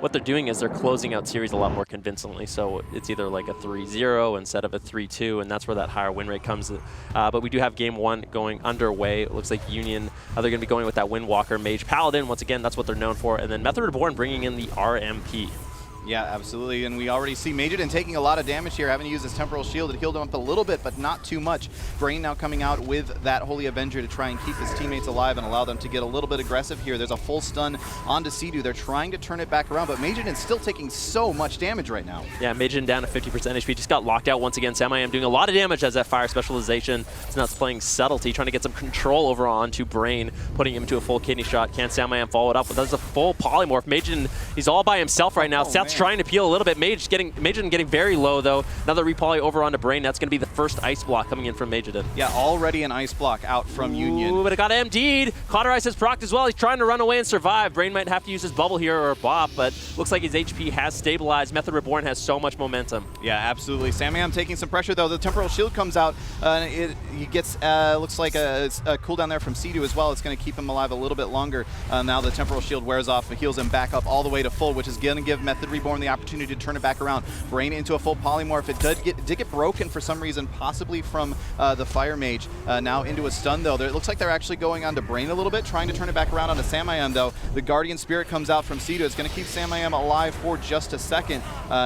what they're doing is they're closing out series a lot more convincingly. So it's either like a 3-0 instead of a 3-2, and that's where that higher win rate comes. But we do have game one going underway. It looks like Union, they're going to be going with that Windwalker Mage Paladin. Once again, that's what they're known for. And then Method Reborn bringing in the RMP. Yeah, absolutely, and we already see Majiden taking a lot of damage here, having to use his Temporal Shield. It healed him up a little bit, but not too much. Brain now coming out with that Holy Avenger to try and keep his teammates alive and allow them to get a little bit aggressive here. There's a full stun onto Sidhu. They're trying to turn it back around, but Majiden's still taking so much damage right now. Yeah, Majiden down to 50% HP. Just got locked out once again. Sam-I-Am doing a lot of damage as that fire specialization. It's not playing subtlety, trying to get some control over onto Brain, putting him into a full kidney shot. Can Sam-I-Am follow it up? But that's a full polymorph. Majiden, he's all by himself right now. Seth's trying to peel a little bit. Majiden getting very low, though. Another repoly over onto Brain. That's going to be the first ice block coming in from Majiden. Yeah, already an ice block out from Union. But it got MD'd. Cauterize his proc as well. He's trying to run away and survive. Brain might have to use his bubble here or a bop, but looks like his HP has stabilized. Method Reborn has so much momentum. Yeah, absolutely. Sam-I-Am taking some pressure, though. The Temporal Shield comes out. He gets, looks like a cooldown there from Sidhu as well. It's going to keep him alive a little bit longer. Now the Temporal Shield wears off. It heals him back up all the way to full, which is going to give Method Reborn the opportunity to turn it back around. Brain into a full polymorph. It did get broken for some reason, possibly from the Fire Mage. Now into a stun, though. It looks like they're actually going onto Brain a little bit, trying to turn it back around onto Sam-I-Am, though. The Guardian Spirit comes out from Sidhu. It's going to keep Sam-I-Am alive for just a second.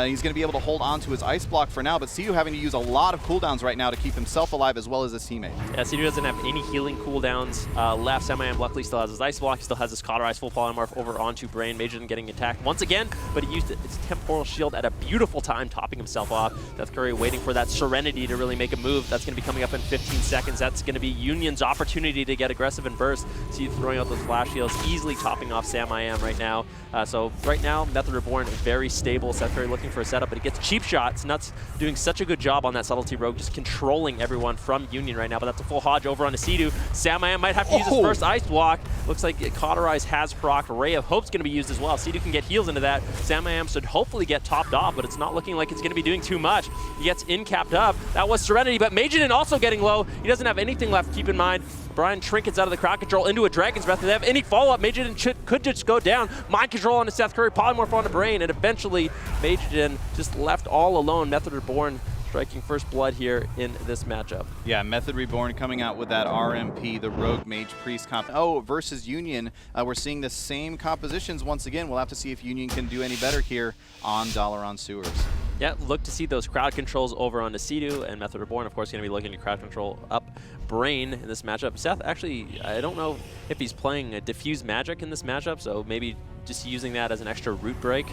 He's going to be able to hold on to his Ice Block for now, but Sidhu having to use a lot of cooldowns right now to keep himself alive as well as his teammate. Yeah, Sidhu doesn't have any healing cooldowns left. Sam-I-Am luckily still has his Ice Block. He still has his Cauterize full polymorph over onto Brain. Majiden getting attacked once again, but he used his Temporal Shield at a beautiful time, topping himself off. Seth Curry waiting for that Serenity to really make a move. That's going to be coming up in 15 seconds. That's going to be Union's opportunity to get aggressive and burst. See, throwing out those flash heals, easily topping off Sam-I-Am right now. So right now, Method Reborn is very stable. Seth Curry looking for a setup, but he gets cheap shots. Nuts doing such a good job on that Subtlety Rogue, just controlling everyone from Union right now, but that's a full Hodge over onto Sidhu. Sam-I-Am might have to use his first Ice Block. Looks like Cauterize has proc. Ray of Hope's going to be used as well. Sidhu can get heals into that. Sam-I-Am should hopefully get topped off, but it's not looking like it's going to be doing too much. He gets in-capped up. That was Serenity, but Majiden also getting low. He doesn't have anything left. Keep in mind, Brian trinkets out of the crowd control into a Dragon's Breath. If they have any follow-up, Majiden could just go down. Mind control onto Seth Curry, polymorph onto Brain, and eventually Majiden just left all alone. Method Reborn striking first blood here in this matchup. Yeah, Method Reborn coming out with that RMP, the Rogue Mage Priest comp. Versus Union, we're seeing the same compositions once again. We'll have to see if Union can do any better here on Dalaran Sewers. Yeah, look to see those crowd controls over onto Sidhu, and Method Reborn, of course, going to be looking to crowd control up Brain in this matchup. Seth, actually, I don't know if he's playing a Diffuse Magic in this matchup, so maybe just using that as an extra root break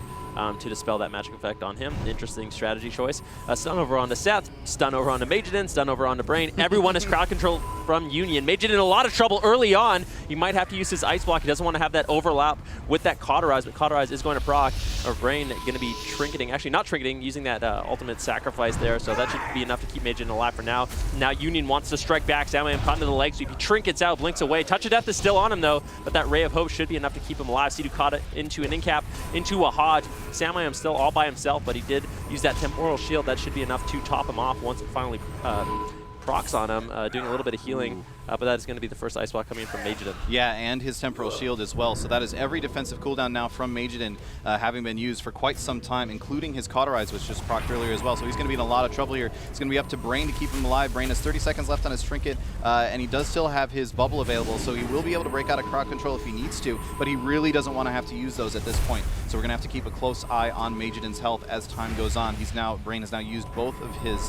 to dispel that magic effect on him. Interesting strategy choice. Stun over onto Seth, stun over onto Majiden, stun over onto Brain. Everyone is crowd control from Union. Majiden in a lot of trouble early on. He might have to use his Ice Block. He doesn't want to have that overlap with that Cauterize, but Cauterize is going to proc. Or Brain going to be trinketing, actually not trinketing, using that ultimate sacrifice there, so that should be enough to keep Majiden alive for now. Now Union wants to strike back. Sam-I-Am caught into the leg sweep. He trinkets out, blinks away. Touch of Death is still on him though, but that Ray of Hope should be enough to keep him alive. Sidhu caught it into an in-cap, into a Hodge. Sam-I-Am still all by himself, but he did use that Temporal Shield. That should be enough to top him off once it finally procs on him, doing a little bit of healing. But that is going to be the first Ice Block coming in from Majiden. Yeah, and his Temporal Shield as well. So that is every defensive cooldown now from Majiden, having been used for quite some time, including his Cauterize, which just procced earlier as well. So he's going to be in a lot of trouble here. It's going to be up to Brain to keep him alive. Brain has 30 seconds left on his Trinket, and he does still have his Bubble available, so he will be able to break out of crowd control if he needs to, but he really doesn't want to have to use those at this point. So we're going to have to keep a close eye on Majiden's health as time goes on. Brain has now used both of his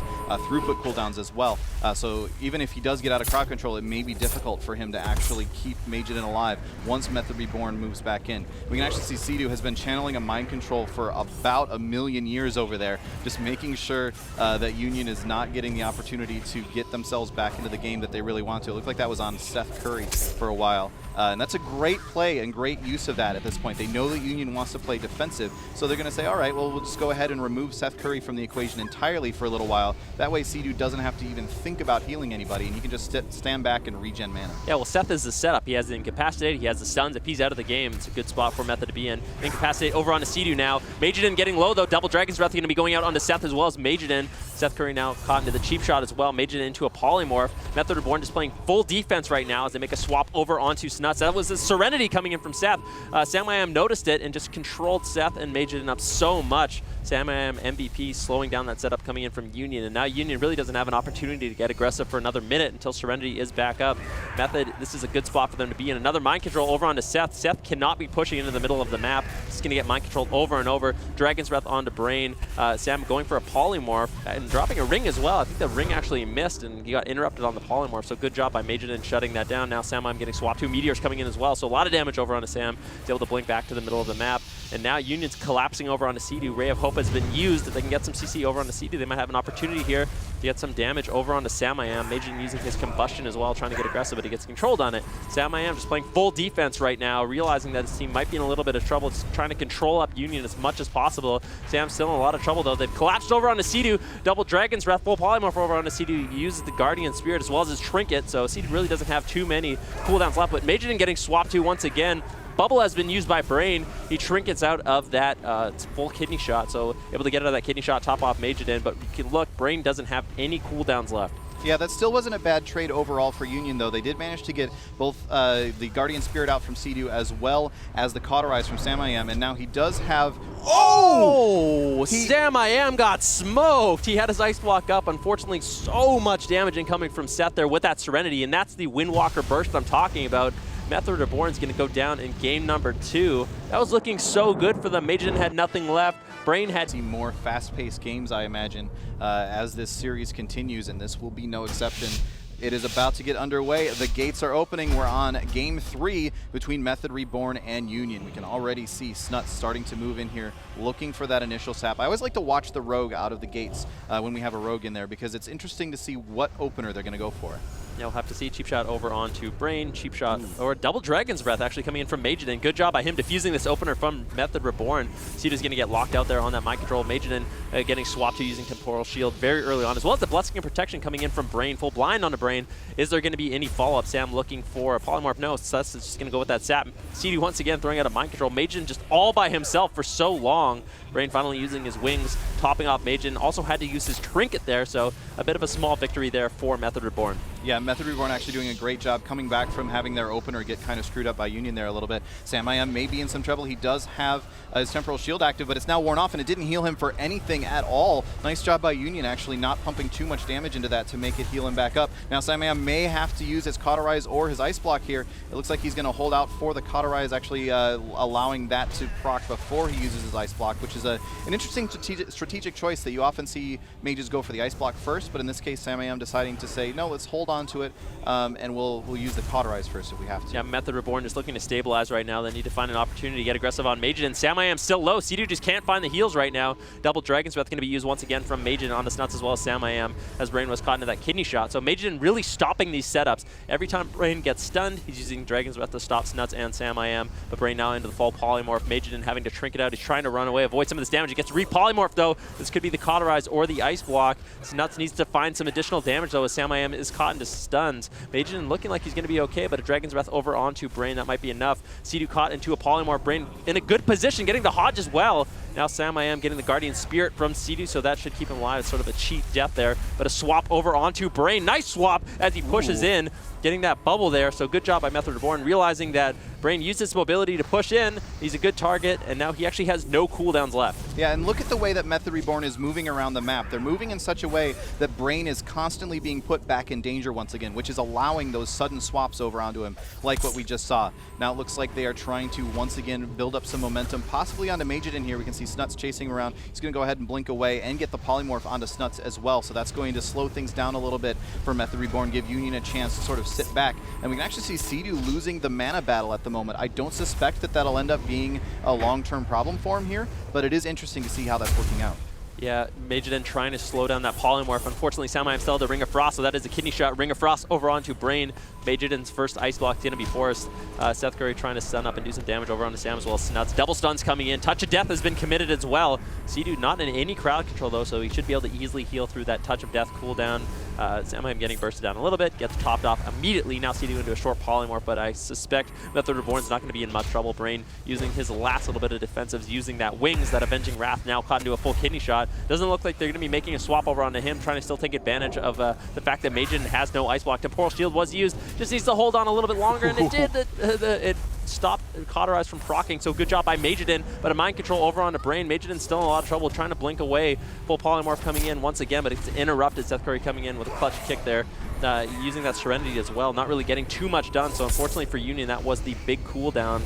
throughput cooldowns as well. So even if he does get out of crowd control, it may be difficult for him to actually keep Majiden alive once Method Reborn moves back in. We can actually see Sidhu has been channeling a mind control for about 1,000,000 years over there, just making sure that Union is not getting the opportunity to get themselves back into the game that they really want to. It looked like that was on Seth Curry for a while. And that's a great play and great use of that at this point. They know that Union wants to play defensive, so they're going to say, all right, well, we'll just go ahead and remove Seth Curry from the equation entirely for a little while. That way Sidhu doesn't have to even think about healing anybody, and he can just stand back and regen mana. Yeah, well, Seth is the setup. He has the Incapacitate, he has the stuns. If he's out of the game, it's a good spot for Method to be in. Incapacitate over onto Sidhu now. Majiden getting low, though. Double Dragon's Breath going to be going out onto Seth as well as Majiden. Seth Curry now caught into the cheap shot as well. Majid into a polymorph. Method Reborn just playing full defense right now as they make a swap over onto Snuts. That was a Serenity coming in from Seth. Sam noticed it and just controlled Seth and Majid up so much. Sam MVP slowing down that setup coming in from Union, and now Union really doesn't have an opportunity to get aggressive for another minute until Serenity is back up. Method, this is a good spot for them to be in. Another mind control over onto Seth. Seth cannot be pushing into the middle of the map. He's going to get mind controlled over and over. Dragon's Breath onto Brain. Sam going for a polymorph and dropping a ring as well. I think the ring actually missed and he got interrupted on the polymorph, so good job by Majidin shutting that down. Now Sam getting swapped. 2 meteors coming in as well, so a lot of damage over onto Sam. He's able to blink back to the middle of the map. And now Union's collapsing over onto Sea-Doo. Ray of Hope has been used. If they can get some CC over onto Sea-Doo, they might have an opportunity here to get some damage over onto Sam-I-Am. Majin using his combustion as well, trying to get aggressive, but he gets controlled on it. Sam-I-Am just playing full defense right now, realizing that his team might be in a little bit of trouble. Just trying to control up Union as much as possible. Sam's still in a lot of trouble though. They've collapsed over onto Sea-Doo. Double Dragon's Breath, full polymorph over onto Sea-Doo. He uses the Guardian Spirit as well as his Trinket, so Sea-Doo really doesn't have too many cooldowns left, but Majin getting swapped to once again. Bubble has been used by Brain. He trinkets out of that full kidney shot, so able to get out of that kidney shot, top off Majidin, but you can look, Brain doesn't have any cooldowns left. Yeah, that still wasn't a bad trade overall for Union, though. They did manage to get both the Guardian Spirit out from Sea-Doo as well as the Cauterize from Sam-I-Am, and now he does have... Oh! Sam-I-Am got smoked! He had his Ice Block up. Unfortunately, so much damage incoming from Seth there with that Serenity, and that's the Windwalker burst I'm talking about. Method Reborn is going to go down in game number 2. That was looking so good for them. Majidin had nothing left. Brain had see more fast-paced games, I imagine, as this series continues, and this will be no exception. It is about to get underway. The gates are opening. We're on game 3 between Method Reborn and Union. We can already see Snuts starting to move in here, looking for that initial sap. I always like to watch the rogue out of the gates when we have a rogue in there, because it's interesting to see what opener they're going to go for. You'll have to see. Cheap shot over onto Brain. Cheap shot, or double Dragon's Breath actually coming in from Majidin. Good job by him defusing this opener from Method Reborn. Sea-Doo's going to get locked out there on that mind control. Majidin getting swapped to using Temporal Shield very early on, as well as the Blessing and Protection coming in from Brain. Full blind on the Brain. Is there going to be any follow-up? Sam looking for a polymorph. No, Sus is just going to go with that sap. Sea-Doo once again throwing out a mind control. Majidin just all by himself for so long. Brain finally using his wings, topping off Majidin. Also had to use his Trinket there, so a bit of a small victory there for Method Reborn. Yeah, Method Reborn actually doing a great job coming back from having their opener get kind of screwed up by Union there a little bit. Sam-I-Am may be in some trouble. He does have his Temporal Shield active, but it's now worn off, and it didn't heal him for anything at all. Nice job by Union actually not pumping too much damage into that to make it heal him back up. Now Sam-I-Am may have to use his Cauterize or his Ice Block here. It looks like he's going to hold out for the Cauterize, actually allowing that to proc before he uses his Ice Block, which is an interesting strategic choice that you often see mages go for the Ice Block first, but in this case Sam-I-Am deciding to say, no, let's hold on to it, and we'll use the Cauterize first if we have to. Yeah, Method Reborn just looking to stabilize right now. They need to find an opportunity to get aggressive on Majidin. Sam-I-Am still low. Sea-Doo just can't find the heals right now. Double Dragon's Breath going to be used once again from Majidin on the Snuts as well as Sam-I-Am, as Brain was caught into that kidney shot. So Majidin really stopping these setups. Every time Brain gets stunned, he's using Dragon's Breath to stop Snuts and Sam-I-Am. But Brain now into the full polymorph. Majidin having to Trinket out. He's trying to run away, avoid some of this damage. He gets re-polymorphed though. This could be the Cauterize or the Ice Block. Snuts needs to find some additional damage though as Sam-I-Am is caught into stuns. Majidin looking like he's going to be okay, but a Dragon's Breath over onto Brain, that might be enough. Sea-Doo caught into a polymorph. Brain in a good position, getting the Hodge as well. Now Sam-I-Am getting the Guardian Spirit from Sea-Doo, so that should keep him alive. It's sort of a cheap death there, but a swap over onto Brain. Nice swap as he pushes in, getting that bubble there. So good job by Method Reborn, realizing that Brain used his mobility to push in. He's a good target, and now he actually has no cooldowns left. Yeah, and look at the way that Method Reborn is moving around the map. They're moving in such a way that Brain is constantly being put back in danger once again, which is allowing those sudden swaps over onto him, like what we just saw. Now it looks like they are trying to once again build up some momentum, possibly onto Majidin here. We can see Snuts chasing around. He's going to go ahead and blink away and get the polymorph onto Snuts as well, so that's going to slow things down a little bit for Method Reborn, give Union a chance to sort of sit back. And we can actually see Sea-Doo losing the mana battle at the moment. I don't suspect that that'll end up being a long-term problem for him here, but it is interesting to see how that's working out. Yeah, Majidin trying to slow down that polymorph. Unfortunately, Sam-I-Am still had the Ring of Frost, so that is a kidney shot. Ring of Frost over onto Brain. Majidin's first Ice Block is going to be forced. Seth Curry trying to stun up and do some damage over onto Sam as well as Snuts. Double stuns coming in. Touch of Death has been committed as well. Sea-Doo not in any crowd control though, so he should be able to easily heal through that Touch of Death cooldown. Samayam getting bursted down a little bit, gets topped off immediately. Now Seedu into a short polymorph, but I suspect Method Reborn's not going to be in much trouble. Brain using his last little bit of defensives, using that Wings, that Avenging Wrath, now caught into a full kidney shot. Doesn't look like they're going to be making a swap over onto him, trying to still take advantage of the fact that Maiden has no Ice Block. Temporal Shield was used, just needs to hold on a little bit longer, and it did. It stopped Cauterize from proccing, so good job by Majidin, but a mind control over onto Brain. Majidin's still in a lot of trouble, trying to blink away. Full polymorph coming in once again, but it's interrupted. Seth Curry coming in with a clutch kick there, using that Serenity as well, not really getting too much done. So unfortunately for Union, that was the big cooldown,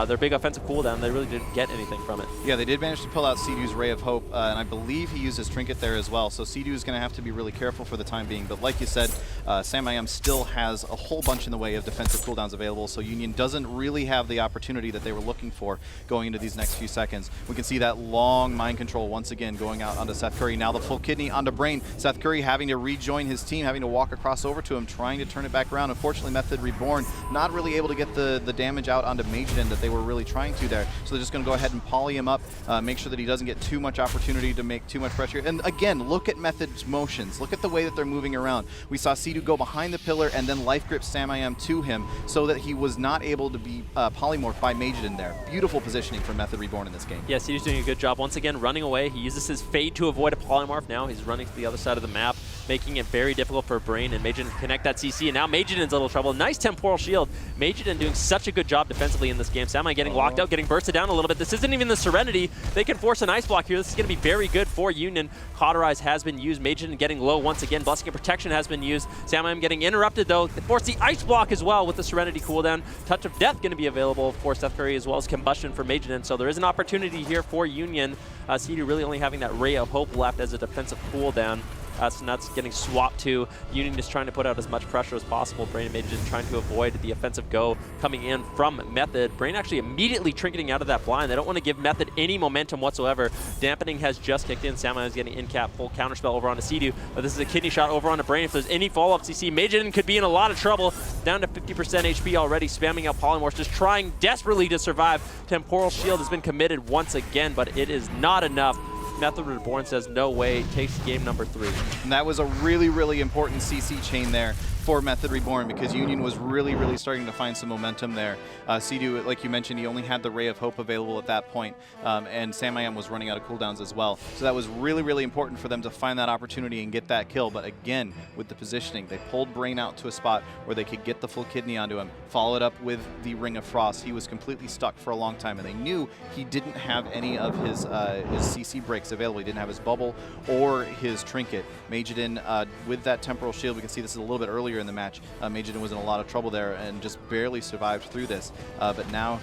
their big offensive cooldown. They really didn't get anything from it. Yeah, they did manage to pull out Seedu's Ray of Hope, and I believe he used his Trinket there as well. So Seedu is going to have to be really careful for the time being. But like you said, Samayam still has a whole bunch in the way of defensive cooldowns available, so Union doesn't really have the opportunity that they were looking for going into these next few seconds. We can see that long mind control once again going out onto Seth Curry. Now the full kidney onto Brain. Seth Curry having to rejoin his team, having to walk across over to him, trying to turn it back around. Unfortunately, Method Reborn not really able to get the damage out onto Majidin that they were really trying to there. So they're just going to go ahead and poly him up, make sure that he doesn't get too much opportunity to make too much pressure. And again, look at Method's motions. Look at the way that they're moving around. We saw Seedu go behind the pillar and then life grip Samayam to him so that he was not able to be polymorphed by Majidin there. Beautiful positioning from Method Reborn in this game. Yeah, Seedu's doing a good job. Once again, running away. He uses his Fade to avoid a polymorph now. He's running to the other side of the map, making it very difficult for Brain and Majidin to connect that CC. And now Majidin's in a little trouble. Nice Temporal Shield. Majidin doing such a good job defensively in this game. Samai getting locked out, getting bursted down a little bit. This isn't even the Serenity. They can force an Ice Block here. This is going to be very good for Union. Cauterize has been used. Majidin getting low once again. Blessing of Protection has been used. Samai getting interrupted though. They force the Ice Block as well with the Serenity cooldown. Touch of Death going to be available for Seth Curry as well as Combustion for Majidin. So there is an opportunity here for Union. Seedu really only having that Ray of Hope left as a defensive cooldown. So that's getting swapped to Union, just trying to put out as much pressure as possible. Brain and Majidin trying to avoid the offensive go coming in from Method. Brain actually immediately trinketing out of that blind. They don't want to give Method any momentum whatsoever. Dampening has just kicked in. Samurai is getting in-cap full counterspell over onto Seedu, but this is a kidney shot over onto Brain. If there's any follow-ups, you see Majidin could be in a lot of trouble. Down to 50% HP already, spamming out polymorphs, just trying desperately to survive. Temporal Shield has been committed once again, but it is not enough. Method Reborn says no way, takes game number 3. And that was a really, really important CC chain there for Method Reborn because Union was really, really starting to find some momentum there. Seedu, like you mentioned, he only had the Ray of Hope available at that point, and Samayam was running out of cooldowns as well. So that was really, really important for them to find that opportunity and get that kill. But again, with the positioning, they pulled Brain out to a spot where they could get the full kidney onto him, followed up with the Ring of Frost. He was completely stuck for a long time, and they knew he didn't have any of his CC breaks available. He didn't have his bubble or his trinket. Majidin, with that Temporal Shield, we can see this is a little bit earlier in the match. Majidin was in a lot of trouble there and just barely survived through this. But now,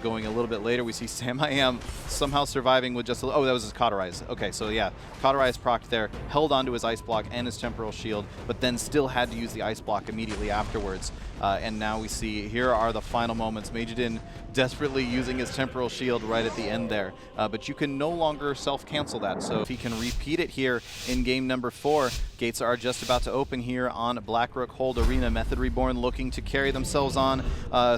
going a little bit later, we see Samayam somehow surviving with just oh, that was his Cauterize. Okay, so yeah, Cauterize procced there, held onto his Ice Block and his Temporal Shield, but then still had to use the Ice Block immediately afterwards. And now we see, here are the final moments. Majidin desperately using his Temporal Shield right at the end there. But you can no longer self-cancel that. So if he can repeat it here in game number 4, gates are just about to open here on Blackrook Hold Arena. Method Reborn looking to carry themselves on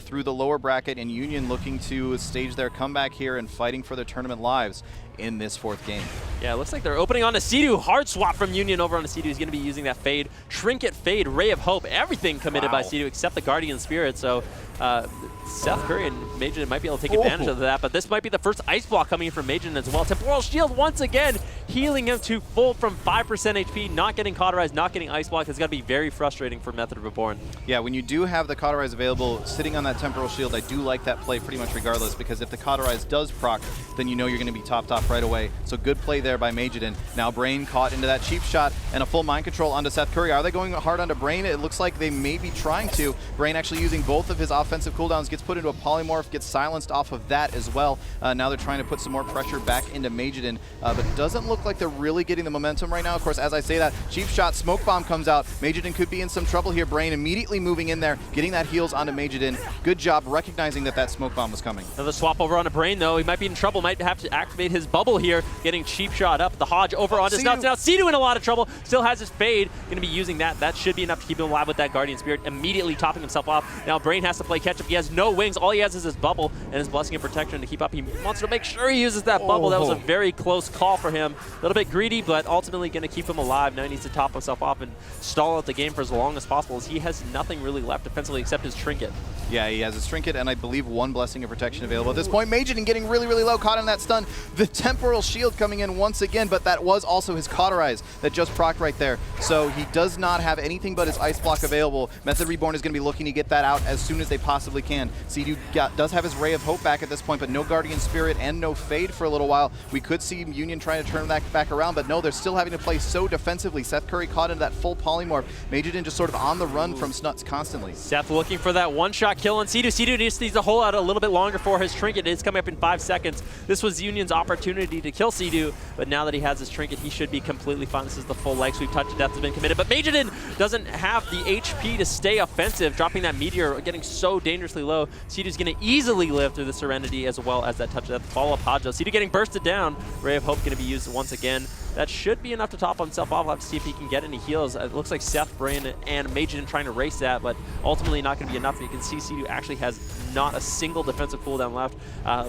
through the lower bracket, and Union looking to stage their comeback here and fighting for their tournament lives in this 4th game. Yeah, it looks like they're opening on to Seedu. Hard swap from Union over on to Seedu. He's going to be using that Fade. Trinket, Fade, Ray of Hope, everything committed by Seedu except the Guardian Spirit. So Seth Curry and Majidin might be able to take advantage of that, but this might be the first Ice Block coming in from Majidin as well. Temporal Shield once again, healing him to full from 5% HP, not getting Cauterized, not getting Ice Block. It's got to be very frustrating for Method Reborn. Yeah, when you do have the Cauterize available, sitting on that Temporal Shield, I do like that play pretty much regardless, because if the Cauterize does proc, then you know you're going to be topped off right away. So good play there by Majidin. Now Brain caught into that cheap shot and a full mind control onto Seth Curry. Are they going hard onto Brain? It looks like they may be trying to. Brain actually using both of his offensive cooldowns, gets put into a polymorph, gets silenced off of that as well. Now they're trying to put some more pressure back into Majidin, but it doesn't look like they're really getting the momentum right now. Of course, as I say that, cheap shot, smoke bomb comes out. Majidin could be in some trouble here. Brain immediately moving in there, getting that heals onto Majidin. Good job recognizing that that smoke bomb was coming. Another swap over onto Brain though. He might be in trouble, might have to activate his bubble here, getting cheap shot up. The Hodge over onto Snuts. Now Seedu in a lot of trouble, Still has his fade. Going to be using that. That should be enough to keep him alive with that Guardian Spirit. Immediately topping himself off. Now Brain has to play catch up. He has no wings. All he has is his bubble and his Blessing of Protection to keep up. He wants to make sure he uses that bubble. That was a very close call for him. A little bit greedy, but ultimately going to keep him alive. Now he needs to top himself off and stall out the game for as long as possible, as he has nothing really left defensively except his Trinket. Yeah, he has his Trinket and I believe one Blessing of Protection available at this point. Majidin getting really, really low, caught in that stun. The Temporal Shield coming in once again, but that was also his Cauterize that just procced right there. So he does not have anything but his Ice Block available. Method Reborn is going to be looking to get that out as soon as they possibly can. Sea-Doo does have his Ray of Hope back at this point, but no Guardian Spirit and no Fade for a little while. We could see Union trying to turn that back around, but no, they're still having to play so defensively. Seth Curry caught into that full Polymorph. Majidin just sort of on the run from Snuts constantly. Seth looking for that one-shot kill on Sea-Doo. Sea-Doo just needs to hold out a little bit longer for his Trinket. It's coming up in 5 seconds. This was Union's opportunity to kill Sea-Doo, but now that he has his Trinket, he should be completely fine. This is the full leg sweep. Touch of Death has been committed, but Majidin doesn't have the HP to stay offensive, dropping that Meteor, getting so dangerously low. Sea-Doo's going to easily live through the Serenity as well as that Touch of Death. Follow-up Hadjo. Sea-Doo getting bursted down. Ray of Hope going to be used once again. That should be enough to top himself off. We'll have to see if he can get any heals. It looks like Seth, Brain, and Majidin trying to race that, but ultimately not going to be enough. You can see Sea-Doo actually has not a single defensive cooldown left,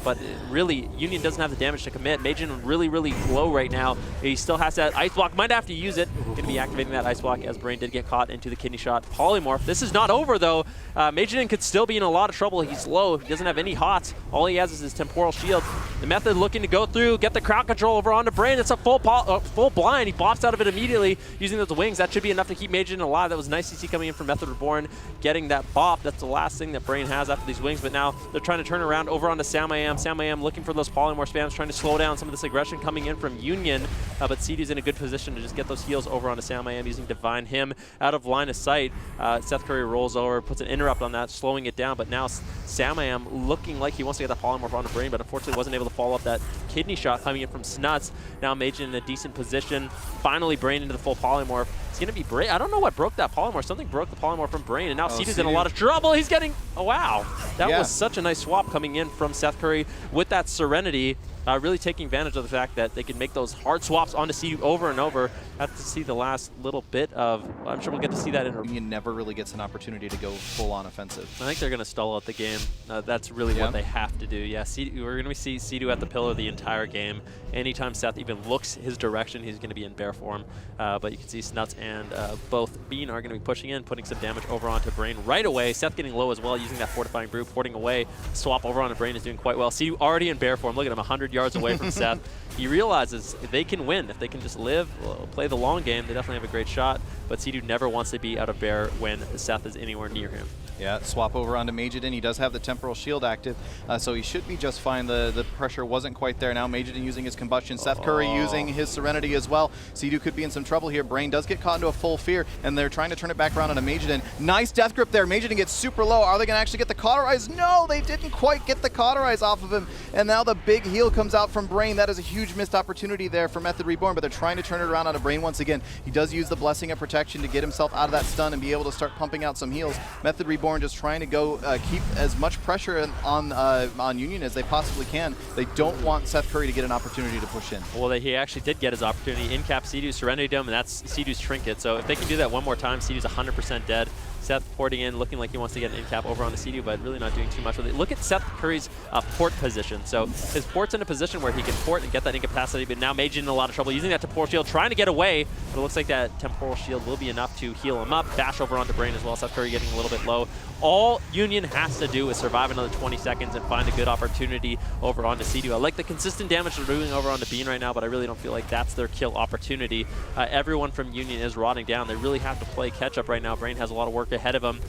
but really, Union doesn't have the damage to commit. Majidin really, really low right now. He still has that Ice Block. Might have to use it. Going to be activating that Ice Block as Brain did get caught into the Kidney Shot Polymorph. This is not over, though. Majidin could still be in a lot of trouble. He's low. He doesn't have any hots. All he has is his Temporal Shield. The Method looking to go through, get the crowd control over onto Brain. It's a full blind. He bops out of it immediately using those wings. That should be enough to keep Majidin alive. That was nice to see coming in from Method Reborn, getting that bop. That's the last thing that Brain has after these wings, but now they're trying to turn around over onto Samayam. Samayam looking for those Polymorph spams, trying to slow down some of this aggression coming in from Union, but Sea-Doo's in a good position to just get those heals over onto Samayam using Divine Him out of line of sight. Seth Curry rolls over, puts an interrupt on that, slowing it down, but now Samayam looking like he wants to get that Polymorph onto Brain, but unfortunately wasn't able to follow up that Kidney Shot coming in from Snuts. Now Majidin in a decent position. Finally Brain into the full Polymorph. It's going to be Brain. I don't know what broke that Polymorph. Something broke the Polymorph from Brain, and now Sea-Doo's in a lot of trouble. He's getting... Oh, wow. That was such a nice swap coming in from Seth Curry with that Serenity. Really taking advantage of the fact that they can make those hard swaps onto Sea-Doo over and over. Have to see the last little bit of... I'm sure we'll get to see that in... Union never really gets an opportunity to go full-on offensive. I think they're going to stall out the game. That's really what they have to do. Yeah, we're going to see Sea-Doo at the pillar the entire game. Anytime Seth even looks his direction, he's going to be in bear form. But you can see Snuts and both Bean are going to be pushing in, putting some damage over onto Brain right away. Seth getting low as well, using that Fortifying Brew, porting away. Swap over onto Brain is doing quite well. Sea-Doo already in bear form. Look at him, 100 yards away from Seth. He realizes if they can win, if they can just live, play the long game, they definitely have a great shot. But Sea-Doo never wants to be out of bear when Seth is anywhere near him. Yeah, swap over onto Majidin. He does have the Temporal Shield active, so he should be just fine. The pressure wasn't quite there. Now Majidin using his Combustion. Seth Curry using his Serenity as well. Sea-Doo could be in some trouble here. Brain does get caught into a full fear, and they're trying to turn it back around onto Majidin. Nice Death Grip there. Majidin gets super low. Are they going to actually get the Cauterize? No, they didn't quite get the Cauterize off of him, and now the big heal comes out from Brain. That is a huge missed opportunity there for Method Reborn, but they're trying to turn it around onto Brain once again. He does use the Blessing of Protection to get himself out of that stun and be able to start pumping out some heals. Method Reborn just trying to go keep as much pressure on Union as they possibly can. They don't want Seth Curry to get an opportunity to push in. Well, he actually did get his opportunity. In-cap Sea-Doo's Serenity Dome, and that's Sea-Doo's Trinket. So if they can do that one more time, Sea-Doo's 100% dead. Seth porting in, looking like he wants to get an in-cap over on the Sea-Doo, but really not doing too much with it. Look at Seth Curry's port position. So his port's in a position where he can port and get that incapacity, but now Majidin in a lot of trouble using that Temporal Shield, trying to get away, but it looks like that Temporal Shield will be enough to heal him up. Dash over onto Brain as well. Seth Curry getting a little bit low. All Union has to do is survive another 20 seconds and find a good opportunity over onto Sea-Doo. I like the consistent damage they're doing over onto Bean right now, but I really don't feel like that's their kill opportunity. Everyone from Union is rotting down. They really have to play catch-up right now. Brain has a lot of work ahead of him.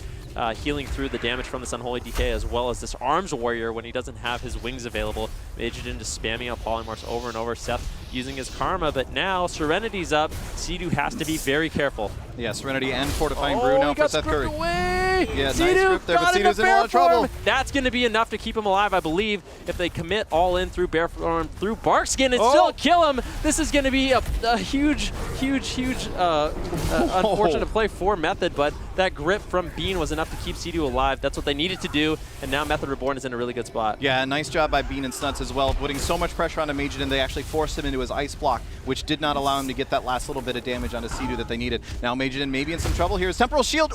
Healing through the damage from this Unholy DK, as well as this Arms Warrior when he doesn't have his wings available. Majidin just spamming out Polymorphs over and over. Seth using his Karma, but now Serenity's up. Sea-Doo has to be very careful. Yeah, Serenity and Fortifying Brew now for Seth Curry. Away. away. Yeah, nice Sea-Doo grip there, but got into Sea-Doo's in a lot bear of trouble. form. That's going to be enough to keep him alive, I believe. If they commit all in through bear form, through bark skin, and still kill him, this is going to be a huge unfortunate play for Method, but that grip from Bean was enough to keep Sea-Doo alive. That's what they needed to do, and now Method Reborn is in a really good spot. Yeah, nice job by Bean and Snuts as well, putting so much pressure onto Majiden. They actually forced him into his ice block, which did not allow him to get that last little bit of damage onto Sea-Doo that they needed. Now Majiden maybe in some trouble here. His temporal shield,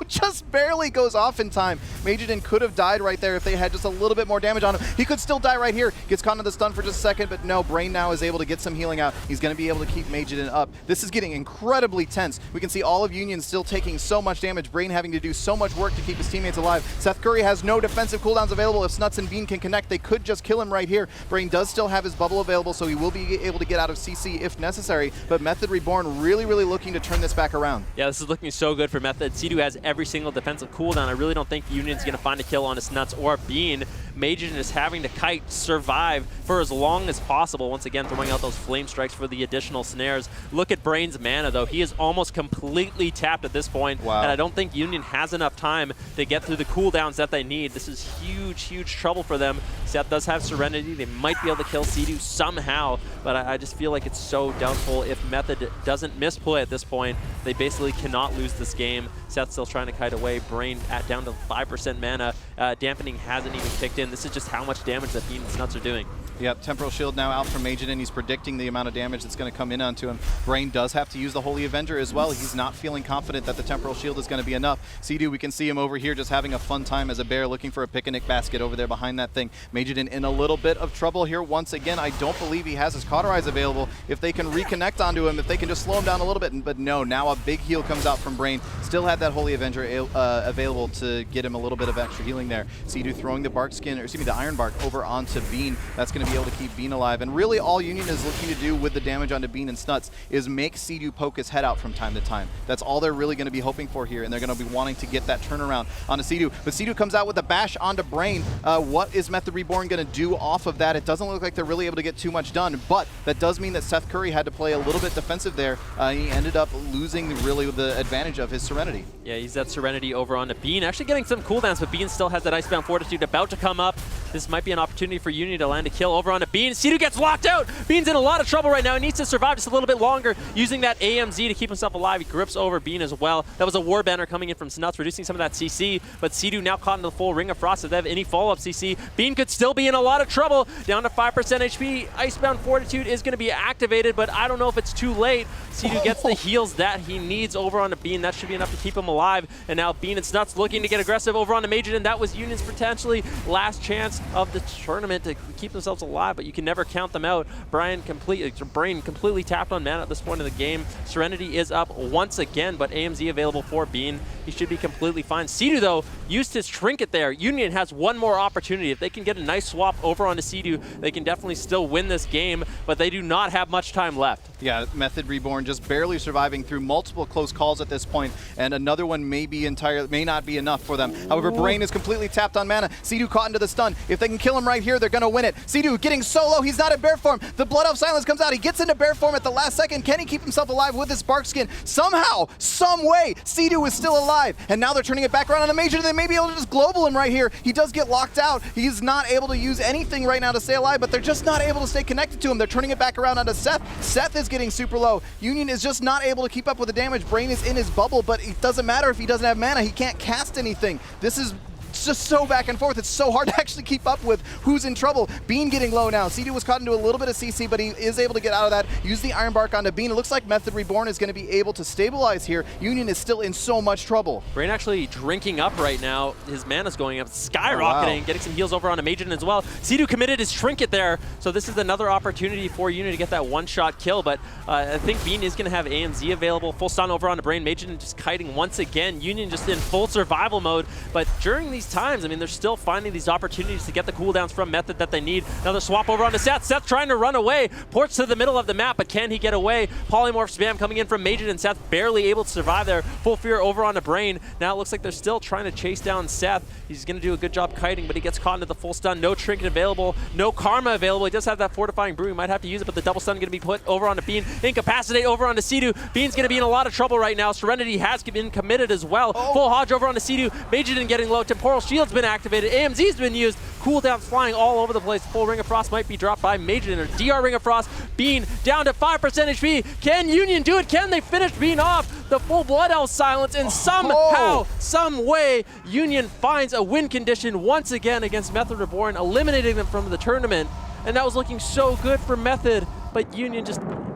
just barely goes off in time. Majiden could have died right there if they had just a little bit more damage on him. He could still die right here. Gets caught into the stun for just a second, but no, Brain now is able to get some healing out. He's going to be able to keep Majiden up. This is getting incredibly tense. We can see all of Union still taking so much damage. Brain having to do so much work to keep his teammates alive. Seth Curry has no defensive cooldowns available. If Snuts and Bean can connect, they could just kill him right here. Brain does still have his bubble available, so he will be able to get out of CC if necessary, but Method Reborn really looking to turn this back around. Yeah, this is looking so good for Method. Sea-Doo has every single defensive cooldown. I really don't think Union's going to find a kill on his Nuts or Bean. Majiden is having to kite, survive for as long as possible. Once again, throwing out those flame strikes for the additional snares. Look at Brain's mana, though. He is almost completely tapped at this point, and I don't think Union has enough time to get through the cooldowns that they need. This is huge trouble for them. Seth does have Serenity. They might be able to kill Sea-Doo somehow, but I just feel like it's so doubtful. If Method doesn't misplay at this point, they basically cannot lose this game. Seth's still trying to kite away. Brain down to 5% mana. Dampening hasn't even kicked in. This is just how much damage that Bean and Snuts are doing. Yep, Temporal Shield now out from Majiden. He's predicting the amount of damage that's going to come in onto him. Brain does have to use the Holy Avenger as well. He's not feeling confident that the Temporal Shield is going to be enough. Sea-Doo, we can see him over here just having a fun time as a bear looking for a picnic basket over there behind that thing. Majiden in a little bit of trouble here once again. I don't believe he has his Cauterize available. If they can reconnect onto him, if they can just slow him down a little bit. But no, now a big heal comes out from Brain. Still had that Holy Avenger available to get him a little bit of extra healing there. Sea-Doo throwing the bark skin, or excuse me, the Iron Bark over onto Bean. That's going to be able to keep Bean alive. And really all Union is looking to do with the damage onto Bean and Snuts is make Sea-Doo poke his head out from time to time. That's all they're really going to be hoping for here, and they're going to be wanting to get that turnaround onto Sea-Doo. But Sea-Doo comes out with a bash onto Brain. What is Method Reborn going to do off of that? It doesn't look like they're really able to get too much done, but that does mean that Seth Curry had to play a little bit defensive there. He ended up losing really the advantage of his Serenity. Yeah, he's that Serenity over onto Bean. Actually getting some cooldowns, but Bean still has that Icebound Fortitude about to come up. This might be an opportunity for Union to land a kill over onto Bean. Sea-Doo gets locked out. Bean's in a lot of trouble right now. He needs to survive just a little bit longer, using that AMZ to keep himself alive. He grips over Bean as well. That was a Warbanner coming in from Snuts, reducing some of that CC, but Sea-Doo now caught in the full Ring of Frost. If they have any follow-up CC, Bean could still be in a lot of trouble. Down to 5% HP. Icebound Fortitude is going to be activated, but I don't know if it's too late. Sea-Doo gets the heals that he needs over onto Bean. That should be enough to keep him alive. And now Bean and Snuts looking to get aggressive over onto Majiden. That was Union's potentially last chance of the tournament to keep themselves alive, but you can never count them out. Brain completely tapped on mana at this point of the game. Serenity is up once again, but AMZ available for Bean. He should be completely fine. Sea-Doo, though, used his Trinket there. Union has one more opportunity. If they can get a nice swap over onto Sea-Doo, they can definitely still win this game, but they do not have much time left. Yeah, Method Reborn just barely surviving through multiple close calls at this point, and another one may not be enough for them. However, Brain is completely tapped on mana. Sea-Doo caught into the stun. If they can kill him right here, they're going to win it. Sea-Doo getting solo. He's not in bear form. The Blood Elf Silence comes out. He gets into bear form at the last second. Can he keep himself alive with his bark skin? Somehow, some way, Sea-Doo is still alive. And now they're turning it back around on the Major. They may be able to just global him right here. He does get locked out. He's not able to use anything right now to stay alive, but they're just not able to stay connected to him. They're turning it back around onto Seth. Seth is getting super low. Union is just not able to keep up with the damage. Brain is in his bubble, but it doesn't matter if he doesn't have mana. He can't cast anything. This is just so back and forth. It's so hard to actually keep up with who's in trouble. Bean getting low now. Sea-Doo was caught into a little bit of CC, but he is able to get out of that. Use the Iron Bark onto Bean. It looks like Method Reborn is going to be able to stabilize here. Union is still in so much trouble. Brain actually drinking up right now. His mana's going up, skyrocketing, getting some heals over onto Majiden as well. Sea-Doo committed his Trinket there, so this is another opportunity for Union to get that one-shot kill, but I think Bean is going to have AMZ available. Full stun over onto Brain. Majiden just kiting once again. Union just in full survival mode, but during these times. I mean, they're still finding these opportunities to get the cooldowns from Method that they need. Another swap over onto Seth. Seth trying to run away. Ports to the middle of the map, but can he get away? Polymorph spam coming in from Majid, and Seth barely able to survive there. Full Fear over onto Brain. Now it looks like they're still trying to chase down Seth. He's going to do a good job kiting, but he gets caught into the full stun. No trinket available, no karma available. He does have that fortifying brew. He might have to use it, but the double stun going to be put over onto Bean. Incapacitate over onto Sidu. Bean's going to be in a lot of trouble right now. Serenity has been committed as well. Full Hodge over onto Sidu. Majidin getting low. Temporal Shield's been activated. AMZ's been used. Cooldowns flying all over the place. Full Ring of Frost might be dropped by Majidin, or DR Ring of Frost. Bean down to 5% HP. Can Union do it? Can they finish Bean off? The full Blood Elf silence, and somehow, some way, Union finds a win condition once again against Method Reborn, eliminating them from the tournament. And that was looking so good for Method, but Union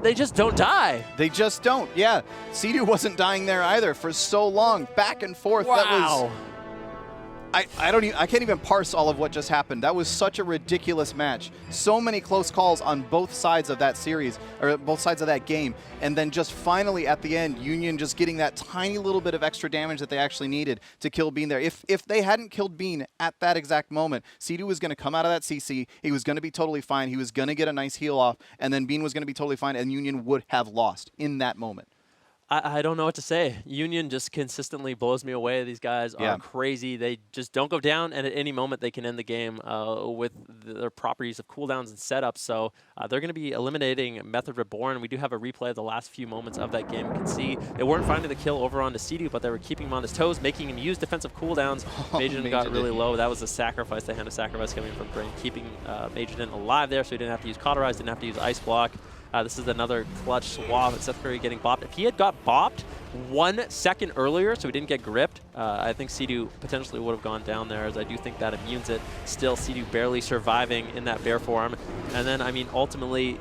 they just don't die. They just don't, yeah. Sidu wasn't dying there either for so long, back and forth. Wow. That was, I can't even parse all of what just happened. That was such a ridiculous match. So many close calls on both sides of that series, or both sides of that game. And then just finally at the end, Union just getting that tiny little bit of extra damage that they actually needed to kill Bean there. If they hadn't killed Bean at that exact moment, Sidu was going to come out of that CC. He was going to be totally fine. He was going to get a nice heal off, and then Bean was going to be totally fine, and Union would have lost in that moment. I don't know what to say. Union just consistently blows me away. These guys are crazy. They just don't go down, and at any moment they can end the game with their proper use of cooldowns and setups. So they're going to be eliminating Method Reborn. We do have a replay of the last few moments of that game. You can see they weren't finding the kill over onto Sidu, but they were keeping him on his toes, making him use defensive cooldowns. Majidin got really low. That was a sacrifice, the hand of sacrifice coming from Brain, keeping Majidin alive there, so he didn't have to use Cauterize, didn't have to use Ice Block. This is another clutch swap. Seth Curry getting bopped. If he had got bopped 1 second earlier, so he didn't get gripped, I think Sidu potentially would have gone down there, as I do think that immunes it. Still, Sidu barely surviving in that bear form. And then, I mean, ultimately,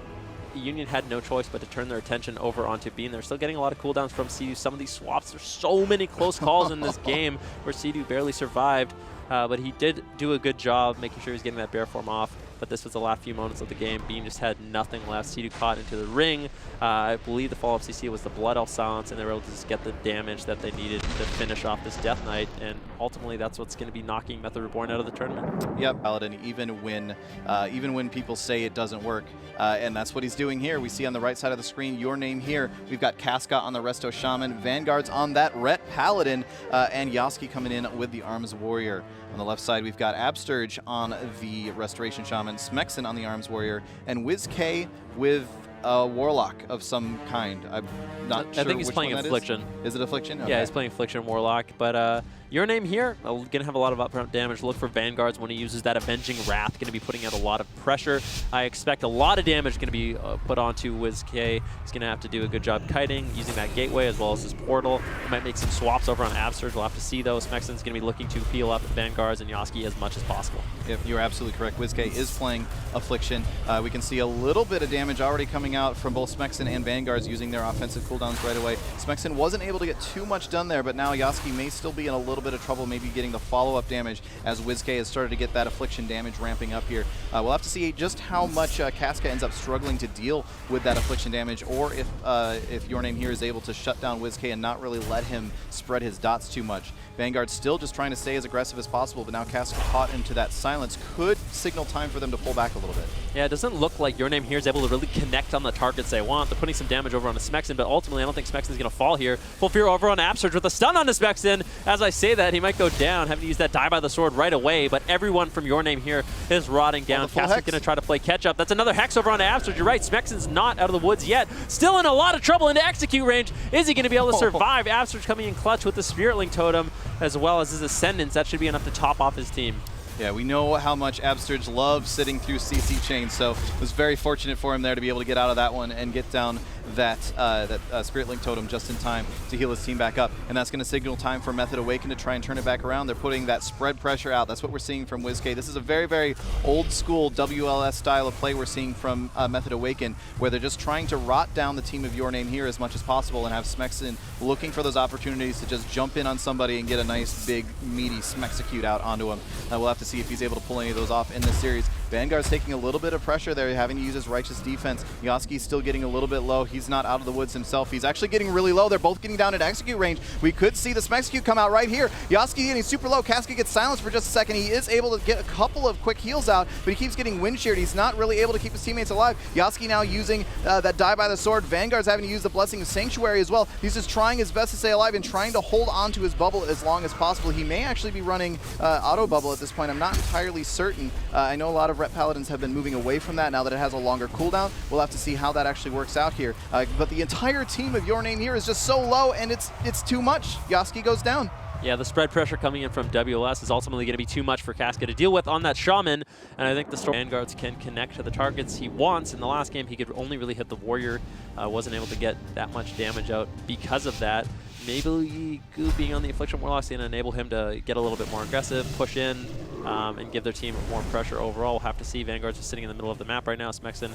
Union had no choice but to turn their attention over onto Bean. They're still getting a lot of cooldowns from Sidu. Some of these swaps, there's so many close calls in this game where Sidu barely survived. But he did do a good job making sure he was getting that bear form off. But this was the last few moments of the game. Bean just had nothing left. Sidu caught into the ring. I believe the follow-up CC was the Blood Elf silence, and they were able to just get the damage that they needed to finish off this Death Knight. And ultimately, that's what's going to be knocking Method Reborn out of the tournament. Yep, Paladin, even when people say it doesn't work, and that's what he's doing here. We see on the right side of the screen your name here. We've got Casca on the Resto Shaman, Vanguard's on that Ret Paladin, and Yaski coming in with the Arms Warrior. On the left side, we've got Absturge on the Restoration Shaman, Smexen on the Arms Warrior, and WizK with a Warlock of some kind. I'm not sure. I think he's which playing one that Affliction. Is it Affliction? Okay. Yeah, he's playing Affliction Warlock. But your name here, going to have a lot of upfront damage. Look for Vanguards when he uses that Avenging Wrath. Going to be putting out a lot of pressure. I expect a lot of damage going to be put onto WizK. He's going to have to do a good job kiting, using that gateway as well as his portal. He might make some swaps over on Absurge. We'll have to see, though. Smexen's going to be looking to peel up Vanguards and Yaski as much as possible. Yep, you're absolutely correct. WizK is playing Affliction. We can see a little bit of damage already coming out from both Smexen and Vanguards using their offensive cooldowns right away. Smexen wasn't able to get too much done there, but now Yaski may still be in a little bit of trouble, maybe getting the follow-up damage as WizK has started to get that Affliction damage ramping up here. We'll have to see just how much Casca ends up struggling to deal with that Affliction damage, or if your name here is able to shut down WizK and not really let him spread his dots too much. Vanguard's still just trying to stay as aggressive as possible, but now Casca caught into that silence could signal time for them to pull back a little bit. Yeah, it doesn't look like your name here is able to really connect on the targets they want. They're putting some damage over on the Smexen, but ultimately I don't think Smexen's going to fall here. Full Fear over on Absurge with a stun on the Smexen. As I say that, he might go down, having to use that Die by the Sword right away, but everyone from your name here is rotting down. Casca's going to try to play catch-up. That's another Hex over on Absurge. You're right, Smexen's not out of the woods yet. Still in a lot of trouble into execute range. Is he going to be able to survive? Absurge coming in clutch with the Spirit Link Totem, as well as his Ascendance. That should be enough to top off his team. Yeah, we know how much Absturge loves sitting through CC chains, so it was very fortunate for him there to be able to get out of that one and get down that Spirit Link Totem just in time to heal his team back up. And that's going to signal time for Method Awaken to try and turn it back around. They're putting that spread pressure out. That's what we're seeing from WizK. This is a very, very old school WLS style of play we're seeing from Method Awaken, where they're just trying to rot down the team of your name here as much as possible and have Smexen looking for those opportunities to just jump in on somebody and get a nice, big, meaty Smexecute out onto him. We'll have to see if he's able to pull any of those off in this series. Vanguard's taking a little bit of pressure there, having to use his righteous defense. Yoski's still getting a little bit low. He's not out of the woods himself. He's actually getting really low. They're both getting down at execute range. We could see the Smexecute come out right here. Yoski getting super low. Casca gets silenced for just a second. He is able to get a couple of quick heals out, but he keeps getting wind sheared. He's not really able to keep his teammates alive. Yoski now using that die by the sword. Vanguard's having to use the Blessing of Sanctuary as well. He's just trying his best to stay alive and trying to hold on to his bubble as long as possible. He may actually be running auto bubble at this point. I'm not entirely certain. I know a lot of Rep Paladins have been moving away from that now that it has a longer cooldown. We'll have to see how that actually works out here. But the entire team of Your Name here is just so low, and it's too much. Yoski goes down. Yeah, the spread pressure coming in from WLS is ultimately going to be too much for Casca to deal with on that Shaman, and I think the Vanguards can connect to the targets he wants. In the last game, he could only really hit the Warrior, wasn't able to get that much damage out because of that. Maybe Goo being on the Affliction Warlock is going to enable him to get a little bit more aggressive, push in, and give their team more pressure overall. We'll have to see. Vanguard's just sitting in the middle of the map right now. Smexen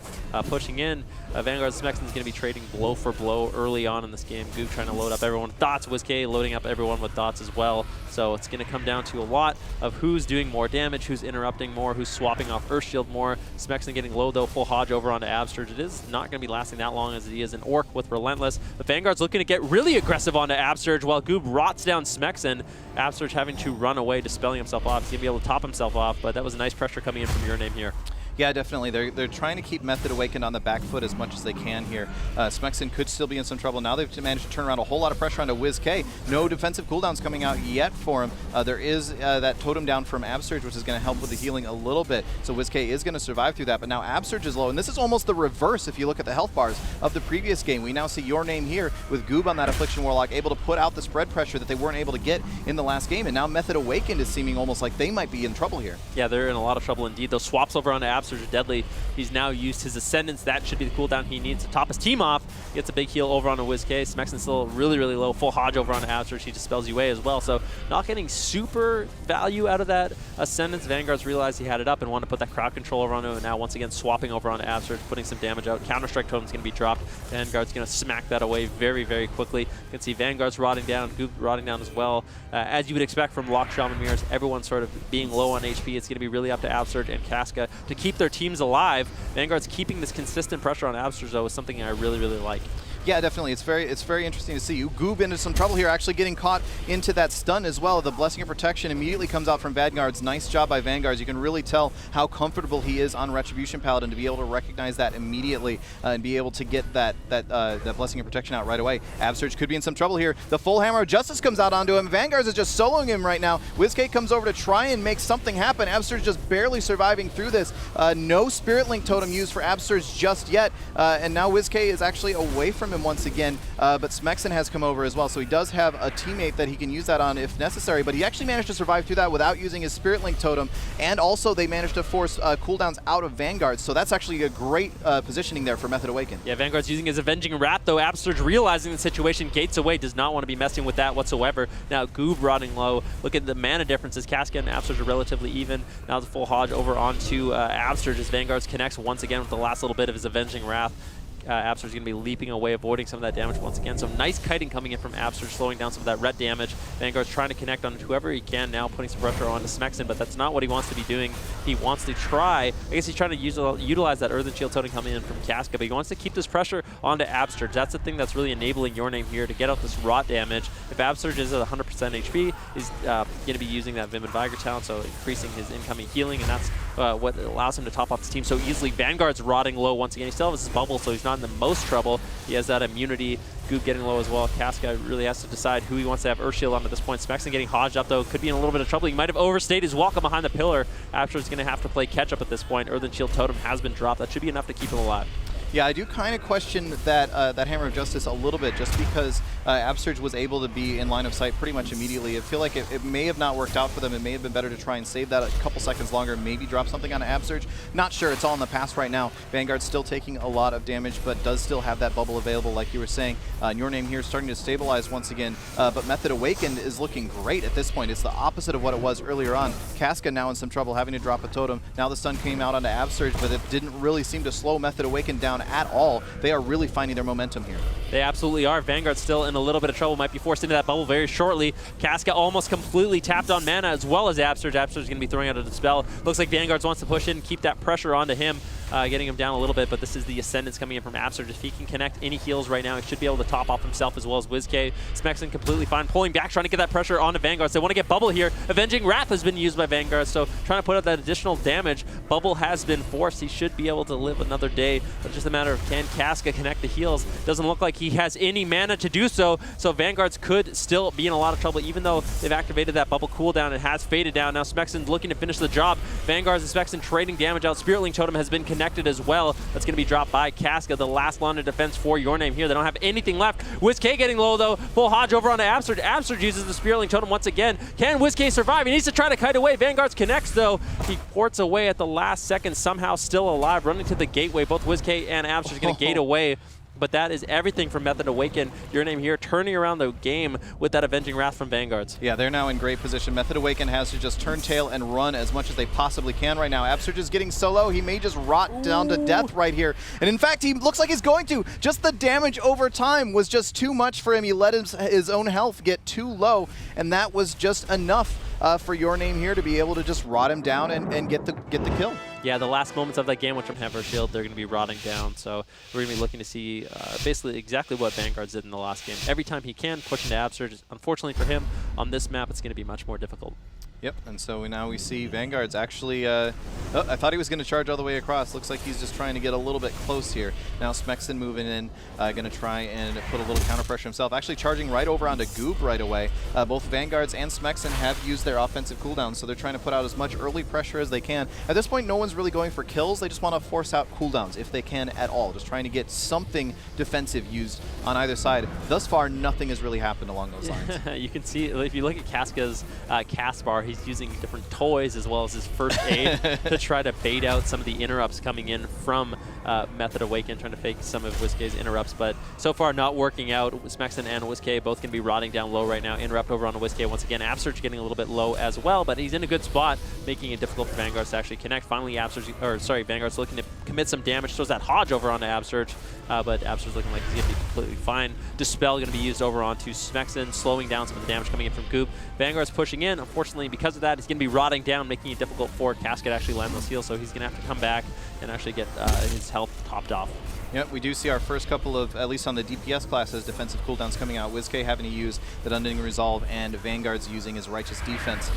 pushing in. Vanguard's Smexen's going to be trading blow for blow early on in this game. Goo trying to load up everyone with dots. WizK loading up everyone with dots as well. So it's going to come down to a lot of who's doing more damage, who's interrupting more, who's swapping off Earthshield more. Smexen getting low though, full Hodge over onto Absterge. It is not going to be lasting that long as he is an Orc with Relentless. The Vanguard's looking to get really aggressive onto Absterge while Goob rots down Smexen. Absterge having to run away, dispelling himself off. He's going to be able to top himself off, but that was a nice pressure coming in from Your Name here. Yeah, definitely. They're trying to keep Method Awakened on the back foot as much as they can here. Smexen could still be in some trouble. Now they've managed to turn around a whole lot of pressure onto WizK. No defensive cooldowns coming out yet for him. There is that totem down from Absterge, which is going to help with the healing a little bit. So WizK is going to survive through that, but now Absterge is low. And this is almost the reverse if you look at the health bars of the previous game. We now see Your Name here with Goob on that Affliction Warlock, able to put out the spread pressure that they weren't able to get in the last game. And now Method Awakened is seeming almost like they might be in trouble here. Yeah, they're in a lot of trouble indeed. Those swaps over onto Absterge are deadly. He's now used his Ascendance. That should be the cooldown he needs to top his team off. Gets a big heal over onto WizK. Smexen's still really, really low. Full Hodge over onto Absterge. He dispels you away as well. So not getting super value out of that Ascendance. Vanguard's realized he had it up and wanted to put that crowd control over onto it. And now once again swapping over onto Absterge, putting some damage out. Counter-Strike Totem's going to be dropped. Vanguard's going to smack that away very, very quickly. You can see Vanguard's rotting down. Goop rotting down as well. As you would expect from Lock Shaman Mirrors, everyone's sort of being low on HP. It's going to be really up to Absterge and Casca to keep their teams alive. Vanguard's keeping this consistent pressure on Absterge, though, is something I really, really like. Yeah, definitely. It's very interesting to see. Goob into some trouble here, actually getting caught into that stun as well. The Blessing of Protection immediately comes out from Vanguard's. Nice job by Vanguard's. You can really tell how comfortable he is on Retribution Paladin to be able to recognize that immediately and be able to get that Blessing of Protection out right away. Absterge could be in some trouble here. The full Hammer of Justice comes out onto him. Vanguard's is just soloing him right now. WizK comes over to try and make something happen. Absterge just barely surviving through this. No Spirit Link Totem used for Absterge just yet. And now WizK is actually away from him once again, but Smexen has come over as well, so he does have a teammate that he can use that on if necessary, but he actually managed to survive through that without using his Spirit Link Totem, and also they managed to force cooldowns out of Vanguard, so that's actually a great positioning there for Method Awakened. Yeah, Vanguard's using his Avenging Wrath, though. Absterge realizing the situation, gates away, does not want to be messing with that whatsoever. Now Goob rotting low. Look at the mana differences. Casca and Absterge are relatively even. Now the full Hodge over onto Absterge as Vanguard's connects once again with the last little bit of his Avenging Wrath. Absterge is going to be leaping away, avoiding some of that damage once again. So nice kiting coming in from Absterge, slowing down some of that red damage. Vanguard's trying to connect on whoever he can now, putting some pressure on to Smexen, but that's not what he wants to be doing. He wants to try, I guess he's trying to utilize that Earthen Shield Totem coming in from Casca, but he wants to keep this pressure onto Absterge. That's the thing that's really enabling Your Name here to get out this rot damage. If Absterge is at 100% HP, he's going to be using that Vim and Vigor talent, so increasing his incoming healing, and that's what allows him to top off his team so easily. Vanguard's rotting low once again. He still has his bubble, so he's not in the most trouble. He has that immunity. Goob getting low as well. Casca really has to decide who he wants to have Earthshield on at this point. Smexen getting hodged up, though, could be in a little bit of trouble. He might have overstayed his welcome behind the pillar. Absterge's going to have to play catch-up at this point. Earthen Shield Totem has been dropped. That should be enough to keep him alive. Yeah, I do kind of question that that Hammer of Justice a little bit, just because Absterge was able to be in line of sight pretty much immediately. I feel like it may have not worked out for them. It may have been better to try and save that a couple seconds longer, maybe drop something on Absterge. Not sure. It's all in the past right now. Vanguard's still taking a lot of damage, but does still have that bubble available, like you were saying. Your Name here is starting to stabilize once again, but Method Awakened is looking great at this point. It's the opposite of what it was earlier on. Casca now in some trouble, having to drop a totem. Now the stun came out onto Absterge, but it didn't really seem to slow Method Awakened down at all. They are really finding their momentum here. They absolutely are. Vanguard's still in a little bit of trouble, might be forced into that bubble very shortly. Casca almost completely tapped on mana as well as Absurge. Absurge is going to be throwing out a Dispel. Looks like Vanguards wants to push in, keep that pressure onto him, getting him down a little bit, but this is the Ascendance coming in from Absurge. If he can connect any heals right now, he should be able to top off himself as well as WizK. Smexen completely fine, pulling back, trying to get that pressure onto Vanguards. They want to get Bubble here. Avenging Wrath has been used by Vanguard, so trying to put out that additional damage. Bubble has been forced. He should be able to live another day, but it's just a matter of can Casca connect the heals. Doesn't look like he has any mana to do so, so Vanguards could still be in a lot of trouble, even though they've activated that Bubble cooldown. It has faded down. Now Smexen looking to finish the job. Vanguards and Smexen trading damage out. Spirit Link Totem has been connected as well. That's going to be dropped by Casca, the last line of defense for Your Name here. They don't have anything left. WizK getting low though. Full Hodge over onto Absurge. Absurge uses the Spirit Link Totem once again. Can WizK survive? He needs to try to kite away. Vanguards connects though. He ports away at the last second, somehow still alive, running to the gateway. Both WizK and Absurge going to gate away. But that is everything from Method Awaken. Your Name here turning around the game with that Avenging Wrath from Vanguards. Yeah, they're now in great position. Method Awaken has to just turn tail and run as much as they possibly can right now. Absurge is getting so low, he may just rot down to death right here. And in fact, he looks like he's going to. Just the damage over time was just too much for him. He let his own health get too low, and that was just enough for Your Name here to be able to just rot him down and get the kill. Yeah, the last moments of that game, which from Hammer Shield, they're going to be rotting down. So we're going to be looking to see basically exactly what Vanguards did in the last game. Every time he can, push into Absurge. Unfortunately for him, on this map, it's going to be much more difficult. Yep, and so now we see Vanguard's actually, oh, I thought he was going to charge all the way across. Looks like he's just trying to get a little bit close here. Now Smexen moving in, going to try and put a little counter pressure himself. Actually charging right over onto Goob right away. Both Vanguards and Smexen have used their offensive cooldowns, so they're trying to put out as much early pressure as they can. At this point, no one's really going for kills. They just want to force out cooldowns if they can at all. Just trying to get something defensive used on either side. Thus far, nothing has really happened along those lines. You can see, if you look at Casca's cast bar, he's using different toys as well as his first aid to try to bait out some of the interrupts coming in from Method Awaken, trying to fake some of WizK's interrupts, but so far not working out. Smexen and WizK both going to be rotting down low right now. Interrupt over on WizK once again. Absurge getting a little bit low as well, but he's in a good spot, making it difficult for Vanguards to actually connect. Finally, Vanguard's looking to commit some damage, throws that Hodge over onto Absurge, but Absurge looking like he's going to be completely fine. Dispel going to be used over onto Smexen, slowing down some of the damage coming in from Goob. Vanguard's pushing in. Unfortunately, because of that, he's going to be rotting down, making it difficult for Casca to actually land those heals, so he's going to have to come back and actually get his health topped off. Yep, we do see our first couple of, at least on the DPS classes, defensive cooldowns coming out. WizK having to use that Unending Resolve, and Vanguard's using his Righteous Defense.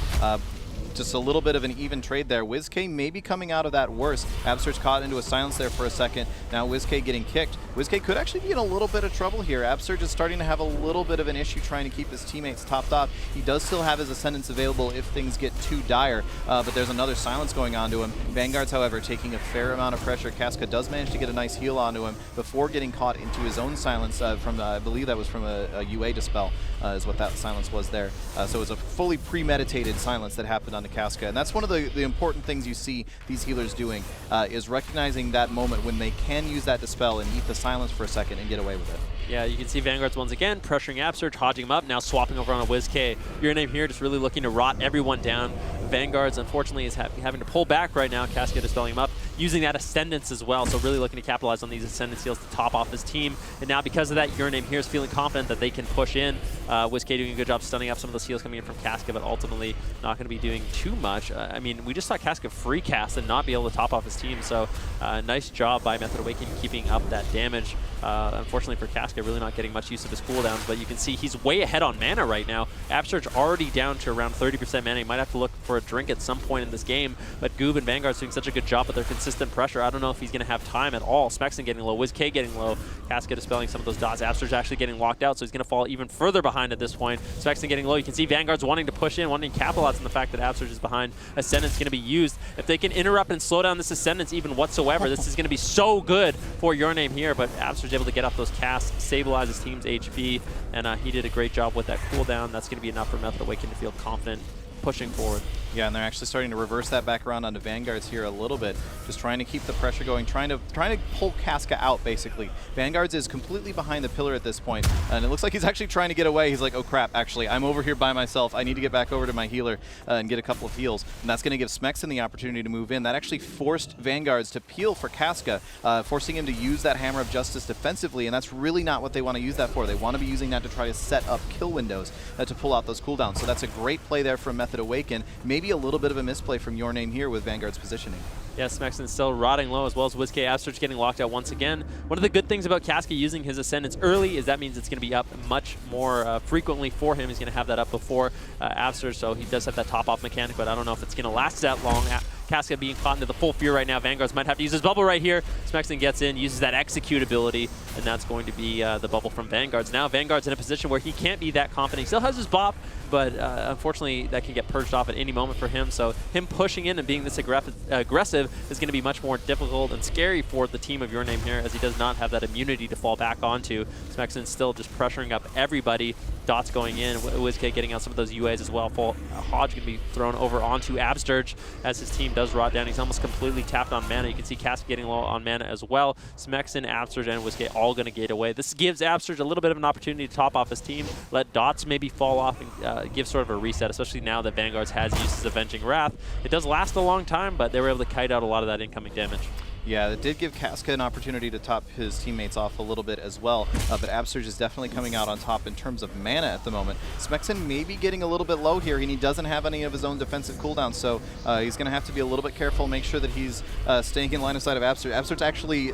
Just a little bit of an even trade there. WizK may be coming out of that worse. Absurge caught into a silence there for a second. Now WizK getting kicked. WizK could actually be in a little bit of trouble here. Absurge is starting to have a little bit of an issue trying to keep his teammates topped off. He does still have his Ascendance available if things get too dire, but there's another silence going on to him. Vanguard's, however, taking a fair amount of pressure. Casca does manage to get a nice heal onto him before getting caught into his own silence from, I believe that was from a UA Dispel, is what that silence was there. So it was a fully premeditated silence that happened on the Casca, and that's one of the important things you see these healers doing, is recognizing that moment when they can use that Dispel and eat the silence for a second and get away with it. Yeah, you can see Vanguard's once again pressuring Absurge, hodging him up, now swapping over on a WizK. Your Name here just really looking to rot everyone down. Vanguard's unfortunately is having to pull back right now. Casca dispelling him up, using that Ascendance as well, so really looking to capitalize on these Ascendance heals to top off his team. And now because of that, Your Name here is feeling confident that they can push in. WizK doing a good job stunning up some of those heals coming in from Casca, but ultimately not going to be doing too much. I mean, we just saw Casca free cast and not be able to top off his team, so nice job by Method Awaken keeping up that damage. Unfortunately for Casca, really not getting much use of his cooldowns, but you can see he's way ahead on mana right now. Absurge already down to around 30% mana. He might have to look for a drink at some point in this game, but Goob and Vanguard's doing such a good job with their consistent pressure. I don't know if he's going to have time at all. Smexen getting low, WizK getting low, Casca dispelling some of those dots. Absurge actually getting locked out, so he's going to fall even further behind at this point. Smexen getting low. You can see Vanguard's wanting to push in, wanting to capitalize on the fact that Absurge is behind. Ascendance going to be used. If they can interrupt and slow down this Ascendance even whatsoever, this is going to be so good for Your Name here, but Absurge able to get off those casts, stabilize his team's HP, and he did a great job with that cooldown. That's going to be enough for Method Awaken to feel confident pushing forward. Yeah, and they're actually starting to reverse that back around onto Vanguards here a little bit, just trying to keep the pressure going, trying to pull Casca out, basically. Vanguards is completely behind the pillar at this point, and it looks like he's actually trying to get away. He's like, oh crap, actually, I'm over here by myself. I need to get back over to my healer and get a couple of heals, and that's going to give Smexen the opportunity to move in. That actually forced Vanguards to peel for Casca, forcing him to use that Hammer of Justice defensively, and that's really not what they want to use that for. They want to be using that to try to set up kill windows to pull out those cooldowns. So that's a great play there from Method Awaken. Maybe a little bit of a misplay from Your Name here with Vanguard's positioning. Yeah, Smexen still rotting low, as well as WizK. Absurge getting locked out once again. One of the good things about Casca using his Ascendance early is that means it's going to be up much more frequently for him. He's going to have that up before Absurge, so he does have that top-off mechanic, but I don't know if it's going to last that long. Casca being caught into the full fear right now. Vanguards might have to use his bubble right here. Smexen gets in, uses that execute ability, and that's going to be the bubble from Vanguards. Now Vanguard's in a position where he can't be that confident. He still has his bop, but unfortunately that can get purged off at any moment for him. So him pushing in and being this aggressive is going to be much more difficult and scary for the team of Your Name here, as he does not have that immunity to fall back onto. Smexen still just pressuring up everybody. Dots going in, WizK getting out some of those UAs as well. Hodge going to be thrown over onto Absturge as his team does rot down. He's almost completely tapped on mana. You can see Casca getting low on mana as well. Smexen, Absturge, and WizK all going to gate away. This gives Absturge a little bit of an opportunity to top off his team, let Dots maybe fall off and give sort of a reset, especially now that Vanguards has used his Avenging Wrath. It does last a long time, but they were able to kite out a lot of that incoming damage. Yeah, it did give Casca an opportunity to top his teammates off a little bit as well, but Absurge is definitely coming out on top in terms of mana at the moment. Smexen may be getting a little bit low here, and he doesn't have any of his own defensive cooldowns, so he's going to have to be a little bit careful, make sure that he's staying in line of sight of Absurge. Absurge actually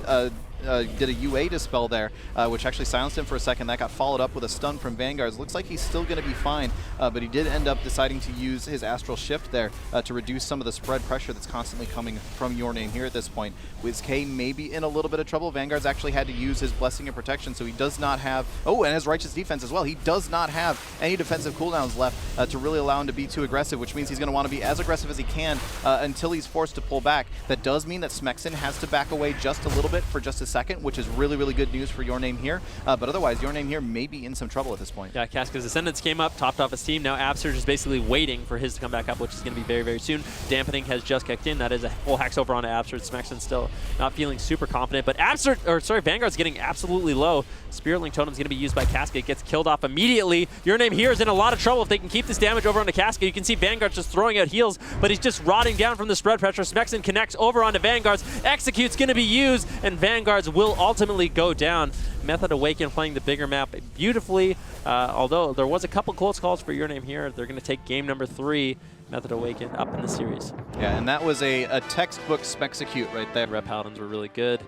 did a UA dispel there, which actually silenced him for a second. That got followed up with a stun from Vanguards. Looks like he's still going to be fine, but he did end up deciding to use his Astral Shift there to reduce some of the spread pressure that's constantly coming from Your Name here at this point. WizK may be in a little bit of trouble. Vanguard's actually had to use his Blessing of Protection, so he does not have... Oh, and his Righteous Defense as well. He does not have any defensive cooldowns left to really allow him to be too aggressive, which means he's going to want to be as aggressive as he can until he's forced to pull back. That does mean that Smexen has to back away just a little bit for just a second, which is really, really good news for Your Name here. But otherwise, Your Name here may be in some trouble at this point. Yeah, Casca's Ascendance came up, topped off his team. Now Absurge is basically waiting for his to come back up, which is going to be very, very soon. Dampening has just kicked in. That is a full hex over onto Absurge. Smexen still not feeling super confident, but Vanguard's getting absolutely low. Spirit Link Totem's going to be used by Casca. It gets killed off immediately. Your Name here is in a lot of trouble if they can keep this damage over onto Casca. You can see Vanguard just throwing out heals, but he's just rotting down from the spread pressure. Smexen connects over onto Vanguard's. Execute's going to be used, and Vanguard's will ultimately go down. Method Awaken playing the bigger map beautifully, although there was a couple close calls for Your Name here. They're going to take game number 3. Method Awaken up in the series. Yeah, and that was a textbook Smexecute right there. Red Paladins were really good.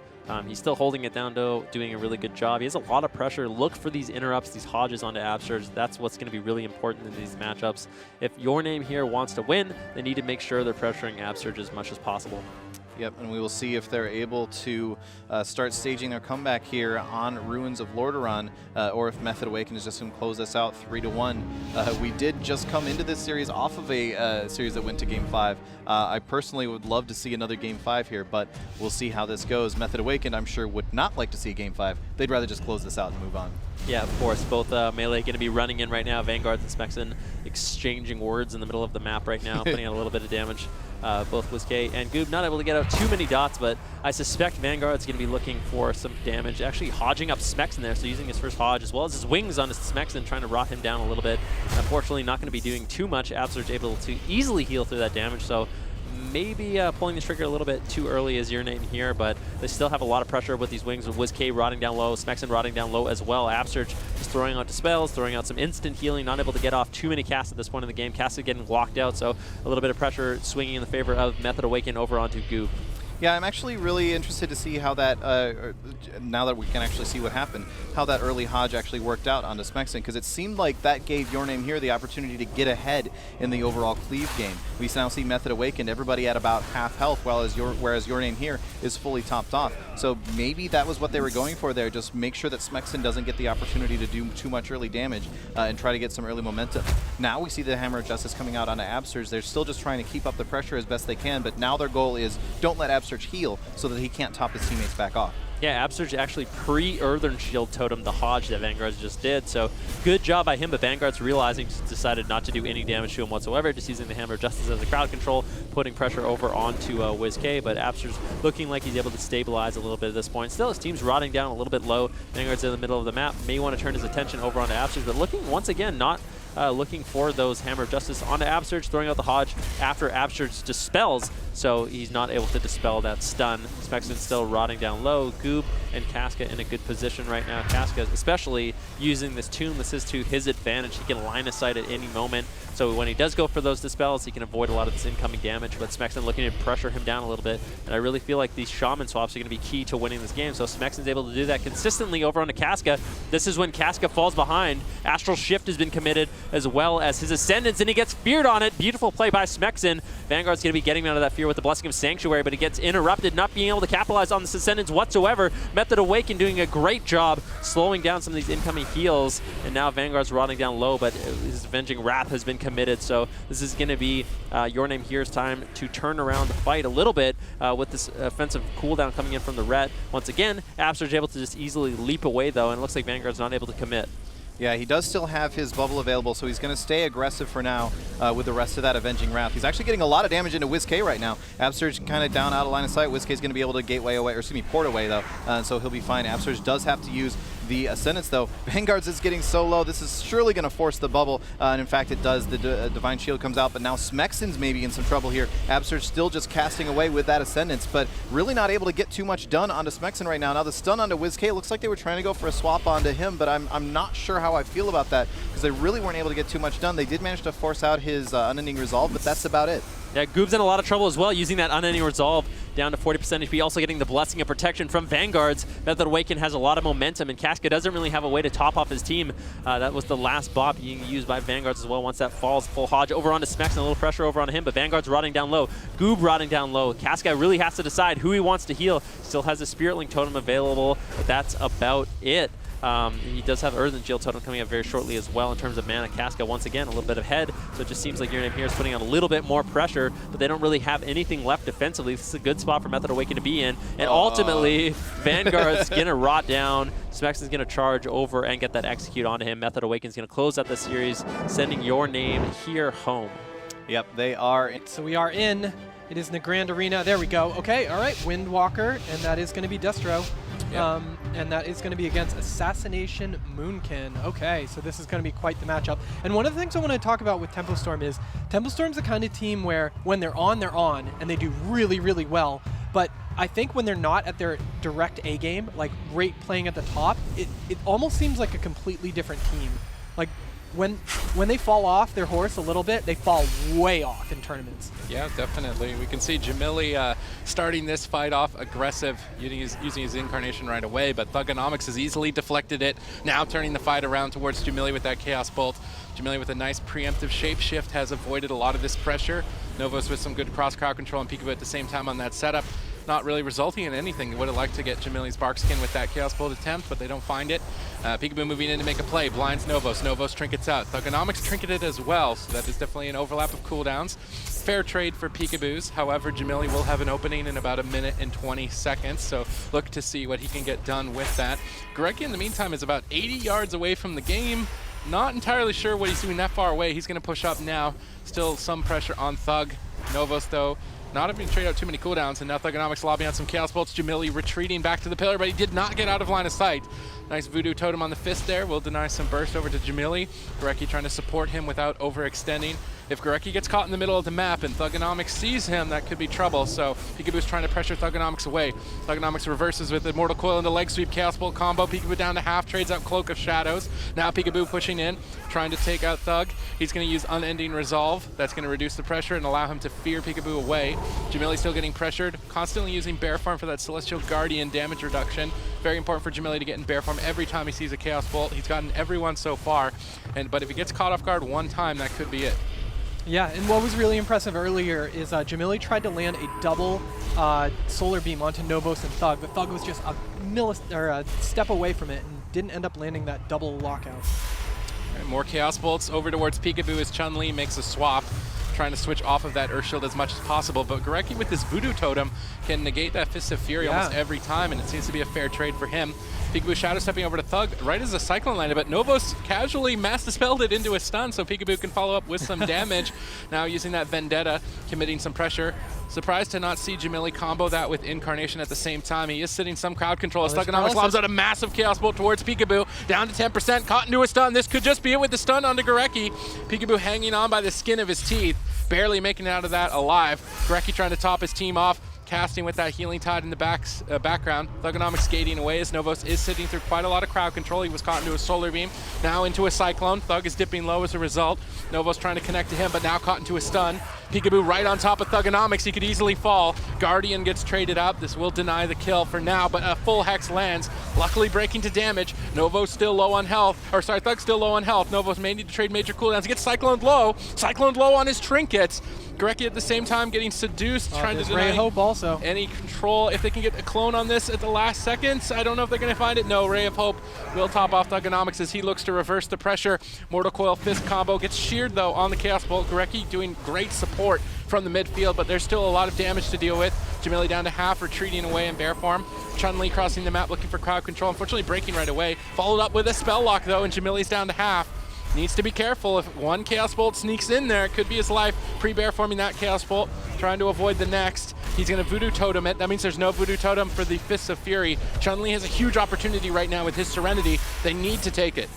He's still holding it down, though, doing a really good job. He has a lot of pressure. Look for these interrupts, these Hodges onto Absurge. That's what's going to be really important in these matchups. If Your Name here wants to win, they need to make sure they're pressuring Absurge as much as possible. Yep, and we will see if they're able to start staging their comeback here on Ruins of Lordaeron, or if Method Awaken is just going to close this out 3-1. We did just come into this series off of a series that went to Game 5. I personally would love to see another Game 5 here, but we'll see how this goes. Method Awaken, I'm sure, would not like to see a Game 5. They'd rather just close this out and move on. Yeah, of course. Both Melee going to be running in right now. Vanguard and Smexen exchanging words in the middle of the map right now, putting out a little bit of damage. Both WizK and Goob not able to get out too many dots, but I suspect Vanguard's going to be looking for some damage. Actually hodging up Smexen there, so using his first hodge as well as his wings on his Smexen, trying to rot him down a little bit. Unfortunately, not going to be doing too much. Absurge able to easily heal through that damage, so maybe pulling the trigger a little bit too early is Your Name here, but they still have a lot of pressure with these wings, with WizK rotting down low, Smexen rotting down low as well. Absurge just throwing out dispels, throwing out some instant healing, not able to get off too many casts at this point in the game. Casts are getting locked out, so a little bit of pressure swinging in the favor of Method Awaken over onto Goob. Yeah, I'm actually really interested to see how that, now that we can actually see what happened, how that early Hodge actually worked out onto Smexen, because it seemed like that gave Your Name here the opportunity to get ahead in the overall cleave game. We now see Method Awakened, everybody at about half health, whereas Your Name here is fully topped off. So maybe that was what they were going for there, just make sure that Smexen doesn't get the opportunity to do too much early damage and try to get some early momentum. Now we see the Hammer of Justice coming out onto Absurge. They're still just trying to keep up the pressure as best they can, but now their goal is don't let Absurge heal so that he can't top his teammates back off. Yeah, Absurge actually pre-Earthen Shield totem the Hodge that Vanguard's just did, so good job by him, but Vanguard's realizing just decided not to do any damage to him whatsoever, just using the Hammer of Justice as a crowd control, putting pressure over onto WizK, but Absurge looking like he's able to stabilize a little bit at this point. Still, his team's rotting down a little bit low. Vanguard's in the middle of the map, may want to turn his attention over onto Absurge, but looking, once again, not looking for those Hammer of Justice onto Absurge, throwing out the Hodge after Absurge dispels, so he's not able to dispel that stun. Smexon's still rotting down low. Goob and Casca in a good position right now. Casca especially using this Tomb. This is to his advantage. He can line of sight at any moment, so when he does go for those dispels, he can avoid a lot of this incoming damage, but Smexon looking to pressure him down a little bit, and I really feel like these Shaman swaps are going to be key to winning this game, so Smexon's able to do that consistently over onto Casca. This is when Casca falls behind. Astral Shift has been committed, as well as his Ascendance, and he gets feared on it. Beautiful play by Smexon. Vanguard's going to be getting him out of that fear with the Blessing of Sanctuary, but he gets interrupted, not being able to capitalize on this Ascendance whatsoever. Method Awaken doing a great job slowing down some of these incoming heals, and now Vanguard's rotting down low, but his Avenging Wrath has been committed, so this is going to be Your Name Here's time to turn around the fight a little bit with this offensive cooldown coming in from the Ret. Once again, Absurge able to just easily leap away, though, and it looks like Vanguard's not able to commit. Yeah, he does still have his bubble available, so he's going to stay aggressive for now with the rest of that Avenging Wrath. He's actually getting a lot of damage into WizK right now. Absurge kind of down out of line of sight. WizK's going to be able to gateway away, or excuse me, port away, though, so he'll be fine. Absurge does have to use the Ascendance, though. Vanguard's is getting so low. This is surely going to force the bubble, and in fact, it does. The Divine Shield comes out, but now Smexon's maybe in some trouble here. Absurge still just casting away with that Ascendance, but really not able to get too much done onto Smexon right now. Now the stun onto WizK, looks like they were trying to go for a swap onto him, but I'm not sure how I feel about that, because they really weren't able to get too much done. They did manage to force out his Unending Resolve, but that's about it. Yeah, Goob's in a lot of trouble as well, using that Unending Resolve down to 40% HP, also getting the Blessing of Protection from Vanguard's. Method Awaken has a lot of momentum, and Casca doesn't really have a way to top off his team. That was the last bop being used by Vanguard's as well. Once that falls, full Hodge over onto Smexon, a little pressure over onto him, but Vanguard's rotting down low. Goob rotting down low. Casca really has to decide who he wants to heal. Still has a Spirit Link totem available, but that's about it. He does have Earthen Shield totem coming up very shortly as well in terms of mana. Casca, once again, a little bit ahead, so it just seems like Your Name Here is putting on a little bit more pressure, but they don't really have anything left defensively. This is a good spot for Method Awaken to be in, and ultimately, Vanguard's going to rot down. Smexon's going to charge over and get that execute onto him. Method Awaken's going to close out the series, sending Your Name Here home. Yep, they are. So we are in. It is in the Grand Arena. There we go. Okay, all right, Windwalker, and that is going to be Destro. Yep. And that is going to be against Assassination Moonkin. Okay, so this is going to be quite the matchup. And one of the things I want to talk about with Tempo Storm is Tempo Storm's the kind of team where when they're on, and they do really, really well. But I think when they're not at their direct A game, like playing at the top, it almost seems like a completely different team. Like when they fall off their horse a little bit, they fall way off in tournaments. Yeah, definitely. We can see Jamili starting this fight off aggressive, using his Incarnation right away, but Thugonomics has easily deflected it, now turning the fight around towards Jamili with that Chaos Bolt. Jamili with a nice preemptive shapeshift has avoided a lot of this pressure. Novos with some good cross-crowd control and Peekaboo at the same time on that setup. Not really resulting in anything. They would have liked to get Jamili's Barkskin with that Chaos Bolt attempt, but they don't find it. Peekaboo moving in to make a play, blinds Novos. Novos trinkets out. Thugonomics trinketed as well, so that is definitely an overlap of cooldowns. Fair trade for Peekaboo's. However, Jamili will have an opening in about 1 minute and 20 seconds, so look to see what he can get done with that. Gorecki, in the meantime, is about 80 yards away from the game. Not entirely sure what he's doing that far away. He's going to push up now. Still some pressure on Thug. Novos, though, not having to trade out too many cooldowns, and now Thugonomics lobbing out some Chaos Bolts. Jamili retreating back to the pillar, but he did not get out of line of sight. Nice Voodoo Totem on the fist there. Will deny some burst over to Jamili. Gorecki trying to support him without overextending. If Gorecki gets caught in the middle of the map and Thugonomics sees him, that could be trouble. So Peekaboo's trying to pressure Thugonomics away. Thugonomics reverses with the Mortal Coil into leg sweep, Chaos Bolt combo. Peekaboo down to half, trades out Cloak of Shadows. Now Peekaboo pushing in, trying to take out Thug. He's going to use Unending Resolve. That's going to reduce the pressure and allow him to fear Peekaboo away. Jamili still getting pressured, constantly using Bear Farm for that Celestial Guardian damage reduction. Very important for Jamili to get in Bear Farm every time he sees a Chaos Bolt. He's gotten every one so far, but if he gets caught off guard one time, that could be it. Yeah, and what was really impressive earlier is Jamili tried to land a double Solar Beam onto Novos and Thug, but Thug was just a step away from it and didn't end up landing that double lockout. Right, more Chaos Bolts over towards Peekaboo as Chun-Li makes a swap. trying to switch off of that Earth Shield as much as possible. But Gorecki with this Voodoo Totem can negate that Fist of Fury almost every time, and it seems to be a fair trade for him. Peekaboo Shadow stepping over to Thug right as the Cyclone landed, but Novos casually mass dispelled it into a stun, so Peekaboo can follow up with some damage. Now using that Vendetta, committing some pressure. Surprised to not see Jamili combo that with Incarnation at the same time. He is sitting some crowd control. Thugonomics lobs out a massive Chaos Bolt towards Peekaboo. Down to 10%, caught into a stun. This could just be it with the stun onto Gorecki. Peekaboo hanging on by the skin of his teeth, barely making it out of that alive. Gorecki trying to top his team off, casting with that Healing Tide in the background. Thugonomics skating away as Novos is sitting through quite a lot of crowd control. He was caught into a Solar Beam, now into a Cyclone. Thug is dipping low as a result. Novos trying to connect to him, but now caught into a stun. Peekaboo right on top of Thugonomics. He could easily fall. Guardian gets traded up. This will deny the kill for now, but a full Hex lands. Luckily breaking to damage. Novos still low on health. Or sorry, Thug's still low on health. Novos may need to trade major cooldowns. He gets Cycloned low. Cycloned low on his trinkets. Gorecki at the same time getting seduced, trying to deny Ray of Hope also. any control. If they can get a clone on this at the last seconds, I don't know if they're going to find it. No, Ray of Hope will top off Thugonomics as he looks to reverse the pressure. Mortal Coil Fist combo gets sheared though on the Chaos Bolt. Gorecki doing great support from the midfield, but there's still a lot of damage to deal with. Jamili down to half, retreating away in bear form. Chun-Li crossing the map looking for crowd control, unfortunately breaking right away. Followed up with a spell lock though, and Jamili's down to half. Needs to be careful. If one Chaos Bolt sneaks in there, it could be his life. Pre-bear forming that Chaos Bolt, trying to avoid the next. He's going to Voodoo Totem it. That means there's no Voodoo Totem for the Fists of Fury. Chun-Li has a huge opportunity right now with his Serenity. They need to take it.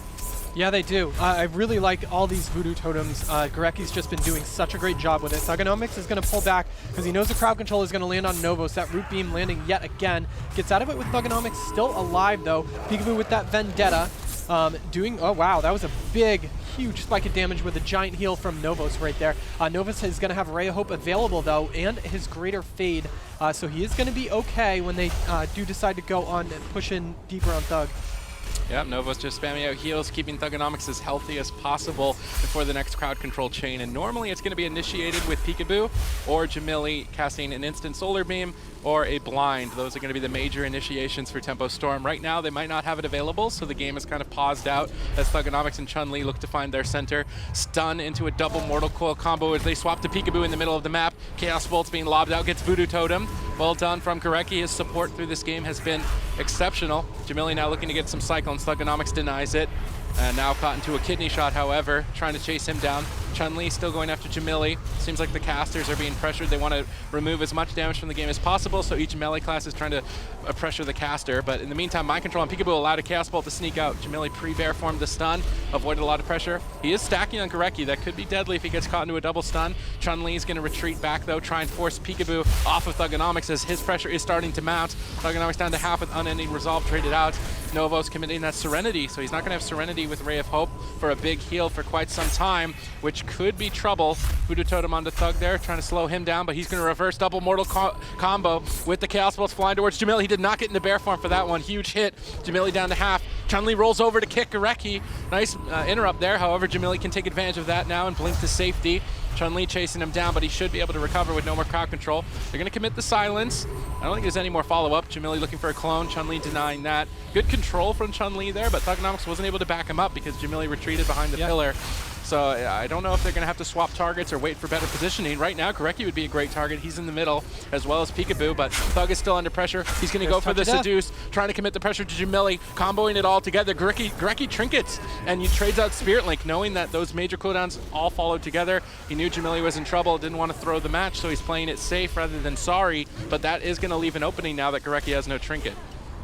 Yeah, they do. I really like all these Voodoo Totems. Gorecki's just been doing such a great job with it. Thugonomics is going to pull back because he knows the crowd control is going to land on Novos. That Root Beam landing yet again. Gets out of it with Thugonomics still alive though. Peekaboo with that Vendetta. Oh wow, that was a big, huge spike of damage with a giant heal from Novos right there. Novos is going to have Ray of Hope available though, and his Greater Fade, so he is going to be okay when they do decide to go on and push in deeper on Thug. Yep, Novos just spamming out heals, keeping Thugonomics as healthy as possible before the next crowd control chain. And normally it's going to be initiated with Peekaboo or Jamili casting an instant Solar Beam or a Blind. Those are going to be the major initiations for Tempo Storm. Right now they might not have it available, so the game is kind of paused out as Thugonomics and Chun-Li look to find their center. Stun into a double Mortal Coil combo as they swap to Peekaboo in the middle of the map. Chaos Bolt's being lobbed out, gets Voodoo Totem. Well done from Gorecki. His support through this game has been exceptional. Jamili now looking to get some Cyclones. Thugonomics denies it. And now caught into a kidney shot, however, trying to chase him down. Chun-Li still going after Jamili. Seems like the casters are being pressured. They want to remove as much damage from the game as possible, so each melee class is trying to pressure the caster. But in the meantime, Mind Control and Peekaboo allowed a Chaos Bolt to sneak out. Jamili pre-bear formed the stun, avoided a lot of pressure. He is stacking on Gorecki. That could be deadly if he gets caught into a double stun. Chun-Li is going to retreat back, though, try and force Peekaboo off of Thugonomics as his pressure is starting to mount. Thugonomics down to half with Unending Resolve traded out. Novos committing that Serenity, so he's not going to have Serenity with Ray of Hope for a big heal for quite some time, which could be trouble. Voodoo Totem onto Thug there, trying to slow him down, but he's going to reverse double Mortal combo with the Chaos Bolts flying towards Jamili. He did not get into bear form for that one. Huge hit. Jamili down to half. Chun-Li rolls over to kick Gorecki. Nice interrupt there. However, Jamili can take advantage of that now and blink to safety. Chun-Li chasing him down, but he should be able to recover with no more crowd control. They're going to commit the silence. I don't think there's any more follow-up. Jamili looking for a clone. Chun-Li denying that. Good control from Chun-Li there, but Thugonomics wasn't able to back him up because Jamili retreated behind the pillar. So I don't know if they're going to have to swap targets or wait for better positioning. Right now, Gorecki would be a great target. He's in the middle, as well as Peekaboo, but Thug is still under pressure. He's going to go for the Seduce, trying to commit the pressure to Jamili, comboing it all together. Gorecki trinkets, and he trades out Spirit Link, knowing that those major cooldowns all followed together. He knew Jamili was in trouble, didn't want to throw the match, so he's playing it safe rather than sorry, but that is going to leave an opening now that Gorecki has no trinket.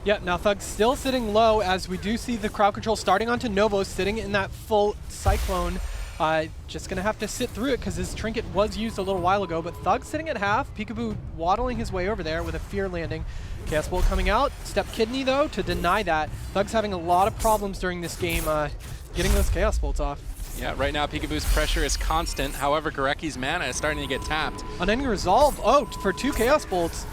Yeah, now Thug's still sitting low as we do see the crowd control starting onto Novos, sitting in that full Cyclone. Just going to have to sit through it because his trinket was used a little while ago, but Thug's sitting at half. Peekaboo waddling his way over there with a Fear landing. Chaos Bolt coming out. Step Kidney, though, to deny that. Thug's having a lot of problems during this game getting those Chaos Bolts off. Yeah, right now Peekaboo's pressure is constant. However, Gorecki's mana is starting to get tapped. Unending Resolve, for 2 Chaos Bolts.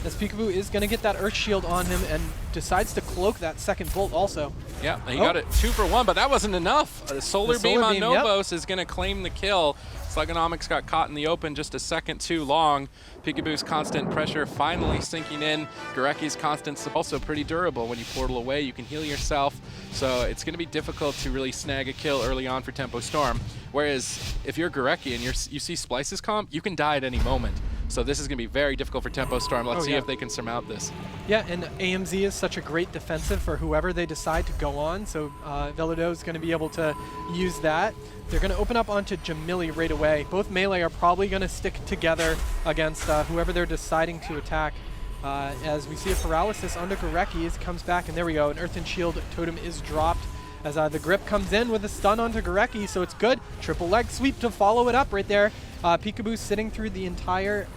As Peekaboo is going to get that Earth Shield on him and decides to cloak that second bolt also. Yeah, he got it 2 for 1, but that wasn't enough. The Solar Beam on Novos is going to claim the kill. Thugonomics got caught in the open just a second too long. Peekaboo's constant pressure finally sinking in. Gorecki's constant's also pretty durable. When you portal away, you can heal yourself. So it's going to be difficult to really snag a kill early on for Tempo Storm. Whereas if you're Gurecki and you see Splice's comp, you can die at any moment. So this is going to be very difficult for Tempo Storm. Let's see if they can surmount this. Yeah, and AMZ is such a great defensive for whoever they decide to go on, so Velodo is going to be able to use that. They're going to open up onto Jamili right away. Both melee are probably going to stick together against whoever they're deciding to attack. As we see a paralysis onto Gurecki as he comes back, and there we go, an Earth and Shield totem is dropped as the grip comes in with a stun onto Gurecki, so it's good. Triple leg sweep to follow it up right there. Peekaboo sitting through the entire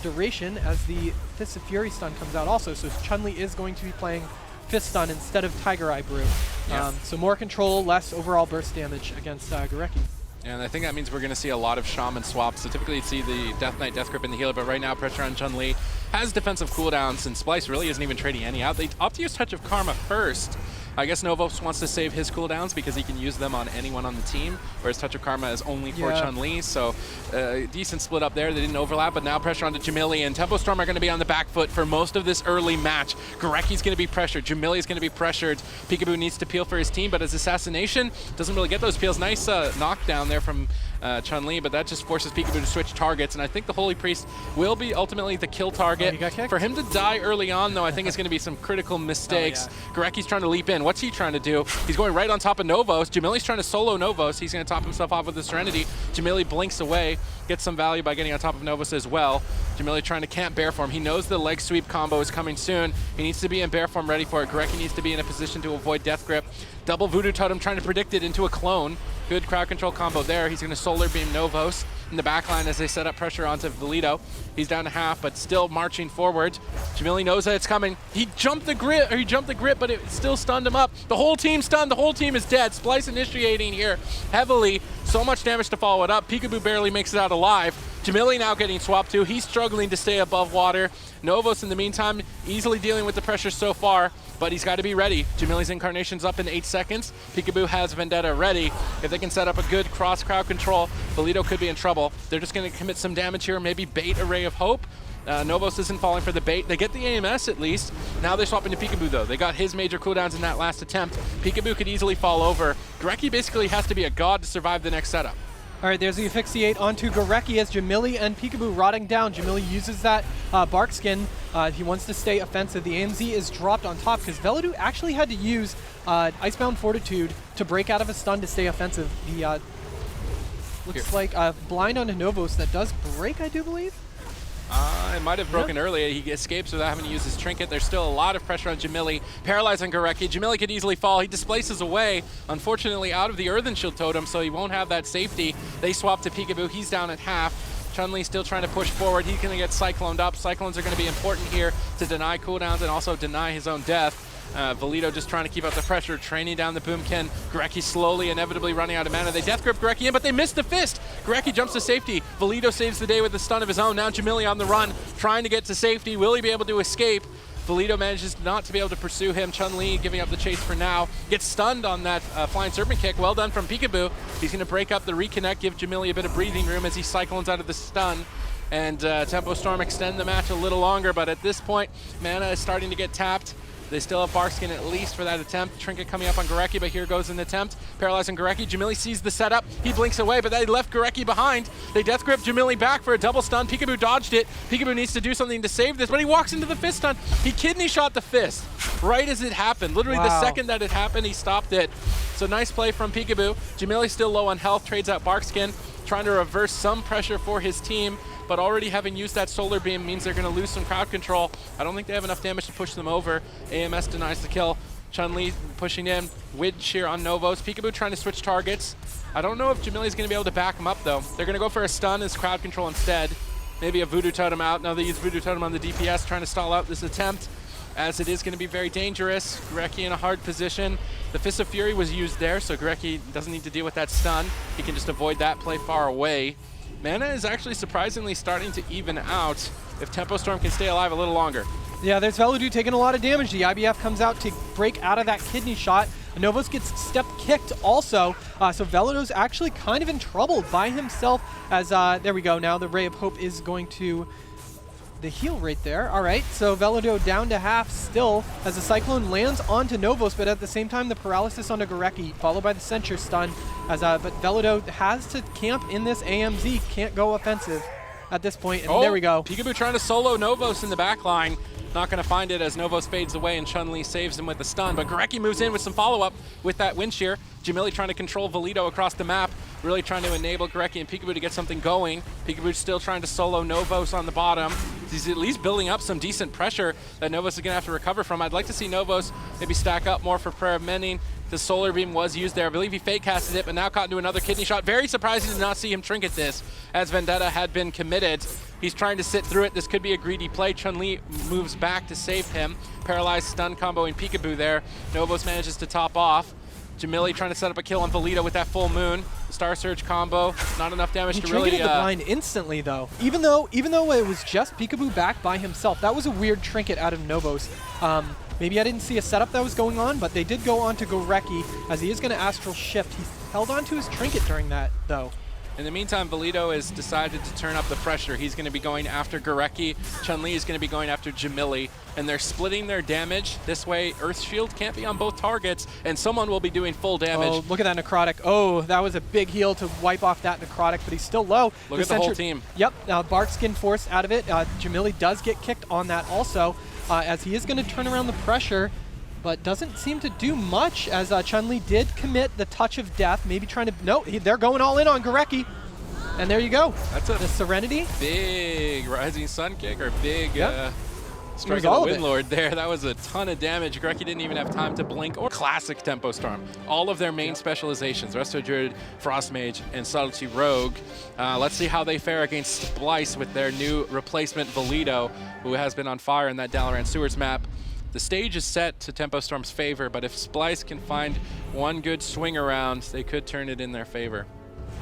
duration as the Fist of Fury stun comes out also, so Chun-Li is going to be playing Fist stun instead of Tiger Eye Brew. Yeah. So more control, less overall burst damage against Gurecki. And I think that means we're going to see a lot of Shaman swaps. So typically you'd see the Death Knight, Death Grip in the healer, but right now pressure on Chun-Li has defensive cooldowns, and Splice really isn't even trading any out. They opt to use Touch of Karma first. I guess Novos wants to save his cooldowns because he can use them on anyone on the team, whereas Touch of Karma is only for Chun-Li. So decent split up there. They didn't overlap, but now pressure onto Jamili, and Tempo Storm are going to be on the back foot for most of this early match. Gurecki's going to be pressured. Jamili's going to be pressured. Peekaboo needs to peel for his team, but his Assassination doesn't really get those peels. Nice knockdown there from Chun-Li, but that just forces Peekaboo to switch targets, and I think the Holy Priest will be ultimately the kill target. He got kicked? For him to die early on, though, I think it's going to be some critical mistakes. Gurecki's trying to leap in. What's he trying to do? He's going right on top of Novos. Jamili's trying to solo Novos. He's going to top himself off with the Serenity. Jamili blinks away, gets some value by getting on top of Novos as well. Jamili trying to camp bear form. He knows the leg sweep combo is coming soon. He needs to be in bear form ready for it. Gurecki needs to be in a position to avoid Death Grip. Double Voodoo Totem trying to predict it into a clone. Good crowd control combo there. He's going to Solar Beam Novos in the backline as they set up pressure onto Velito. He's down to half, but still marching forward. Jamili knows that it's coming. He jumped the grip, but it still stunned him up. The whole team stunned. The whole team is dead. Splice initiating here heavily. So much damage to follow it up. Peekaboo barely makes it out alive. Jamili now getting swapped too. He's struggling to stay above water. Novos, in the meantime, easily dealing with the pressure so far, but he's got to be ready. Jamili's Incarnation's up in 8 seconds. Peekaboo has Vendetta ready. If they can set up a good cross-crowd control, Velito could be in trouble. They're just going to commit some damage here, maybe bait a Ray of Hope. Novos isn't falling for the bait. They get the AMS at least. Now they swap into Peekaboo though. They got his major cooldowns in that last attempt. Peekaboo could easily fall over. Gurecki basically has to be a god to survive the next setup. All right, there's the Asphyxiate onto Gurecki as Jamili and Peekaboo rotting down. Jamili uses that Bark Skin. He wants to stay offensive. The AMZ is dropped on top because Veladu actually had to use Icebound Fortitude to break out of a stun to stay offensive. The looks like blind onto Novos that does break, I do believe. It might have broken earlier. He escapes without having to use his trinket. There's still a lot of pressure on Jamili, paralyzing Gurecki. Jamili could easily fall. He displaces away, unfortunately, out of the Earthen Shield totem, so he won't have that safety. They swap to Peekaboo. He's down at half. Chun-Li still trying to push forward. He's going to get Cycloned up. Cyclones are going to be important here to deny cooldowns and also deny his own death. Velito just trying to keep up the pressure, training down the Boomkin. Gurecki slowly, inevitably running out of mana. They Death Grip Gurecki in, but they missed the fist. Gurecki jumps to safety. Velito saves the day with the stun of his own. Now Jamili on the run, trying to get to safety. Will he be able to escape? Velito manages not to be able to pursue him. Chun-Li giving up the chase for now. Gets stunned on that Flying Serpent kick. Well done from Peekaboo. He's going to break up the reconnect, give Jamili a bit of breathing room as he cyclones out of the stun. And Tempo Storm extend the match a little longer, but at this point, mana is starting to get tapped. They still have Barkskin at least for that attempt. Trinket coming up on Gurecki, but here goes an attempt. Paralyzing Gurecki. Jamili sees the setup. He blinks away, but they left Gurecki behind. They Death Grip Jamili back for a double stun. Peekaboo dodged it. Peekaboo needs to do something to save this, but he walks into the fist stun. He kidney shot the fist right as it happened. Literally the second that it happened, he stopped it. So nice play from Peekaboo. Jamili still low on health, trades out Barkskin, trying to reverse some pressure for his team, but already having used that Solar Beam means they're going to lose some crowd control. I don't think they have enough damage to push them over. AMS denies the kill. Chun-Li pushing in. Widge here on Novos. Peekaboo trying to switch targets. I don't know if Jamili's going to be able to back him up, though. They're going to go for a stun as crowd control instead. Maybe a Voodoo Totem out. No, they use Voodoo Totem on the DPS, trying to stall out this attempt, as it is going to be very dangerous. Gurecki in a hard position. The Fist of Fury was used there, so Gurecki doesn't need to deal with that stun. He can just avoid that, play far away. Mana is actually surprisingly starting to even out if Tempo Storm can stay alive a little longer. Yeah, there's Veladu taking a lot of damage. The IBF comes out to break out of that kidney shot. Novos gets step kicked also, so Velado's actually kind of in trouble by himself as, there we go, now the Ray of Hope is going to the heal right there. All right, so Velodo down to half still as the Cyclone lands onto Novos, but at the same time, the paralysis onto Gorecki, followed by the Censure stun. But Velodo has to camp in this AMZ, can't go offensive at this point, and there we go. Peekaboo trying to solo Novos in the back line. Not going to find it as Novos fades away and Chun-Li saves him with the stun. But Gorecki moves in with some follow-up with that wind shear. Jamili trying to control Valido across the map, really trying to enable Gorecki and Peekaboo to get something going. Peekaboo still trying to solo Novos on the bottom. He's at least building up some decent pressure that Novos is going to have to recover from. I'd like to see Novos maybe stack up more for Prayer of Mending. The Solar Beam was used there. I believe he fake casted it, but now caught into another kidney shot. Very surprising to not see him trinket this, as Vendetta had been committed. He's trying to sit through it. This could be a greedy play. Chun-Li moves back to save him. Paralyzed stun comboing Peekaboo there. Novos manages to top off. Jamili trying to set up a kill on Valido with that full moon. Star Surge combo, not enough damage to really... He trinketed the blind instantly, though. Even though it was just Peekaboo back by himself, that was a weird trinket out of Novos. Maybe I didn't see a setup that was going on, but they did go on to Gorecki, as he is going to Astral Shift. He held on to his trinket during that, though. In the meantime, Valido has decided to turn up the pressure. He's going to be going after Gorecki. Chun-Li is going to be going after Jamili, and they're splitting their damage. This way, Earth Shield can't be on both targets, and someone will be doing full damage. Oh, look at that Necrotic. Oh, that was a big heal to wipe off that Necrotic, but he's still low. Look at the whole team. Yep, Barkskin forced out of it. Jamili does get kicked on that also, as he is going to turn around the pressure, but doesn't seem to do much, as Chun-Li did commit the touch of death, maybe trying to... No, they're going all in on Gorecki. And there you go. That's the Serenity. Big Rising Sun kick, or big strike of the Windlord there. That was a ton of damage. Gorecki didn't even have time to blink, or classic Tempo Storm. All of their main specializations, Resto Druid, Frost Mage, and Subtlety Rogue. Let's see how they fare against Splice with their new replacement Valido, who has been on fire in that Dalaran Sewers map. The stage is set to Tempo Storm's favor, but if Splice can find one good swing around, they could turn it in their favor.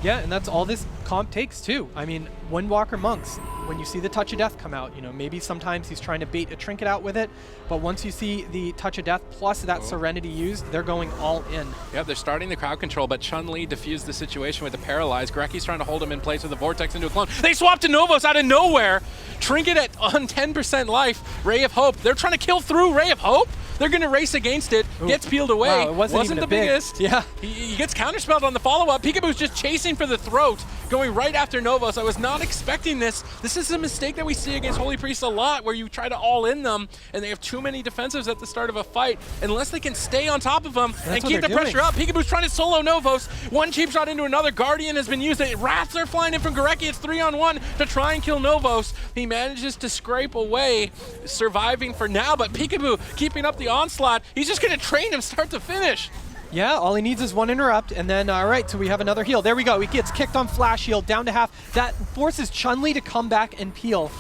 Yeah, and that's all this comp takes too. I mean, Windwalker Monks, when you see the Touch of Death come out, you know, maybe sometimes he's trying to bait a trinket out with it, but once you see the Touch of Death plus that Serenity used, they're going all in. Yeah, they're starting the crowd control, but Chun-Li diffused the situation with the Paralyze. Gorecki's trying to hold him in place with the Vortex into a clone. They swapped to Novos out of nowhere! Trinket on 10% life, Ray of Hope. They're trying to kill through Ray of Hope? They're going to race against it. Ooh. Gets peeled away. Wow, it wasn't the big. biggest. Yeah. He gets counterspelled on the follow-up. Peekaboo's just chasing for the throat, going right after Novos. I was not expecting this. This is a mistake that we see against Holy Priests a lot, where you try to all-in them, and they have too many defensives at the start of a fight. Unless they can stay on top of them and keep the pressure up. Peekaboo's trying to solo Novos. One cheap shot into another. Guardian has been used. Wraths are flying in from Gorecki. It's 3-on-1 to try and kill Novos. He manages to scrape away, surviving for now, but Peekaboo keeping up the onslaught. He's just going to train him start to finish. Yeah, all he needs is one interrupt, and then, all right, so we have another heal. There we go. He gets kicked on Flash Heal, down to half. That forces Chun-Li to come back and peel.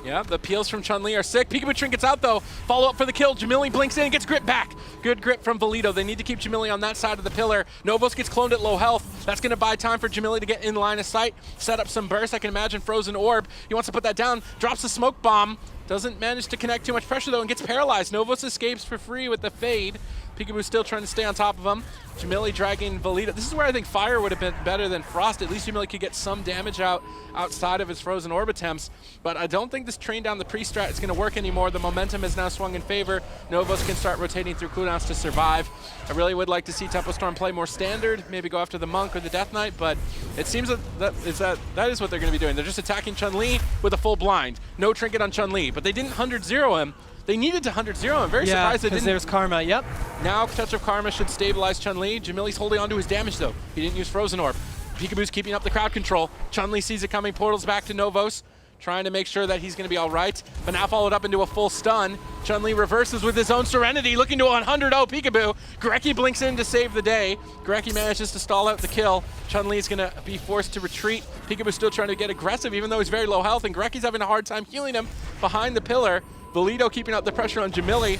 Yeah, the peels from Chun-Li are sick. Peekaboo trinkets out, though. Follow up for the kill. Jamili blinks in and gets grip back. Good grip from Valido. They need to keep Jamili on that side of the pillar. Novos gets cloned at low health. That's going to buy time for Jamili to get in line of sight. Set up some burst. I can imagine Frozen Orb. He wants to put that down. Drops the smoke bomb. Doesn't manage to connect too much pressure, though, and gets paralyzed. Novos escapes for free with the fade. Peekaboo still trying to stay on top of him. Jamili dragging Valido. This is where I think Fire would have been better than Frost. At least Jamili could get some damage out outside of his Frozen Orb attempts. But I don't think this train down the pre-strat is going to work anymore. The momentum has now swung in favor. Novos can start rotating through cooldowns to survive. I really would like to see Tempo Storm play more standard, maybe go after the Monk or the Death Knight, but it seems that is what they're going to be doing. They're just attacking Chun-Li with a full blind. No trinket on Chun-Li, but they didn't 100-0 him. They needed to 100-0 him. I'm very surprised they didn't. There's Karma, yep. Now Touch of Karma should stabilize Chun-Li. Jamili's holding on to his damage, though. He didn't use Frozen Orb. Peekaboo's keeping up the crowd control. Chun-Li sees it coming, portals back to Novos, trying to make sure that he's going to be all right, but now followed up into a full stun. Chun-Li reverses with his own Serenity, looking to 100-0 Peekaboo. Gorecki blinks in to save the day. Gorecki manages to stall out the kill. Chun-Li is going to be forced to retreat. Peekaboo's still trying to get aggressive, even though he's very low health, and Gorecki's having a hard time healing him behind the pillar. Valido keeping up the pressure on Jamili.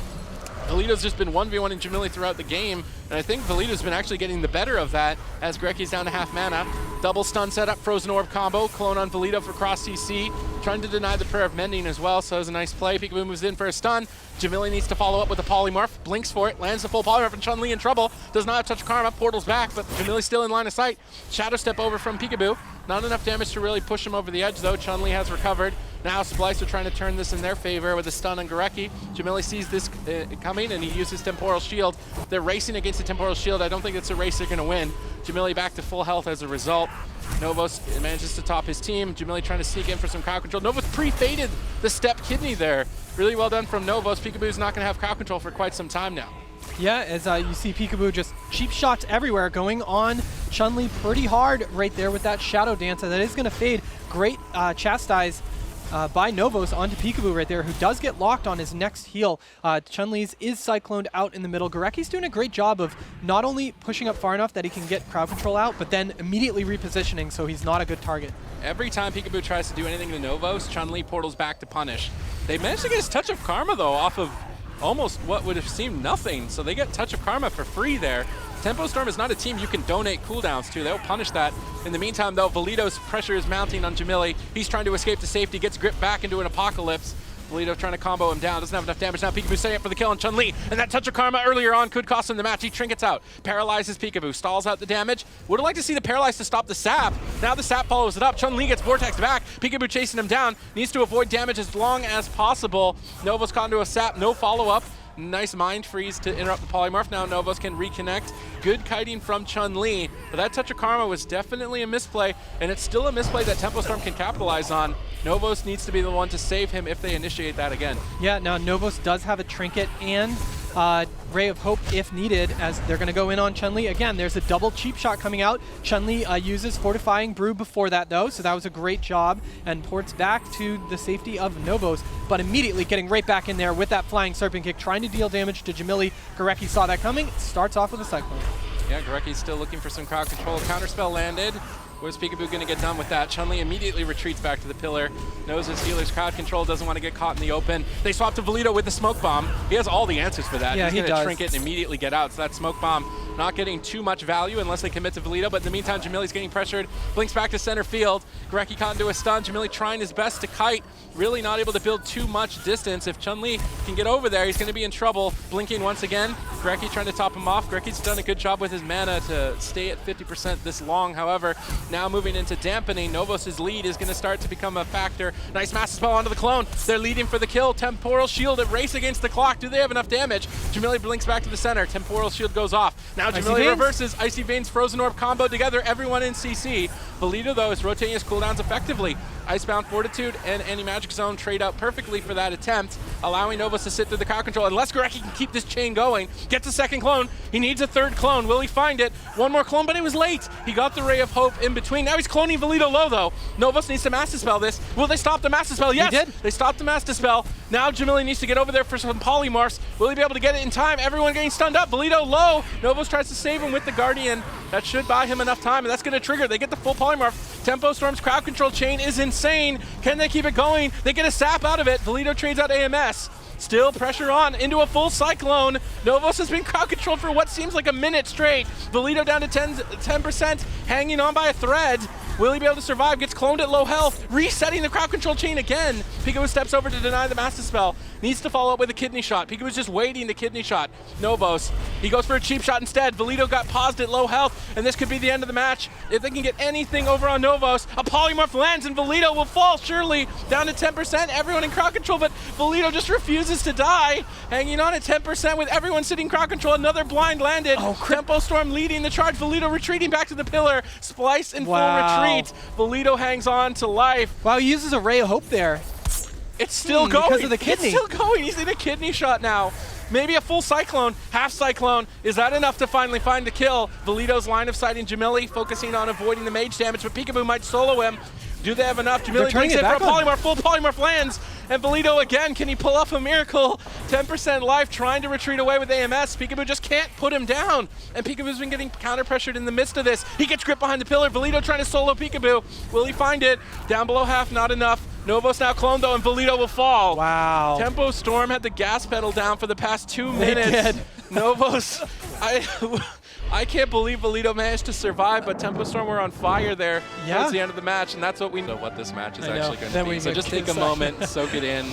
Valido's just been 1v1 in Jamili throughout the game, and I think Valido's been actually getting the better of that as Gorecki's down to half mana. Double stun setup, Frozen Orb combo, clone on Valido for cross CC, trying to deny the Prayer of Mending as well, so it was a nice play. Peekaboo moves in for a stun. Jamili needs to follow up with a polymorph, blinks for it, lands the full polymorph, and Chun-Li in trouble. Does not have Touch of Karma, portals back, but Jamili's still in line of sight. Shadow Step over from Peekaboo. Not enough damage to really push him over the edge, though. Chun-Li has recovered. Now Splice are trying to turn this in their favor with a stun on Gorecki. Jamili sees this coming and he uses Temporal Shield. They're racing against the Temporal Shield. I don't think it's a race they're going to win. Jamili back to full health as a result. Novos manages to top his team. Jamili trying to sneak in for some crowd control. Novos pre-faded the step kidney there. Really well done from Novos. Peekaboo's not going to have crowd control for quite some time now. Yeah, as you see Peekaboo just cheap shots everywhere going on Chun-Li pretty hard right there with that Shadow Dance. That is going to fade. Great chastise by Novos onto Peekaboo right there, who does get locked on his next heal. Chun-Li's is cycloned out in the middle. Gorecki's doing a great job of not only pushing up far enough that he can get crowd control out, but then immediately repositioning so he's not a good target. Every time Peekaboo tries to do anything to Novos, Chun-Li portals back to punish. They managed to get his Touch of Karma, though, off of almost what would have seemed nothing. So they get Touch of Karma for free there. Tempo Storm is not a team you can donate cooldowns to. They'll punish that. In the meantime, though, Valido's pressure is mounting on Jamili. He's trying to escape to safety, gets gripped back into an Apocalypse. Valido trying to combo him down, doesn't have enough damage. Now Peekaboo setting up for the kill on Chun-Li, and that Touch of Karma earlier on could cost him the match. He trinkets out, paralyzes Peekaboo, stalls out the damage. Would have liked to see the paralyze to stop the sap. Now the sap follows it up. Chun-Li gets vortexed back. Peekaboo chasing him down, needs to avoid damage as long as possible. Novos caught into a sap, no follow-up. Nice mind freeze to interrupt the polymorph. Now Novos can reconnect. Good kiting from Chun-Li, but that Touch of Karma was definitely a misplay, and it's still a misplay that Tempo Storm can capitalize on. Novos needs to be the one to save him if they initiate that again. Yeah, now Novos does have a trinket and Ray of Hope if needed, as they're going to go in on Chun-Li. Again, there's a double cheap shot coming out. Chun-Li uses Fortifying Brew before that, though, so that was a great job, and ports back to the safety of Novos, but immediately getting right back in there with that Flying Serpent Kick, trying to deal damage to Jamili. Gorecki saw that coming, starts off with a Cyclone. Yeah, Gorecki's still looking for some crowd control. Counterspell landed. Where's Peekaboo going to get done with that? Chun-Li immediately retreats back to the pillar. Knows his healer's crowd control, doesn't want to get caught in the open. They swap to Valido with the smoke bomb. He has all the answers for that. Yeah, he's going to trinket and immediately get out. So that smoke bomb not getting too much value unless they commit to Valido. But in the meantime, Jamili's getting pressured. Blinks back to center field. Gorecki caught into a stun. Jamili trying his best to kite. Really not able to build too much distance. If Chun-Li can get over there, he's going to be in trouble. Blinking once again. Gorecki trying to top him off. Gorecki's done a good job with his mana to stay at 50% this long. However, now moving into dampening, Novos' lead is going to start to become a factor. Nice Master Spell onto the clone. They're leading for the kill. Temporal Shield at race against the clock. Do they have enough damage? Jamili blinks back to the center. Temporal Shield goes off. Now Jamili reverses. Icy Veins, Frozen Orb combo together. Everyone in CC. Valido, though, is rotating his cooldowns effectively. Icebound Fortitude and Anti-Magic Zone trade out perfectly for that attempt, allowing Novos to sit through the crowd control. Unless Gorecki can keep this chain going, gets a second clone. He needs a third clone. Will he find it? One more clone, but it was late. He got the Ray of Hope in between. Now he's cloning Valido low, though. Novos needs to Master Spell this. Will they stop the Master Spell? Yes, they did. They stopped the Master Spell. Now Jamili needs to get over there for some polymorphs. Will he be able to get it in time? Everyone getting stunned up. Valido low. Novos tries to save him with the Guardian. That should buy him enough time, and that's going to trigger. They get the full polymorph. Tempo Storm's crowd control chain is insane. Can they keep it going? They get a sap out of it. Valido trades out AMS. Still pressure on into a full Cyclone. Novos has been crowd controlled for what seems like a minute straight. Valido down to 10%, hanging on by a thread. Will he be able to survive? Gets cloned at low health, resetting the crowd control chain again. Peekaboo steps over to deny the Master Spell. Needs to follow up with a kidney shot. Peekaboo's just waiting the kidney shot. Novos, he goes for a cheap shot instead. Valido got paused at low health, and this could be the end of the match. If they can get anything over on Novos, a polymorph lands and Valido will fall, surely, down to 10%. Everyone in crowd control, but Valido just refuses to die. Hanging on at 10% with everyone sitting crowd control. Another blind landed. Tempo Storm leading the charge. Valido retreating back to the pillar. Splice in full retreat. Valido hangs on to life. Wow, he uses a Ray of Hope there. It's still going. Because of the kidney. It's still going. He's in a kidney shot now. Maybe a full Cyclone, half Cyclone. Is that enough to finally find the kill? Valido's line of sighting Jamili, focusing on avoiding the mage damage, but Peekaboo might solo him. Do they have enough? Jamili brings it for a polymorph. Full polymorph lands. And Valido again, can he pull off a miracle? 10% life, trying to retreat away with AMS. Peekaboo just can't put him down. And Peekaboo's been getting counter-pressured in the midst of this. He gets gripped behind the pillar. Valido trying to solo Peekaboo. Will he find it? Down below half, not enough. Novos now cloned though, and Valido will fall. Wow. Tempo Storm had the gas pedal down for the past 2 minutes. They did. Novos, I can't believe Valido managed to survive, but Tempo Storm were on fire there towards the end of the match, and that's what we know what this match is actually going to be. So just take a moment, soak it in.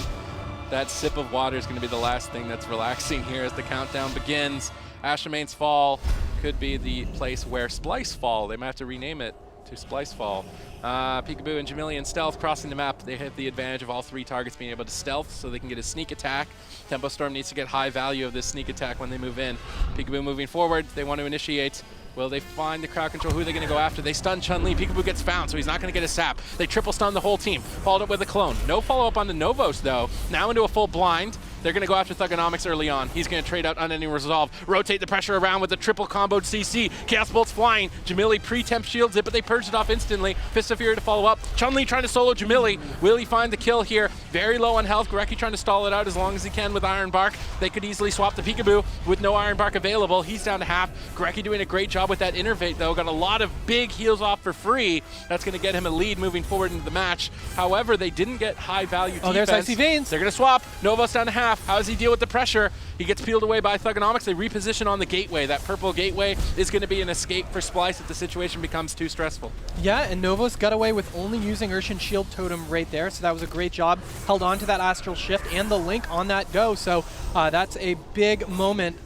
That sip of water is going to be the last thing that's relaxing here as the countdown begins. Ashamane's fall could be the place where Splice fall. They might have to rename it to Splice Fall. Peekaboo and Jamili in stealth crossing the map. They have the advantage of all 3 targets being able to stealth, so they can get a sneak attack. Tempo Storm needs to get high value of this sneak attack when they move in. Peekaboo moving forward. They want to initiate. Will they find the crowd control? Who are they going to go after? They stun Chun-Li. Peekaboo gets found, so he's not going to get a sap. They triple stun the whole team. Followed up with a clone. No follow-up on the Novos, though. Now into a full blind. They're going to go after Thugonomics early on. He's going to trade out Unending Resolve. Rotate the pressure around with the triple comboed CC. Chaos Bolt's flying. Jamili pre-temp shields it, but they purged it off instantly. Fist of Fury to follow up. Chun-Li trying to solo Jamili. Will he find the kill here? Very low on health. Gorecki trying to stall it out as long as he can with Iron Bark. They could easily swap the Peekaboo with no Iron Bark available. He's down to half. Gorecki doing a great job with that Innervate, though. Got a lot of big heals off for free. That's going to get him a lead moving forward into the match. However, they didn't get high value defense. Oh, there's Icy Veins. They're going to swap. Novos down to half. How does he deal with the pressure? He gets peeled away by Thugonomics. They reposition on the gateway. That purple gateway is going to be an escape for Splice if the situation becomes too stressful. Yeah, and Novos got away with only using Urshan Shield Totem right there, so that was a great job. Held on to that Astral Shift and the Link on that go, so that's a big moment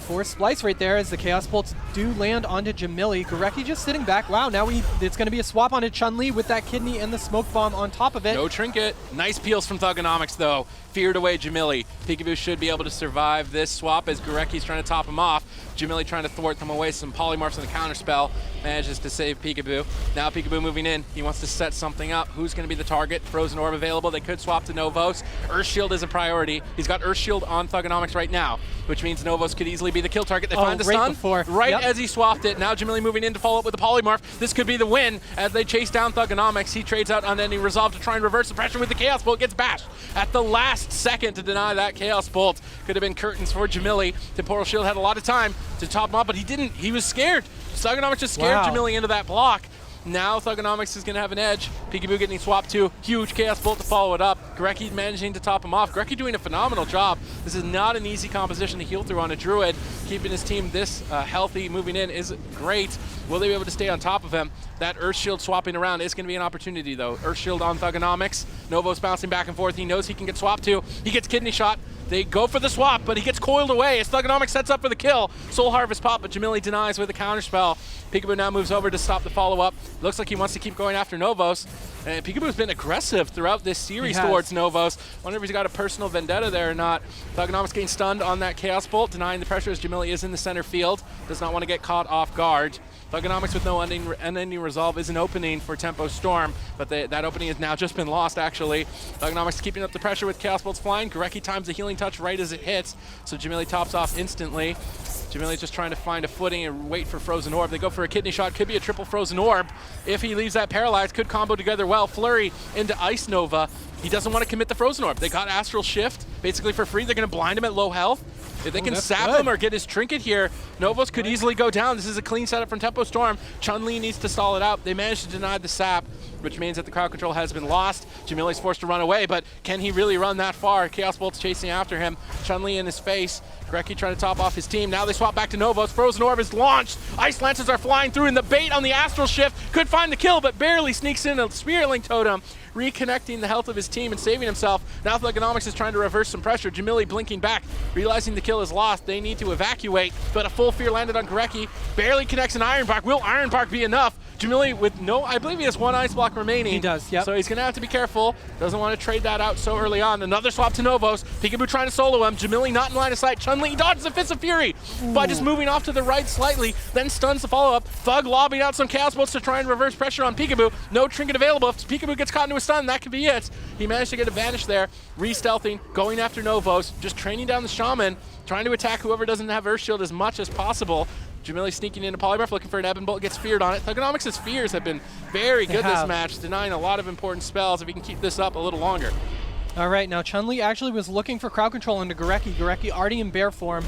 for Splice right there as the Chaos Bolts do land onto Jamili. Gorecki just sitting back. Wow, now it's going to be a swap onto Chun-Li with that Kidney and the Smoke Bomb on top of it. No Trinket. Nice peels from Thugonomics, though. Feared away Jamili. Peekaboo should be able to survive this swap as Gorecki's trying to top him off. Jamili trying to thwart them away. Some polymorphs and the counter spell. Manages to save Peekaboo. Now Peekaboo moving in. He wants to set something up. Who's going to be the target? Frozen Orb available. They could swap to Novos. Earth Shield is a priority. He's got Earth Shield on Thugonomics right now, which means Novos could easily be the kill target. They find the stun right as he swapped it. Now Jamili moving in to follow up with the polymorph. This could be the win as they chase down Thugonomics. He trades out Unending Resolve to try and reverse the pressure with the Chaos Bolt. Gets bashed at the last second to deny that Chaos Bolt. Could have been curtains for Jamili. Temporal Shield had a lot of time to top him up, but he didn't. He was scared. Thugonomics just scared Jamili into that block. Now Thugonomics is going to have an edge. Peekaboo getting swapped to. Huge Chaos Bolt to follow it up. Gorecki managing to top him off. Gorecki doing a phenomenal job. This is not an easy composition to heal through on a Druid. Keeping his team this healthy moving in is great. Will they be able to stay on top of him? That Earth Shield swapping around is going to be an opportunity, though. Earth Shield on Thugonomics. Novos bouncing back and forth. He knows he can get swapped to. He gets Kidney Shot. They go for the swap, but he gets coiled away as Thugonomics sets up for the kill. Soul Harvest pop, but Jamili denies with a counterspell. Peekaboo now moves over to stop the follow-up. Looks like he wants to keep going after Novos. And Peekaboo's been aggressive throughout this series towards Novos. Wonder if he's got a personal vendetta there or not. Thugonomics getting stunned on that Chaos Bolt, denying the pressure as Jamili is in the center field. Does not want to get caught off guard. Thugonomics with no Unending Resolve is an opening for Tempo Storm, but that opening has now just been lost, actually. Thugonomics keeping up the pressure with Chaos Bolts flying. Gorecki times the healing touch right as it hits, so Jamili tops off instantly. Jamili's just trying to find a footing and wait for Frozen Orb. They go for a Kidney Shot. Could be a triple Frozen Orb. If he leaves that paralyzed, could combo together well. Flurry into Ice Nova. He doesn't want to commit the Frozen Orb. They got Astral Shift basically for free. They're going to blind him at low health. If they can sap him or get his trinket here, Novos could easily go down. This is a clean setup from Tempo Storm. Chun-Li needs to stall it out. They managed to deny the sap, which means that the crowd control has been lost. Jamili's forced to run away, but can he really run that far? Chaos Bolt's chasing after him. Chun-Li in his face. Gorecki trying to top off his team. Now they swap back to Novos. Frozen Orb is launched. Ice Lancers are flying through, and the bait on the Astral Shift could find the kill, but barely sneaks in a Spirit Link Totem, reconnecting the health of his team and saving himself. Now Thugonomics is trying to reverse some pressure. Jamili blinking back, realizing the kill is lost. They need to evacuate, but a full fear landed on Gorecki. Barely connects an Iron Bark. Will Iron Bark be enough? Jamili with no, I believe he has one Ice Block remaining. He does, yep. So he's going to have to be careful. Doesn't want to trade that out so early on. Another swap to Novos. Peekaboo trying to solo him. Jamili not in line of sight. Chun-Li dodges the Fist of Fury by just moving off to the right slightly, then stuns the follow-up. Thug lobbing out some Chaos Bolts to try and reverse pressure on Peekaboo. No trinket available. If Peekaboo gets caught into a stun, that could be it. He managed to get a vanish there. Re-stealthing, going after Novos, just training down the Shaman, trying to attack whoever doesn't have Earth Shield as much as possible. Jamili sneaking into Polymorph, looking for an Ebon Bolt, gets feared on it. Thugonomics' fears have been very good this match, denying a lot of important spells. If he can keep this up a little longer. All right, now Chun-Li actually was looking for crowd control into Gorecki. Gorecki already in bear form,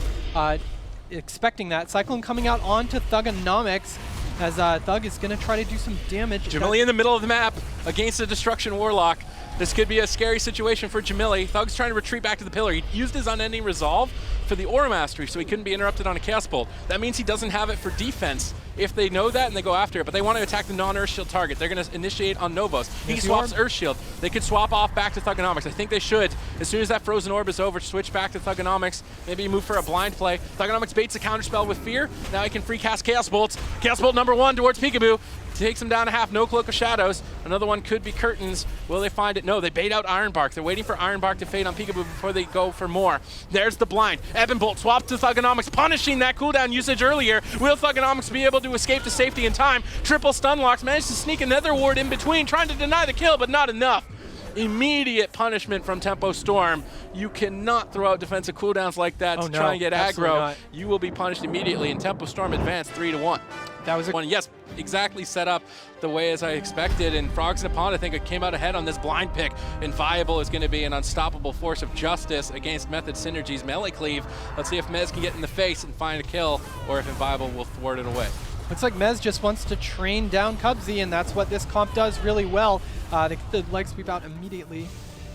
expecting that. Cyclone coming out onto Thugonomics as Thug is going to try to do some damage. Jamili in the middle of the map against the Destruction Warlock. This could be a scary situation for Jamili. Thug's trying to retreat back to the pillar. He used his Unending Resolve for the Aura Mastery, so he couldn't be interrupted on a Chaos Bolt. That means he doesn't have it for defense if they know that and they go after it, but they want to attack the non-Earth Shield target. They're going to initiate on Novos. He swaps Earth Shield. They could swap off back to Thugonomics. I think they should. As soon as that Frozen Orb is over, switch back to Thugonomics. Maybe move for a blind play. Thugonomics baits a counterspell with Fear. Now he can free cast Chaos Bolts. Chaos Bolt number 1 towards Peekaboo. takes him down to half. No Cloak of Shadows. Another one could be Curtains. Will they find it? No, they bait out Ironbark. They're waiting for Ironbark to fade on Peekaboo before they go for more. There's the blind. Ebon Bolt swapped to Thugonomics, punishing that cooldown usage earlier. Will Thugonomics be able to escape to safety in time? Triple stun locks, managed to sneak another ward in between, trying to deny the kill, but not enough. Immediate punishment from Tempo Storm. You cannot throw out defensive cooldowns like that to try and get aggro. Not. You will be punished immediately, and Tempo Storm advanced 3-1. That was a one. Yes, exactly set up the way as I expected, and Frogs in a Pond, I think, it came out ahead on this blind pick. And Viable is going to be an unstoppable force of justice against Method Synergy's melee cleave. Let's see if Mez can get in the face and find a kill, or if Viable will thwart it away. Looks like Mez just wants to train down Cubsy, and that's what this comp does really well. The leg sweep out immediately,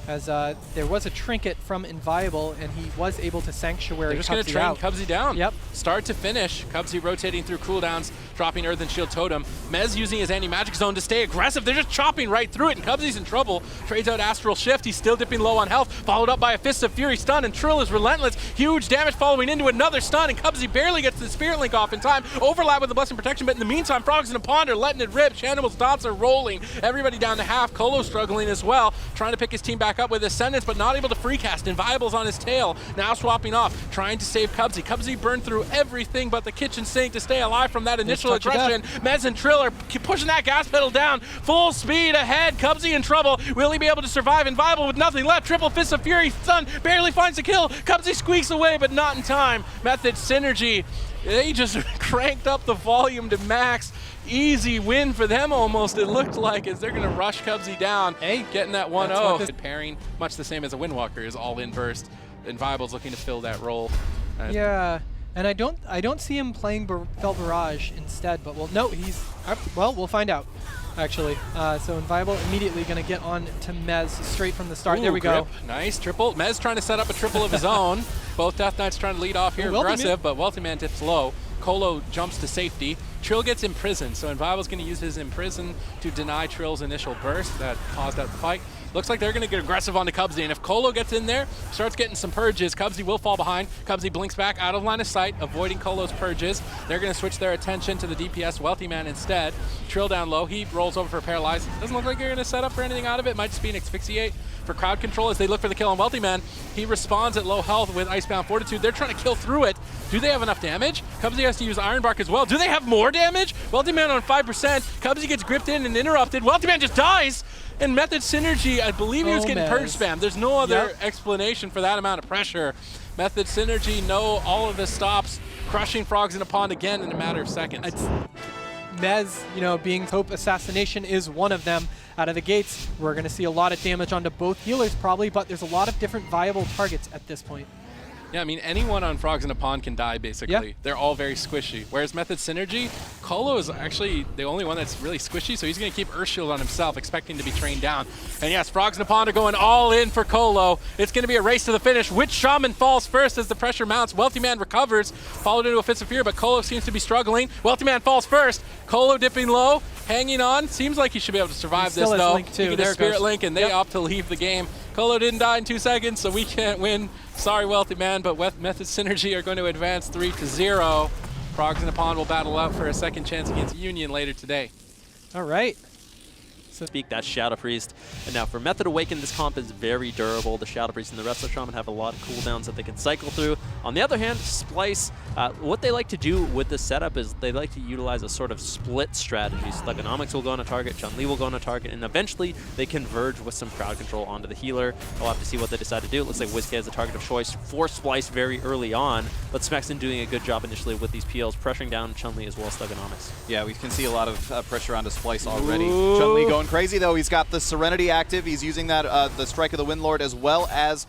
as there was a trinket from Inviable, and he was able to sanctuary They're just going to train Cubsy down. Yep. Start to finish. Cubsy rotating through cooldowns, dropping Earth and Shield Totem. Mez using his anti-magic zone to stay aggressive. They're just chopping right through it, and Cubsy's in trouble. Trades out Astral Shift. He's still dipping low on health, followed up by a Fist of Fury stun, and Trill is relentless. Huge damage following into another stun, and Cubsy barely gets the Spirit Link off in time. Overlap with the Blessing Protection, but in the meantime, Frogs in a Pond are letting it rip. Shanimal's dots are rolling. Everybody down to half. Colo struggling as well, trying to pick his team back up with Ascendance, but not able to free cast. Inviable's on his tail, now swapping off, trying to save Cubsy. Cubsy burned through everything but the kitchen sink to stay alive from that initial aggression. Mez and Trill are pushing that gas pedal down, full speed ahead. Cubsy in trouble. Will he be able to survive? Inviable with nothing left. Triple Fist of Fury stun, barely finds a kill. Cubsy squeaks away, but not in time. Method Synergy, they just cranked up the volume to max. Easy win for them almost, it looked like, as they're going to rush Cubsy down. Hey, getting that 1-0. Pairing, much the same as a Windwalker, is all in burst. And Viable's looking to fill that role. Yeah, and I don't see him playing Fell Barrage instead, but we'll find out. Actually, so Inviable immediately going to get on to Mez straight from the start. Ooh, there we go. Nice triple. Mez trying to set up a triple of his own. Both Death Knights trying to lead off here, aggressive, but Wealthy Man dips low. Colo jumps to safety. Trill gets imprisoned, so Inviable's going to use his imprison to deny Trill's initial burst that paused out the fight. Looks like they're going to get aggressive onto Cubsy, and if Colo gets in there, starts getting some purges, Cubsy will fall behind. Cubsy blinks back out of line of sight, avoiding Colo's purges. They're going to switch their attention to the DPS Wealthy Man instead. Trill down low, he rolls over for Paralyze. Doesn't look like they're going to set up for anything out of it. Might just be an Asphyxiate for crowd control as they look for the kill on Wealthy Man. He responds at low health with Icebound Fortitude. They're trying to kill through it. Do they have enough damage? Cubsy has to use Ironbark as well. Do they have more damage? Wealthy Man on 5%. Cubsy gets gripped in and interrupted. Wealthy Man just dies. And Method Synergy, I believe he was getting purge spam. There's no other explanation for that amount of pressure. Method Synergy, no, all of this stops. Crushing Frogs in a Pond again in a matter of seconds. Mez, being Hope Assassination is one of them. Out of the gates, we're going to see a lot of damage onto both healers probably, but there's a lot of different viable targets at this point. Yeah, I mean, anyone on Frogs in a Pond can die, basically. Yep. They're all very squishy. Whereas Method Synergy, Colo is actually the only one that's really squishy, so he's going to keep Earthshield on himself, expecting to be trained down. And yes, Frogs in a Pond are going all in for Colo. It's going to be a race to the finish. Which Shaman falls first as the pressure mounts? Wealthy Man recovers, followed into a Fist of Fear, but Colo seems to be struggling. Wealthy Man falls first. Colo dipping low, hanging on. Seems like he should be able to survive this, though. He can do Spirit Link, and they opt to leave the game. Colo didn't die in 2 seconds, so we can't win. Sorry, Wealthy Man, but Method Synergy are going to advance 3-0. Frogs in a Pond will battle out for a second chance against Union later today. All right. Speak that Shadow Priest. And now for Method Awaken, this comp is very durable. The Shadow Priest and the rest of the Shaman have a lot of cooldowns that they can cycle through. On the other hand, Splice, what they like to do with this setup is they like to utilize a sort of split strategy. So Thugonomics will go on a target, Chun-Li will go on a target, and eventually they converge with some crowd control onto the healer. We'll have to see what they decide to do. It looks like Whiskey has a target of choice for Splice very early on, but Smexton doing a good job initially with these PLs, pressuring down Chun-Li as well as Thugonomics. Yeah, we can see a lot of pressure onto Splice already. Chun-Li going crazy, though. He's got the Serenity active. He's using that the Strike of the Windlord as well as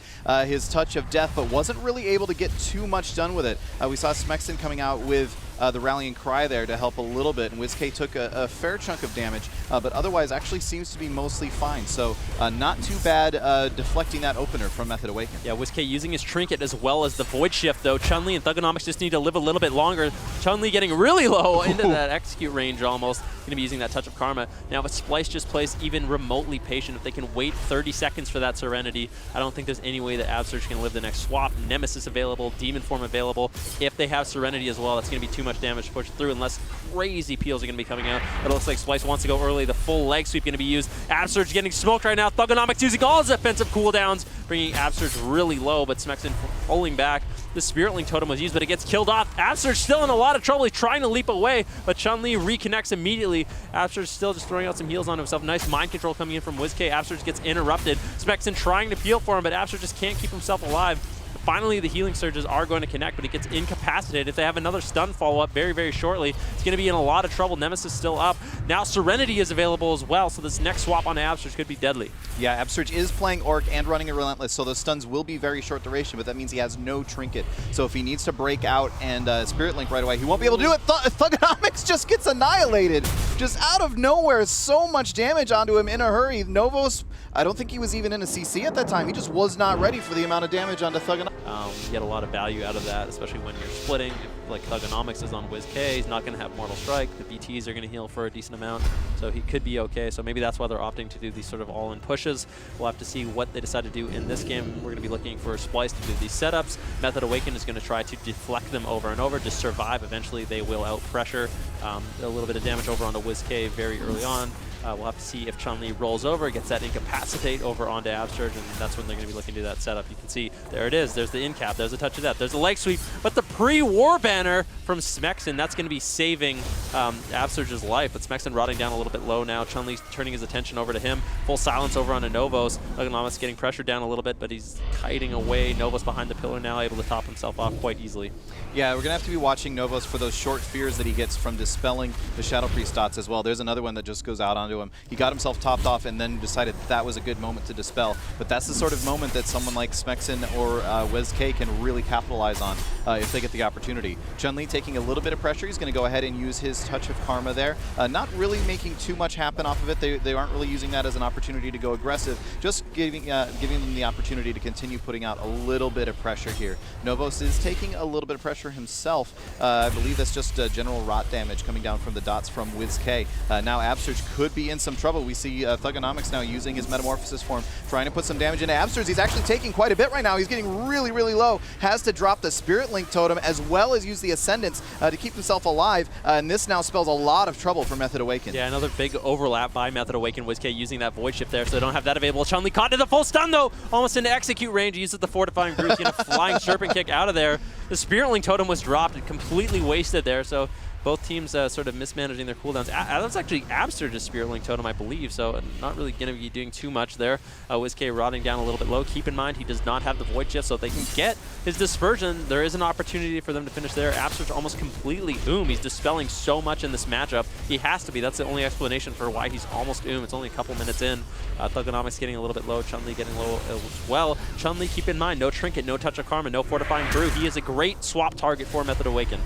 his Touch of Death, but wasn't really able to get too much done with it. We saw Smexton coming out with the Rallying Cry there to help a little bit, and WizK took a fair chunk of damage, but otherwise actually seems to be mostly fine. So not too bad deflecting that opener from Method Awaken. Yeah, WizK using his Trinket as well as the Void Shift, though. Chun-Li and Thugonomics just need to live a little bit longer. Chun-Li getting really low into that execute range almost. Going to be using that Touch of Karma. Now, if Splice just plays even remotely patient, if they can wait 30 seconds for that Serenity, I don't think there's any way that Absurge can live the next swap. Nemesis available, Demon Form available. If they have Serenity as well, that's going to be too much much damage to push through unless crazy peels are going to be coming out. It looks like Splice wants to go early. The full leg sweep going to be used. Absurge getting smoked right now. Thugonomics using all his offensive cooldowns, bringing Absurge really low, but Smexon pulling back. The Spirit Link totem was used, but it gets killed off. Absurge still in a lot of trouble. He's trying to leap away, but Chun-Li reconnects immediately. Absurge still just throwing out some heals on himself. Nice mind control coming in from WizK. Absurge gets interrupted. Smexon trying to peel for him, but Absurge just can't keep himself alive. Finally, the healing surges are going to connect, but he gets incapacitated. If they have another stun follow-up very, very shortly, it's going to be in a lot of trouble. Nemesis still up. Now Serenity is available as well, so this next swap on Absurge could be deadly. Yeah, Absurge is playing Orc and running a Relentless, so those stuns will be very short duration, but that means he has no trinket. So if he needs to break out and Spirit Link right away, he won't be able to do it. Thugonomics just gets annihilated. Just out of nowhere, so much damage onto him in a hurry. Novos, I don't think he was even in a CC at that time. He just was not ready for the amount of damage onto Thugonomics. You get a lot of value out of that, especially when you're splitting. If, like Thugonomics is on WizK, he's not going to have Mortal Strike. The BTs are going to heal for a decent amount, so he could be okay. So maybe that's why they're opting to do these sort of all-in pushes. We'll have to see what they decide to do in this game. We're going to be looking for Splice to do these setups. Method Awaken is going to try to deflect them over and over to survive. Eventually, they will out-pressure. A little bit of damage over onto WizK very early on. We'll have to see if Chun-Li rolls over, gets that Incapacitate over onto Absurge, and that's when they're going to be looking to do that setup. You can see, there it is. There's the in-cap. There's a Touch of Death. There's the leg sweep. But the pre-war banner from Smexon, that's going to be saving Absurge's life. But Smexon rotting down a little bit low now. Chun-Li's turning his attention over to him. Full silence over onto Novos. Thugonomics getting pressured down a little bit, but he's kiting away. Novos behind the pillar now, able to top himself off quite easily. Yeah, we're going to have to be watching Novos for those short fears that he gets from dispelling the Shadow Priest dots as well. There's another one that just goes out onto him. He got himself topped off and then decided that was a good moment to dispel. But that's the sort of moment that someone like Smexon or WizK can really capitalize on if they get the opportunity. Chun-Li taking a little bit of pressure. He's going to go ahead and use his Touch of Karma there. Not really making too much happen off of it. They aren't really using that as an opportunity to go aggressive. Just giving them the opportunity to continue putting out a little bit of pressure here. Novos is taking a little bit of pressure himself. I believe that's just general rot damage coming down from the dots from WizK. Now Absurge could be in some trouble. We see Thugonomics now using his Metamorphosis form, trying to put some damage into Absurge. He's actually taking quite a bit right now. He's getting really, really low. Has to drop the Spirit Link totem as well as use the Ascendance to keep himself alive. And this now spells a lot of trouble for Method Awaken. Yeah, another big overlap by Method Awaken. WizK using that Void Shift there, so they don't have that available. Chun-Li caught to the full stun though, almost into execute range. He uses the Fortifying Brew, getting a flying Serpent Kick out of there. The Spirit Link totem was dropped and completely wasted there, so both teams sort of mismanaging their cooldowns. That's actually Absurge's Spirit Link totem, I believe, so not really going to be doing too much there. WizK rotting down a little bit low. Keep in mind, he does not have the Void Shift, so if they can get his Dispersion, there is an opportunity for them to finish there. Absurge almost completely oom. He's dispelling so much in this matchup. He has to be. That's the only explanation for why he's almost oom. It's only a couple minutes in. Thugonomics getting a little bit low. Chun-Li getting low as well. Chun-Li, keep in mind, no Trinket, no Touch of Karma, no Fortifying Brew. He is a great swap target for Method Awaken.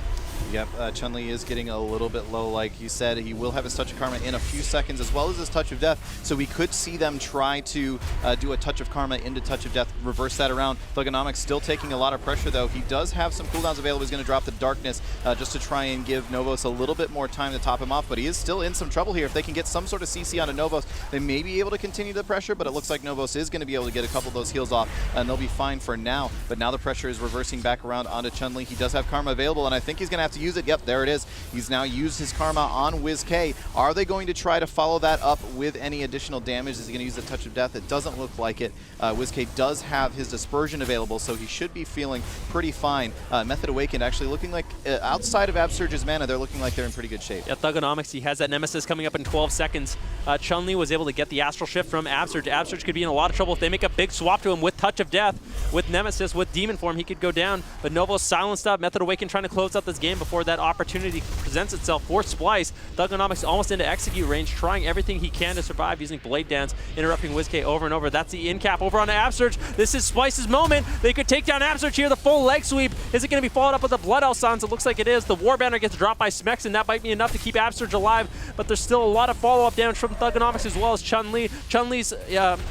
Yep, Chun-Li is getting a little bit low, like you said. He will have his Touch of Karma in a few seconds, as well as his Touch of Death. So we could see them try to do a Touch of Karma into Touch of Death, reverse that around. Thugonomics still taking a lot of pressure, though. He does have some cooldowns available. He's going to drop the Darkness just to try and give Novos a little bit more time to top him off, but he is still in some trouble here. If they can get some sort of CC onto Novos, they may be able to continue the pressure, but it looks like Novos is going to be able to get a couple of those heals off, and they'll be fine for now. But now the pressure is reversing back around onto Chun-Li. He does have Karma available, and I think he's going to have to use it. Yep, there it is. He's now used his Karma on WizK. Are they going to try to follow that up with any additional damage? Is he going to use the Touch of Death? It doesn't look like it. WizK does have his Dispersion available, so he should be feeling pretty fine. Method Awakened actually looking like, outside of Absurge's mana, they're looking like they're in pretty good shape. Yeah, Thugonomics, he has that Nemesis coming up in 12 seconds. Chun-Li was able to get the Astral Shift from Absurge. Absurge could be in a lot of trouble if they make a big swap to him with Touch of Death, with Nemesis, with Demon Form. He could go down, but Novos silenced up. Method Awakened trying to close out this game before that opportunity presents itself for Splice. Thugonomics almost into execute range, trying everything he can to survive using Blade Dance, interrupting WizK over and over. That's the in-cap over on Absurge. This is Splice's moment. They could take down Absurge here. The full leg sweep. Is it going to be followed up with a Blood Elf Silence? It looks like it is. The War Banner gets dropped by Smexon. That might be enough to keep Absurge alive, but there's still a lot of follow-up damage from Thugonomics as well as Chun-Li. Chun-Li's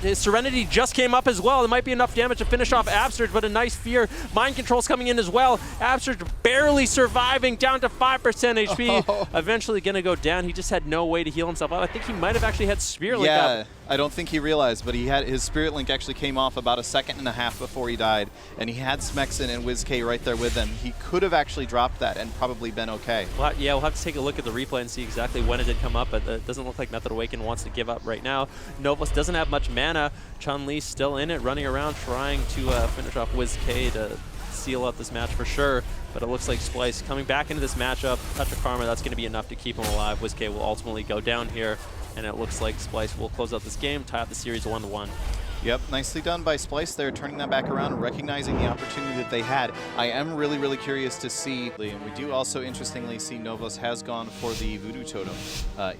his Serenity just came up as well. It might be enough damage to finish off Absurge, but a nice fear. Mind Control's coming in as well. Absurge barely survives reviving down to 5% HP. Oh. Eventually going to go down. He just had no way to heal himself up. I think he might have actually had Spirit Link up. I don't think he realized, but he had his Spirit Link actually came off about 1.5 seconds before he died, and he had Smexen and WizK right there with him. He could have actually dropped that and probably been okay. Well, yeah, we'll have to take a look at the replay and see exactly when it did come up, but it doesn't look like Method Awaken wants to give up right now. Novos doesn't have much mana. Chun-Li still in it, running around trying to finish off WizK to seal out this match for sure, but it looks like Splice coming back into this matchup. Touch of Karma, that's going to be enough to keep him alive. WizK will ultimately go down here, and it looks like Splice will close out this game, tie up the series 1-1. Yep, nicely done by Splice there, turning that back around, recognizing the opportunity that they had. I am really, really curious to see, and we do also interestingly see Novos has gone for the Voodoo Totem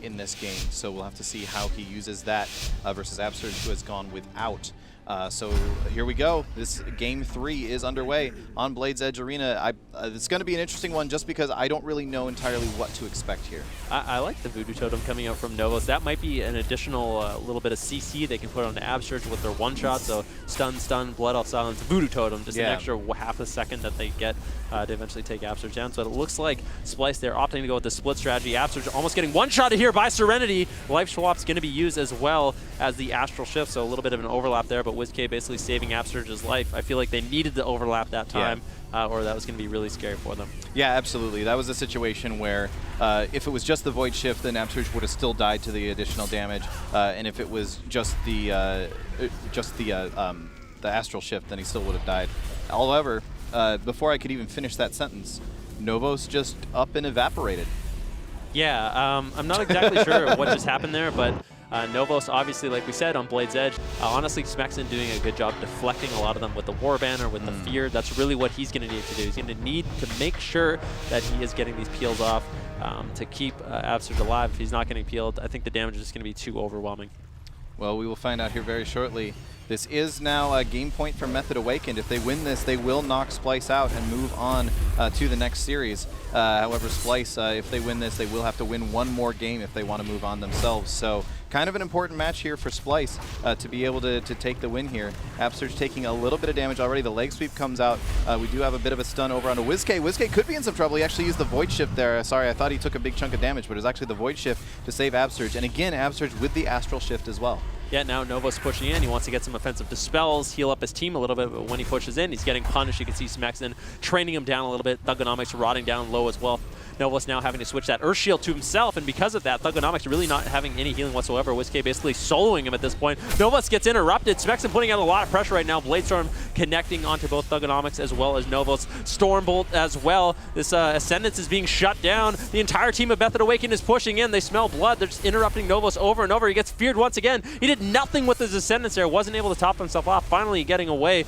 in this game, so we'll have to see how he uses that versus Absurge, who has gone without. So here we go. This game 3 is underway on Blades Edge Arena. It's going to be an interesting one just because I don't really know entirely what to expect here. I like the Voodoo Totem coming out from Novos. That might be an additional little bit of CC they can put on the Absurge with their one-shot. So stun, Blood Off Silence, Voodoo Totem, just an extra half a second that they get to eventually take Absurge down. So it looks like Splice, they're opting to go with the split strategy. Absurge almost getting one-shotted here by Serenity. Life Swap's going to be used as well as the Astral Shift, so a little bit of an overlap there, but WizK basically saving Absurge's life. I feel like they needed to overlap that time, or that was going to be really scary for them. Yeah, absolutely. That was a situation where if it was just the Void Shift, then Absurge would have still died to the additional damage, and if it was just the Astral Shift, then he still would have died. However, before I could even finish that sentence, Novos just up and evaporated. Yeah, I'm not exactly sure what just happened there, but Novos, obviously, like we said, on Blade's Edge, honestly, Smexen doing a good job deflecting a lot of them with the Warband or with the Fear. That's really what he's going to need to do. He's going to need to make sure that he is getting these peels off to keep Absurge alive. If he's not getting peeled, I think the damage is just going to be too overwhelming. Well, we will find out here very shortly. This is now a game point for Method Awakened. If they win this, they will knock Splice out and move on to the next series. However, Splice, if they win this, they will have to win one more game if they want to move on themselves. So kind of an important match here for Splice to be able to take the win here. Absurge taking a little bit of damage already. The leg sweep comes out. We do have a bit of a stun over onto WizK. WizK could be in some trouble. He actually used the Void Shift there. Sorry, I thought he took a big chunk of damage, but it was actually the Void Shift to save Absurge. And again, Absurge with the Astral Shift as well. Yeah, now Novos pushing in. He wants to get some offensive dispels, heal up his team a little bit, but when he pushes in, he's getting punished. You can see Smexen training him down a little bit. Thugonomics rotting down low as well. Novos now having to switch that Earth Shield to himself, and because of that, Thugonomics really not having any healing whatsoever. WizK basically soloing him at this point. Novos gets interrupted. Smexen putting out a lot of pressure right now. Bladestorm connecting onto both Thugonomics as well as Novos. Stormbolt as well. This Ascendance is being shut down. The entire team of Method Awakened is pushing in. They smell blood. They're just interrupting Novos over and over. He gets feared once again. He did nothing with his Ascendance there. Wasn't able to top himself off. Finally getting away.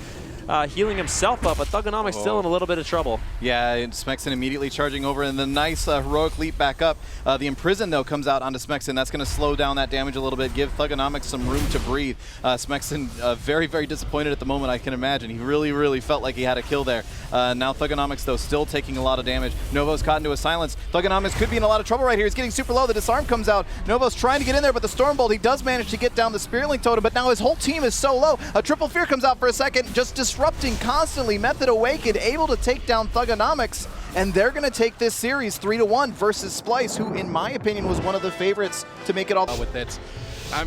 Healing himself up, but Thugonomics still in a little bit of trouble. Yeah, and Smexen immediately charging over, and the nice heroic leap back up. The Imprison, though, comes out onto Smexen. That's going to slow down that damage a little bit, give Thugonomics some room to breathe. Smexen very, very disappointed at the moment, I can imagine. He really, really felt like he had a kill there. Now Thugonomics, though, still taking a lot of damage. Novos caught into a silence. Thugonomics could be in a lot of trouble right here. He's getting super low. The Disarm comes out. Novos trying to get in there, but the Stormbolt, he does manage to get down the Spirit Link Totem, but now his whole team is so low. A Triple Fear comes out for a second, just disrupting constantly. Method Awakened able to take down Thugonomics, and they're going to take this series 3-1 versus Splice, who, in my opinion, was one of the favorites to make it all. With it.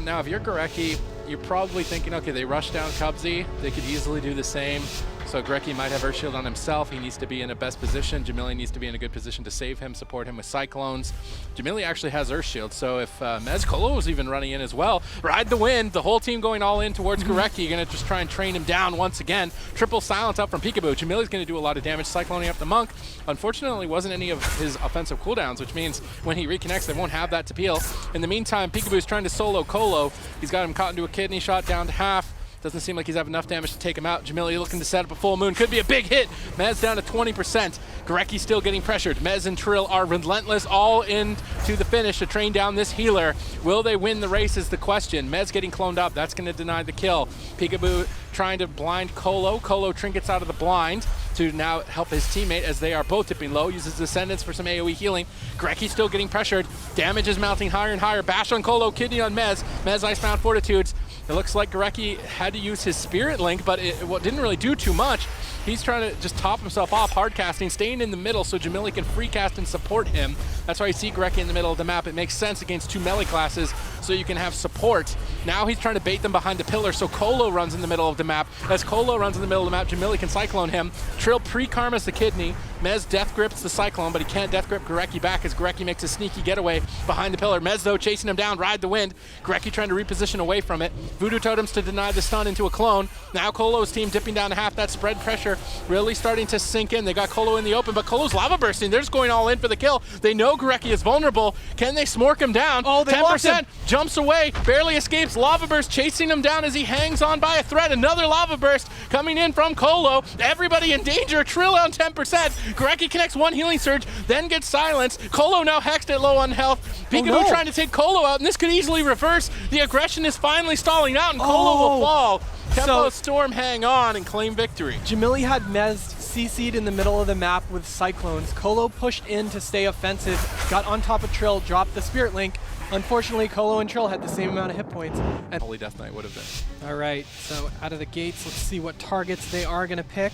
Now, if you're Gurecki, you're probably thinking, okay, they rushed down Cubsy. They could easily do the same. So Gurecki might have Earth Shield on himself. He needs to be in a best position. Jamili needs to be in a good position to save him, support him with Cyclones. Jamili actually has Earth Shield, so if Mezcolo was even running in as well, ride the wind, the whole team going all in towards Gurecki. You're going to just try and train him down once again. Triple silence up from Peekaboo. Jamili's going to do a lot of damage, cycloning up the Monk. Unfortunately, wasn't any of his offensive cooldowns, which means when he reconnects, they won't have that to peel. In the meantime, Peekaboo's trying to solo Colo. He's got him caught into a kidney shot down to half. Doesn't seem like he's have enough damage to take him out. Jamili looking to set up a full moon. Could be a big hit. Mez down to 20%. Gurecki still getting pressured. Mez and Trill are relentless all in to the finish to train down this healer. Will they win the race is the question. Mez getting cloned up. That's going to deny the kill. Peekaboo trying to blind Colo. Colo trinkets out of the blind to now help his teammate as they are both tipping low. Uses Descendants for some AoE healing. Gurecki still getting pressured. Damage is mounting higher and higher. Bash on Colo, kidney on Mez. Mez Icebound Fortitudes. It looks like Gurecki had to use his Spirit Link, but it didn't really do too much. He's trying to just top himself off, hard casting, staying in the middle so Jamili can free cast and support him. That's why you see Gurecki in the middle of the map. It makes sense against 2 melee classes so you can have support. Now he's trying to bait them behind the pillar, so Colo runs in the middle of the map. As Colo runs in the middle of the map, Jamili can Cyclone him. Trill pre-karmas the kidney. Mez death grips the Cyclone, but he can't death grip Gurecki back as Gurecki makes a sneaky getaway behind the pillar. Mez, though, chasing him down, ride the wind. Gurecki trying to reposition away from it. Voodoo Totems to deny the stun into a clone. Now Colo's team dipping down to half. That spread pressure really starting to sink in. They got Colo in the open, but Colo's lava bursting. They're just going all in for the kill. They know Gurecki is vulnerable. Can they smork him down? Oh, they locked him. 10%, jumps away, barely escapes. Lava burst chasing him down as he hangs on by a thread. Another lava burst coming in from Colo. Everybody in danger. Trill on 10%. Gurecki connects one healing surge, then gets silenced. Colo now hexed at low on health. Peekaboo trying to take Colo out, and this could easily reverse. The aggression is finally stalling out, and Colo will fall. Tempo Storm hang on and claim victory. Jamili had Mez CC'd in the middle of the map with Cyclones. Colo pushed in to stay offensive, got on top of Trill, dropped the Spirit Link. Unfortunately, Colo and Trill had the same amount of hit points. And Holy Death Knight would have been. all right, so out of the gates, let's see what targets they are going to pick.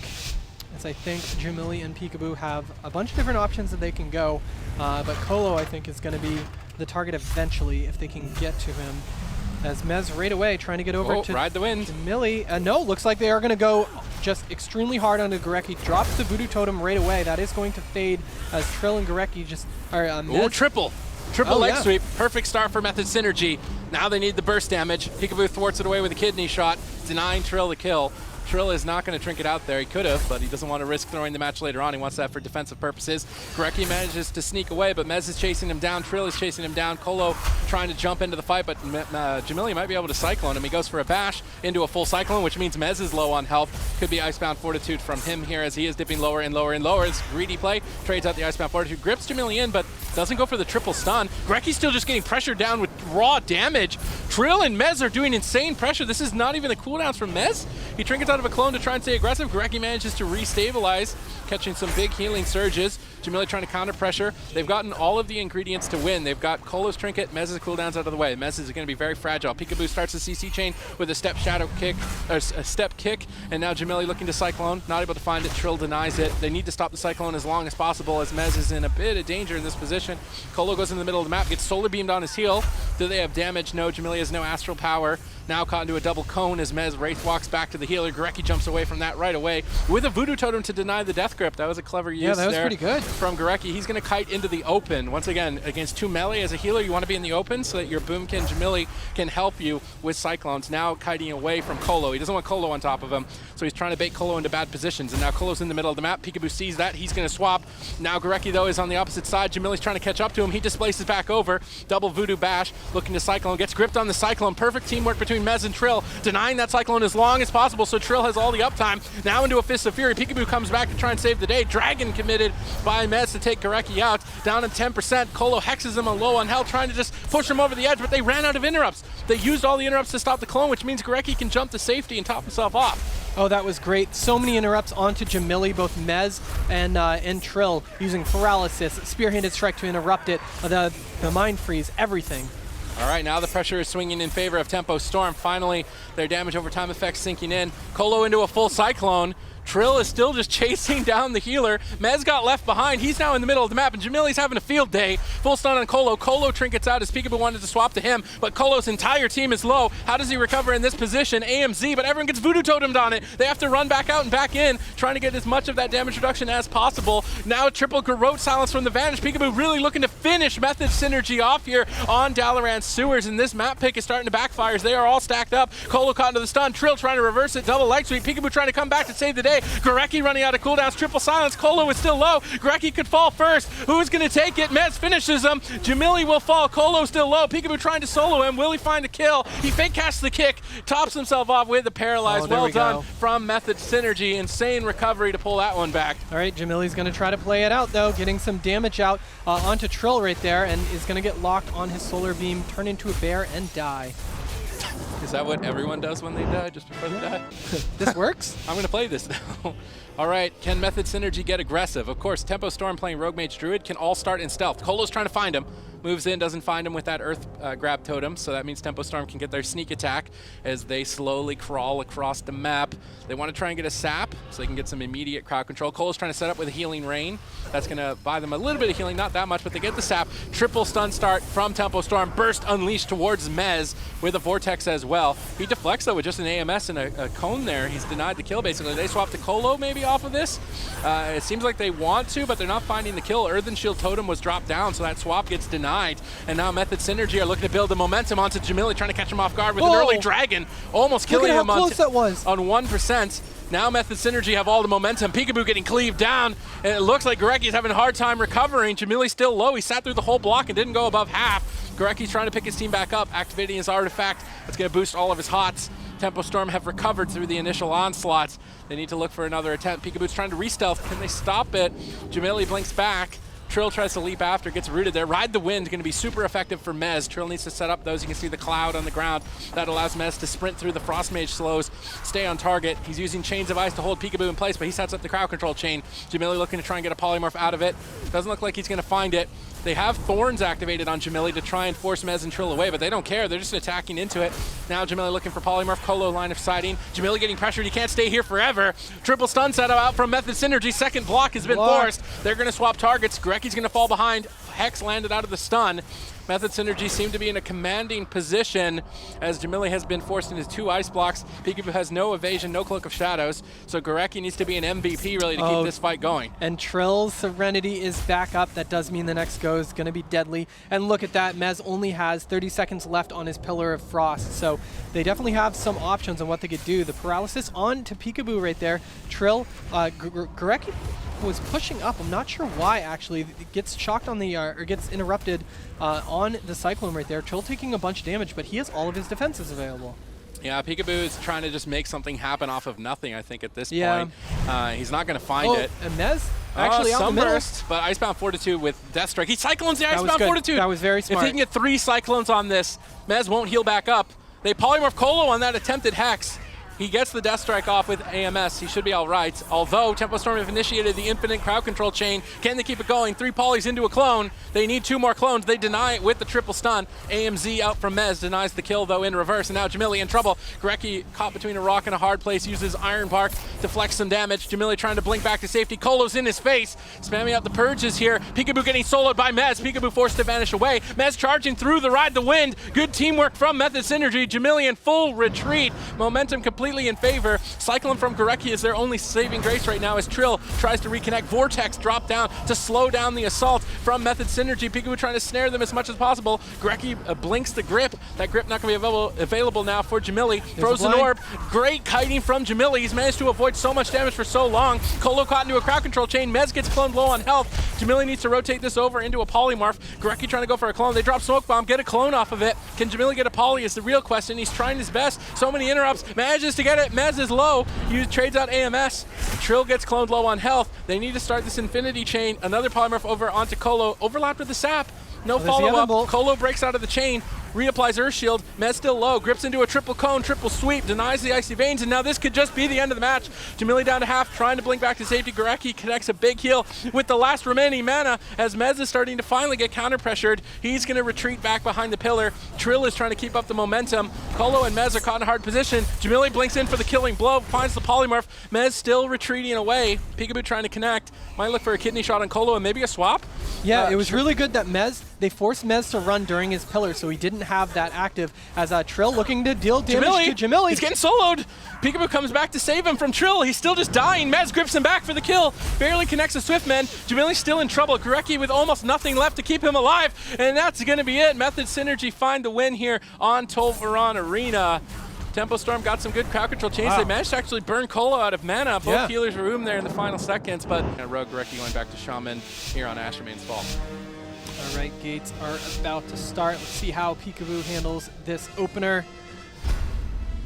As I think Jamili and Peekaboo have a bunch of different options that they can go, but Colo, I think, is going to be the target eventually if they can get to him. As Mez right away trying to get over to ride the wind. Jamili. No, looks like they are going to go just extremely hard onto Gurecki. Drops the Voodoo Totem right away. That is going to fade as Trill and Gurecki just are Triple leg sweep. Perfect start for Method Synergy. Now they need the burst damage. Peekaboo thwarts it away with a kidney shot, denying Trill the kill. Trill is not going to trinket out there. He could have, but he doesn't want to risk throwing the match later on. He wants that for defensive purposes. Gurecki manages to sneak away, but Mez is chasing him down. Trill is chasing him down. Colo trying to jump into the fight, but Jamili might be able to Cyclone him. He goes for a bash into a full Cyclone, which means Mez is low on health. Could be Icebound Fortitude from him here as he is dipping lower and lower and lower. It's greedy play. Trades out the Icebound Fortitude. Grips Jamili in, but doesn't go for the triple stun. Gurecki's still just getting pressured down with raw damage. Trill and Mez are doing insane pressure. This is not even the cooldowns from Mez. He trinkets out of a clone to try and stay aggressive. Gurecki manages to restabilize, catching some big healing surges. Jamili trying to counter pressure. They've gotten all of the ingredients to win. They've got Colo's trinket, Mez's cooldowns out of the way. Mez is going to be very fragile. Peekaboo starts the CC chain with a step shadow kick, or a step kick, and now Jamili looking to Cyclone, not able to find it. Trill denies it. They need to stop the Cyclone as long as possible as Mez is in a bit of danger in this position. Colo goes in the middle of the map, gets solar beamed on his heel. Do they have damage? No. Jamili has no astral power. Now caught into a double cone as Mez Wraith walks back to the healer. Gurecki jumps away from that right away with a Voodoo Totem to deny the death grip. That was a clever use that was there pretty good. from Gurecki. He's going to kite into the open. Once again, against 2 melee as a healer, you want to be in the open so that your Boomkin Jamili can help you with Cyclones. Now kiting away from Colo. He doesn't want Colo on top of him, so he's trying to bait Colo into bad positions. And now Colo's in the middle of the map. Peekaboo sees that. He's going to swap. Now Gurecki, though, is on the opposite side. Jamili's trying to catch up to him. He displaces back over. Double Voodoo Bash, looking to Cyclone. Gets gripped on the Cyclone. Perfect teamwork between Mez and Trill, denying that Cyclone as long as possible, so Trill has all the uptime. Now into a Fist of Fury. Peekaboo comes back to try and save the day. Dragon committed by Mez to take Gurecki out. Down at 10%. Colo hexes him on low on health, trying to just push him over the edge, but they ran out of interrupts. They used all the interrupts to stop the clone, which means Gurecki can jump to safety and top himself off. Oh, that was great. So many interrupts onto Jamili, both Mez and Trill, using Paralysis, Spear-Handed Strike to interrupt it, the Mind Freeze, everything. All right, now the pressure is swinging in favor of Tempo Storm. Finally, their damage over time effects sinking in. Colo into a full Cyclone. Trill is still just chasing down the healer. Mez got left behind. He's now in the middle of the map, and Jamili's having a field day. Full stun on Colo. Colo trinkets out as Peekaboo wanted to swap to him, but Colo's entire team is low. How does he recover in this position? AMZ, but everyone gets Voodoo Totemed on it. They have to run back out and back in, trying to get as much of that damage reduction as possible. Now a triple Garrote silence from the Vanish. Peekaboo really looking to finish Method Synergy off here on Dalaran Sewers, and this map pick is starting to backfire as they are all stacked up. Colo caught into the stun. Trill trying to reverse it. Double light sweep. Peekaboo trying to come back to save the day. Gurecki running out of cooldowns. Triple silence. Colo is still low. Gurecki could fall first. Who's going to take it? Mez finishes him. Jamili will fall. Colo still low. Peekaboo trying to solo him. Will he find a kill? He fake casts the kick. Tops himself off with the paralyze. Well done from Method Synergy. Insane recovery to pull that one back. All right, Jamili's going to try to play it out, though, getting some damage out onto Trill right there, and is going to get locked on his solar beam, turn into a bear, and die. Is that what everyone does when they die, just before they die? This works? I'm going to play this now. All right, can Method Synergy get aggressive? Of course, Tempo Storm playing Rogue Mage Druid can all start in stealth. Colo's trying to find him. moves in, doesn't find him with that Earth grab totem, so that means Tempo Storm can get their sneak attack as they slowly crawl across the map. They want to try and get a sap so they can get some immediate crowd control. Cole's trying to set up with a healing rain. That's going to buy them a little bit of healing, not that much, but they get the sap. Triple stun start from Tempo Storm. Burst unleashed towards Mez with a Vortex as well. He deflects, though, with just an AMS and a cone there. He's denied the kill, basically. They swap to Colo maybe off of this. It seems like they want to, but they're not finding the kill. Earthen Shield Totem was dropped down, so that swap gets denied. And now Method Synergy are looking to build the momentum onto Jamili, trying to catch him off guard with an early dragon, almost killing him on 1%. Now Method Synergy have all the momentum. Peekaboo getting cleaved down, and it looks like Gorecki's having a hard time recovering. Jamili's still low. He sat through the whole block and didn't go above half. Gorecki's trying to pick his team back up, activating his artifact. That's going to boost all of his hots. Tempo Storm have recovered through the initial onslaughts. They need to look for another attempt. Peekaboo's trying to re-stealth. Can they stop it? Jamili blinks back. Trill tries to leap after, gets rooted there. Ride the Wind, going to be super effective for Mez. Trill needs to set up those. You can see the cloud on the ground. That allows Mez to sprint through the Frost Mage slows, stay on target. He's using Chains of Ice to hold Peekaboo in place, but he sets up the crowd control chain. Jamili looking to try and get a polymorph out of it. Doesn't look like he's going to find it. They have Thorns activated on Jamili to try and force Mez and Trill away, but they don't care. They're just attacking into it. Now Jamili looking for polymorph. Colo line of sighting. Jamili getting pressured. He can't stay here forever. Triple stun setup out from Method Synergy. Second block has been forced. They're going to swap targets. Gorecki's going to fall behind. Hex landed out of the stun. Method Synergy seem to be in a commanding position as Jamili has been forced into 2 ice blocks. Peekaboo has no evasion, no Cloak of Shadows, so Gorecki needs to be an MVP really to keep this fight going. And Trill's Serenity is back up. That does mean the next go is going to be deadly. And look at that, Mez only has 30 seconds left on his Pillar of Frost, so they definitely have some options on what they could do. The paralysis on to Peekaboo right there. Trill, Gorecki was pushing up. I'm not sure why, actually. It gets shocked on the, or gets interrupted on the Cyclone right there. Trill taking a bunch of damage, but he has all of his defenses available. Yeah, Peekaboo is trying to just make something happen off of nothing, I think, at this point. He's not going to find it. And Mez actually out the middle. Sunburst, but Icebound Fortitude with Death Strike. He Cyclones the Icebound Fortitude. That was very smart. If he can get 3 Cyclones on this, Mez won't heal back up. They polymorph Colo on that attempted Hex. He gets the Death Strike off with AMS. He should be all right. Although Tempo Storm have initiated the infinite crowd control chain. Can they keep it going? 3 polys into a clone. They need 2 more clones. They deny it with the triple stun. AMZ out from Mez denies the kill, though, in reverse. And now Jamili in trouble. Gorecki caught between a rock and a hard place, uses Iron Bark to flex some damage. Jamili trying to blink back to safety. Colo's in his face, spamming out the purges here. Peekaboo getting soloed by Mez. Peekaboo forced to vanish away. Mez charging through the Ride the Wind. Good teamwork from Method Synergy. Jamili in full retreat. Momentum completely in favor. Cyclone from Gorecki is their only saving grace right now as Trill tries to reconnect. Vortex drop down to slow down the assault from Method Synergy. Peekaboo trying to snare them as much as possible. Gorecki blinks the grip. That grip not going to be available now for Jamili. Frozen Orb. Great kiting from Jamili. He's managed to avoid so much damage for so long. Colo caught into a crowd control chain. Mez gets cloned low on health. Jamili needs to rotate this over into a polymorph. Gorecki trying to go for a clone. They drop Smoke Bomb, get a clone off of it. Can Jamili get a poly is the real question. He's trying his best. So many interrupts. Manages to get it. Mez is low. He trades out AMS. Trill gets cloned low on health. They need to start this infinity chain. Another polymorph over onto Colo. Overlapped with the sap. No follow-up. Colo breaks out of the chain. Reapplies Earth Shield. Mez still low. Grips into a triple cone, triple sweep. Denies the Icy Veins, and now this could just be the end of the match. Jamili down to half, trying to blink back to safety. Gorecki connects a big heal with the last remaining mana as Mez is starting to finally get counter-pressured. He's going to retreat back behind the pillar. Trill is trying to keep up the momentum. Colo and Mez are caught in a hard position. Jamili blinks in for the killing blow, finds the polymorph. Mez still retreating away. Peekaboo trying to connect. Might look for a kidney shot on Colo and maybe a swap. Yeah, it was really good that they forced Mez to run during his pillar, so he didn't have that active as Trill looking to deal damage to Jamili. He's getting soloed. Peekaboo comes back to save him from Trill. He's still just dying. Mez grips him back for the kill. Barely connects the Swiftman. Jamili's still in trouble. Gorecki with almost nothing left to keep him alive. And that's going to be it. Method Synergy find the win here on Tolvaron Arena. Tempo Storm got some good crowd control chains. They managed to actually burn Colo out of mana. Both healers were room there in the final seconds, but Rogue Gorecki going back to Shaman here on Ashermane's Fall. All right, gates are about to start. Let's see how Peekaboo handles this opener.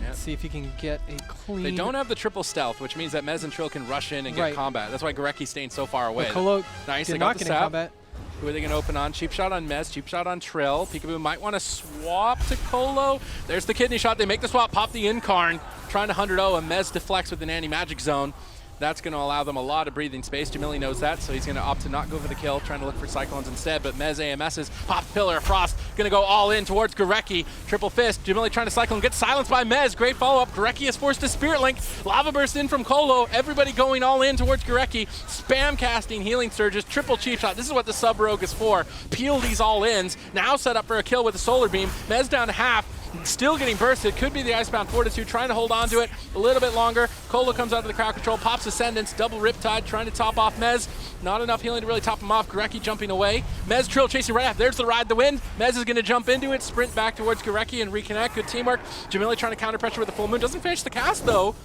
Let's see if he can get a clean... They don't have the triple stealth, which means that Mez and Trill can rush in and get combat. That's why Gorecki's staying so far away. Colo nice, did they not got the get combat. Who are they going to open on? Cheap shot on Mez, cheap shot on Trill. Peekaboo might want to swap to Colo. There's the kidney shot. They make the swap, pop the Incarn. Trying to 100-0, and Mez deflects with an anti-magic zone. That's going to allow them a lot of breathing space. Jamili knows that, so he's going to opt to not go for the kill, trying to look for Cyclones instead. But Mez AMS's pop Pillar of Frost, going to go all in towards Gorecki. Triple fist. Jamili trying to Cyclone, gets silenced by Mez. Great follow-up. Gorecki is forced to Spirit Link. Lava Burst in from Colo. Everybody going all in towards Gorecki. Spam casting Healing Surges. Triple Cheap Shot. This is what the Sub Rogue is for. Peel these all-ins. Now set up for a kill with a Solar Beam. Mez down to half. Still getting bursted. Could be the Icebound Fortitude, trying to hold on to it a little bit longer. Colo comes out of the crowd control, pops Ascendance, double Riptide, trying to top off Mez. Not enough healing to really top him off. Gorecki jumping away. Mez Trill chasing right after. There's the Ride the Wind. Mez is going to jump into it, sprint back towards Gorecki and reconnect. Good teamwork. Jamili trying to counter pressure with the Full Moon. Doesn't finish the cast though.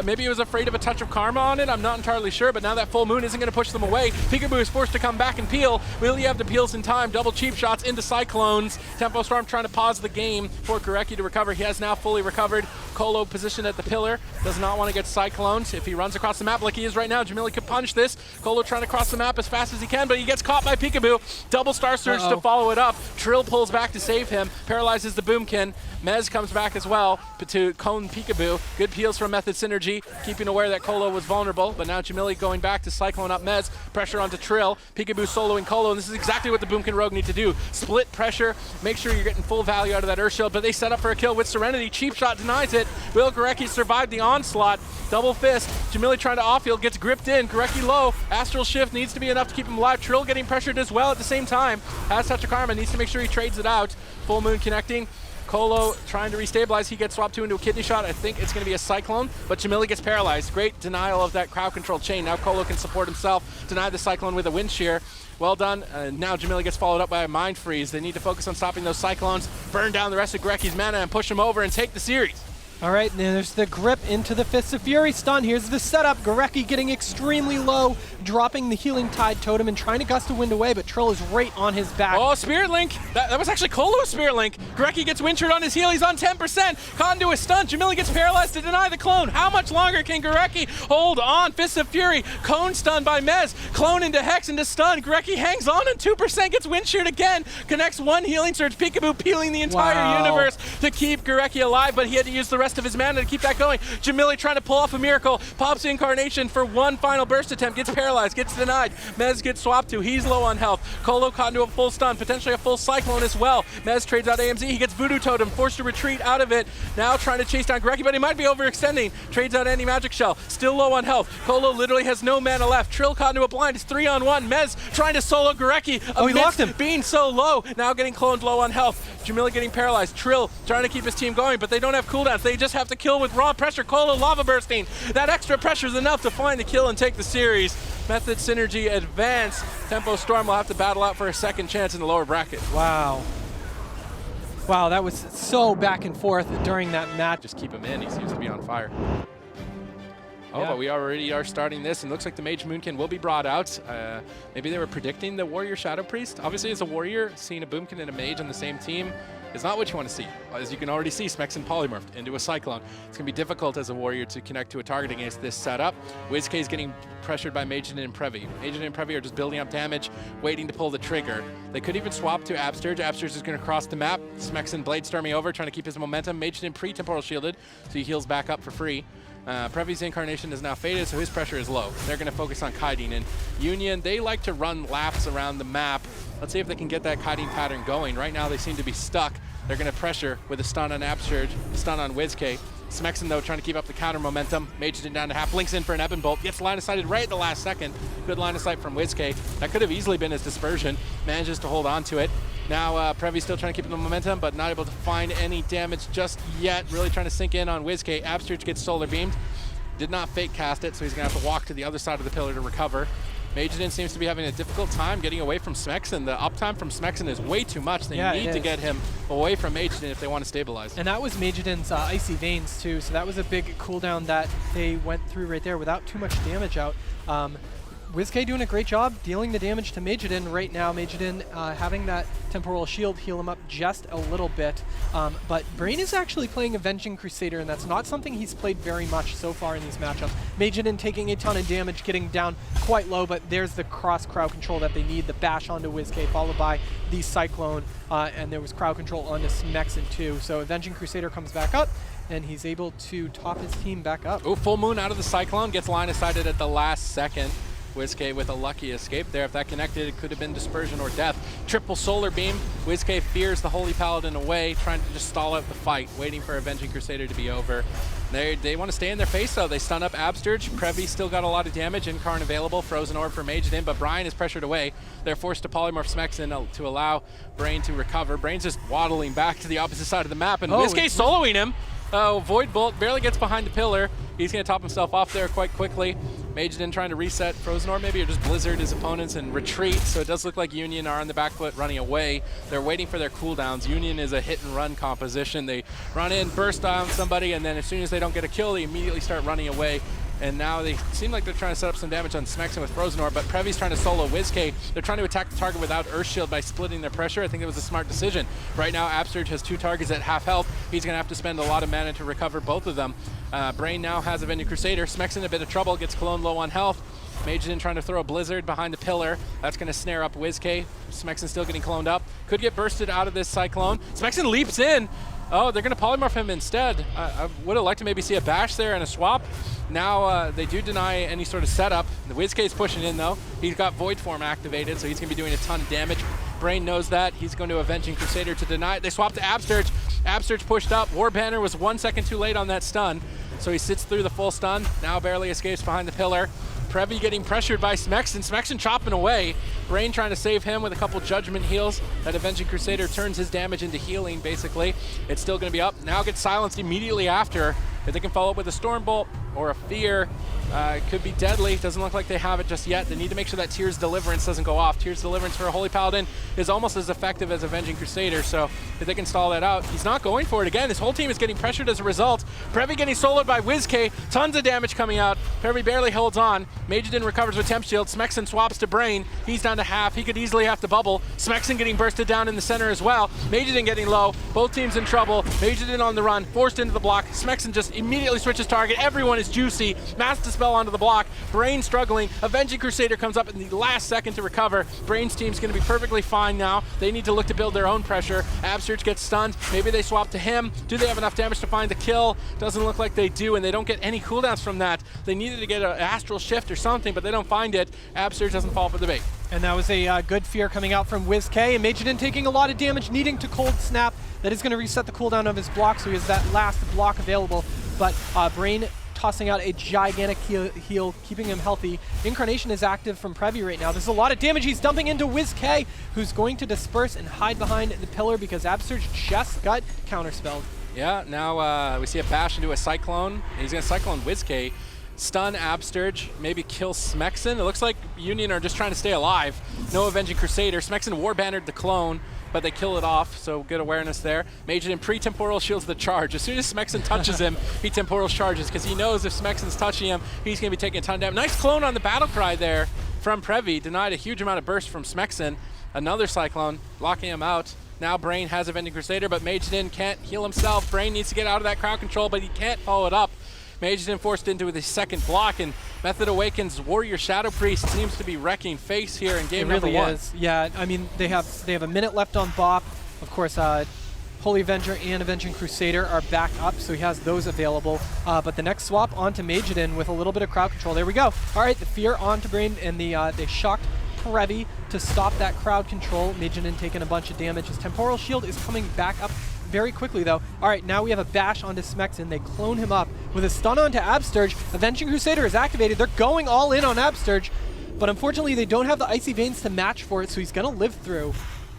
Maybe he was afraid of a touch of karma on it. I'm not entirely sure, but now that Full Moon isn't going to push them away. Peekaboo is forced to come back and peel. Will he have the peels in time? Double Cheap Shots into Cyclones. Tempo Storm trying to pause the game for Gorecki to recover. He has now fully recovered. Colo positioned at the pillar. Does not want to get Cyclones. If he runs across the map like he is right now, Jamili could punish this. Colo trying to cross the map as fast as he can, but he gets caught by Peekaboo. Double Star Surge to follow it up. Trill pulls back to save him. Paralyzes the Boomkin. Mez comes back as well to cone Peekaboo. Good peels from Method Synergy, keeping aware that Colo was vulnerable, but now Jamili going back to Cyclone up Mez. Pressure onto Trill. Peekaboo soloing Colo, and this is exactly what the Boomkin Rogue need to do. Split pressure, make sure you're getting full value out of that Earth Shield, but they set up for a kill with Serenity. Cheap Shot denies it. Will Gorecki survive the onslaught? Double fist. Jamili trying to off-field, gets gripped in. Gorecki low. Astral Shift needs to be enough to keep him alive. Trill getting pressured as well at the same time. Has Touch of Karma, needs to make sure he trades it out. Full Moon connecting. Colo trying to restabilize. He gets swapped into a Kidney Shot. I think it's going to be a Cyclone, but Jamili gets paralyzed. Great denial of that crowd control chain. Now Colo can support himself. Deny the Cyclone with a Wind Shear. Well done. Now Jamili gets followed up by a Mind Freeze. They need to focus on stopping those Cyclones, burn down the rest of Gorecki's mana, and push him over and take the series. All right, and there's the grip into the Fists of Fury stun. Here's the setup. Gorecki getting extremely low, dropping the Healing Tide Totem and trying to gust a wind away, but Trill is right on his back. Oh, Spirit Link. That was actually Colo's Spirit Link. Gorecki gets Windshard on his heel. He's on 10%. Caught into a stun. Jamili gets paralyzed to deny the clone. How much longer can Gorecki hold on? Fists of Fury. Cone stun by Mez. Clone into Hex into stun. Gorecki hangs on and 2% gets Windsheared again. Connects one Healing Surge. Peekaboo peeling the entire universe to keep Gorecki alive, but he had to use the rest of his mana to keep that going. Jamili trying to pull off a miracle. Pops Incarnation for one final burst attempt. Gets paralyzed. Gets denied. Mez gets swapped to. He's low on health. Colo caught into a full stun. Potentially a full Cyclone as well. Mez trades out AMZ. He gets Voodoo Totem. Forced to retreat out of it. Now trying to chase down Gorecki, but he might be overextending. Trades out Anti-Magic Shell. Still low on health. Colo literally has no mana left. Trill caught into a blind. It's 3-on-1. Mez trying to solo Gorecki. Oh, he locked him. Being so low. Now getting cloned low on health. Jamili getting paralyzed. Trill trying to keep his team going, but they don't have cooldowns. They just have to kill with raw pressure. Colo lava bursting. That extra pressure is enough to find the kill and take the series. Method Synergy advance. Tempo Storm will have to battle out for a second chance in the lower bracket. Wow. Wow, that was so back and forth during that match. Just keep him in. He seems to be on fire. Oh, Yeah. but we already are starting this, and looks like the Mage Moonkin will be brought out. Maybe they were predicting the Warrior Shadow Priest. Obviously, as a Warrior, seeing a Boomkin and a Mage on the same team is not what you want to see. As you can already see, Smexen polymorphed into a Cyclone. It's going to be difficult as a Warrior to connect to a target against this setup. WizK is getting pressured by Mageddon and Previ. Mageddon and Previ are just building up damage, waiting to pull the trigger. They could even swap to Absterge. Absterge is going to cross the map. Smexen Blade Storming over, trying to keep his momentum. Mageddon pre-temporal shielded, so he heals back up for free. Previ's Incarnation is now faded, so his pressure is low. They're going to focus on kiting. And Union, they like to run laps around the map. Let's see if they can get that kiting pattern going. Right now, they seem to be stuck. They're going to pressure with a stun on Absterge, stun on WizK. Smexen, though, trying to keep up the counter momentum. Mageddon down to half, blinks in for an Ebon Bolt, gets line of sighted right at the last second. Good line of sight from WizK. That could have easily been his dispersion. Manages to hold on to it. Now Previ's still trying to keep the momentum, but not able to find any damage just yet. Really trying to sink in on WizK. Absterge gets solar beamed. Did not fake cast it, so he's going to have to walk to the other side of the pillar to recover. Mageddon seems to be having a difficult time getting away from Smexen. The uptime from Smexen is way too much. They need to get him away from Mageddon if they want to stabilize. And that was Mageddon's Icy Veins too, so that was a big cooldown that they went through right there without too much damage out. WizK doing a great job dealing the damage to Mageddon right now. Mageddon having that temporal shield heal him up just a little bit. But Brain is actually playing Avenging Crusader, and that's not something he's played very much so far in these matchups. Mageddon taking a ton of damage, getting down quite low, but there's the cross crowd control that they need. The bash onto WizK, followed by the Cyclone, and there was crowd control onto Smexen too. So Avenging Crusader comes back up, and he's able to top his team back up. Ooh, full moon out of the Cyclone, gets line of sighted at the last second. WizK with a lucky escape there. If that connected, it could have been dispersion or death. Triple solar beam. WizK fears the Holy Paladin away, trying to just stall out the fight, waiting for Avenging Crusader to be over. They want to stay in their face, though. They stun up Absterge. Previ still got a lot of damage. Incarn available. Frozen Orb for Majidin, but Brian is pressured away. They're forced to polymorph Smexen to allow Brain to recover. Brain's just waddling back to the opposite side of the map, and WizK soloing him. Void Bolt barely gets behind the pillar. He's going to top himself off there quite quickly. Majidin trying to reset Frozen Orb maybe, or just Blizzard his opponents and retreat. So it does look like Union are on the back foot running away. They're waiting for their cooldowns. Union is a hit and run composition. They run in, burst on somebody, and then as soon as they don't get a kill, they immediately start running away. And now they seem like they're trying to set up some damage on Smexen with Frozen Orb, but Previ's trying to solo WizK. They're trying to attack the target without Earth Shield by splitting their pressure. I think it was a smart decision. Right now, Absterge has 2 targets at half health. He's going to have to spend a lot of mana to recover both of them. Brain now has Avenging Crusader. Smexen in a bit of trouble, gets Cologne low on health. Majidin trying to throw a Blizzard behind the pillar. That's going to snare up WizK. Smexen still getting cloned up. Could get bursted out of this Cyclone. Smexen leaps in. Oh, they're going to polymorph him instead. I would have liked to maybe see a bash there and a swap. Now they do deny any sort of setup. The WizK's pushing in, though. He's got Void Form activated, so he's going to be doing a ton of damage. Brain knows that. He's going to Avenging Crusader to deny it. They swap to Absterge. Absterge pushed up. War Banner was 1 second too late on that stun, so he sits through the full stun. Now barely escapes behind the pillar. Previ getting pressured by Smexen. Smexen chopping away. Brain trying to save him with a couple Judgment heals. That Avenging Crusader turns his damage into healing, basically. It's still going to be up. Now gets silenced immediately after. If they can follow up with a Storm Bolt or a Fear, it could be deadly. Doesn't look like they have it just yet. They need to make sure that Tears Deliverance doesn't go off. Tears Deliverance for a Holy Paladin is almost as effective as Avenging Crusader, so if they can stall that out. He's not going for it again. His whole team is getting pressured as a result. Previ getting soloed by WizK. Tons of damage coming out. Previ barely holds on. Majidin recovers with Temp Shield. Smexen swaps to Brain. He's down to half. He could easily have to bubble. Smexen getting bursted down in the center as well. Majidin getting low. Both teams in trouble. Majidin on the run. Forced into the block. Smexen just immediately switches target. Everyone is juicy. Mass Dispel onto the block. Brain struggling. Avenging Crusader comes up in the last second to recover. Brain's team's going to be perfectly fine now. They need to look to build their own pressure. Absterge gets stunned. Maybe they swap to him. Do they have enough damage to find the kill? Doesn't look like they do, and they don't get any cooldowns from that. They needed to get an Astral Shift or something, but they don't find it. Absterge doesn't fall for the bait. And that was a good fear coming out from WizK, and Majidin taking a lot of damage, needing to Cold Snap. That is going to reset the cooldown of his block, so he has that last block available. But Brain tossing out a gigantic heal, keeping him healthy. Incarnation is active from Previ right now. There's a lot of damage he's dumping into WizK, who's going to disperse and hide behind the pillar because Absterge just got counterspelled. Yeah, now we see a bash into a Cyclone. He's going to Cyclone WizK, stun Absterge, maybe kill Smexen. It looks like Union are just trying to stay alive. No Avenging Crusader. Smexen war-bannered the clone, but they kill it off, so good awareness there. Majidin pre-temporal shields the charge. As soon as Smexen touches him, he temporal charges, because he knows if Smexen's touching him, he's going to be taking a ton of damage. Nice clone on the battle cry there from Previ. Denied a huge amount of burst from Smexen. Another Cyclone, locking him out. Now Brain has Avenging Crusader, but Majidin can't heal himself. Brain needs to get out of that crowd control, but he can't follow it up. Majidin forced into the second block, and Method Awaken's Warrior Shadow Priest seems to be wrecking face here in game number 1. It really is. Yeah, I mean, they have a minute left on Bop. Of course, Holy Avenger and Avenging Crusader are back up, so he has those available. But the next swap onto Majidin with a little bit of crowd control. There we go. All right, the Fear onto Brain, and they shocked Previ to stop that crowd control. Majidin taking a bunch of damage. His Temporal Shield is coming back up very quickly, though. All right, now we have a bash onto Smexen. They clone him up with a stun onto Absterge. Avenging Crusader is activated. They're going all in on Absterge, but unfortunately they don't have the Icy Veins to match for it, so he's going to live through.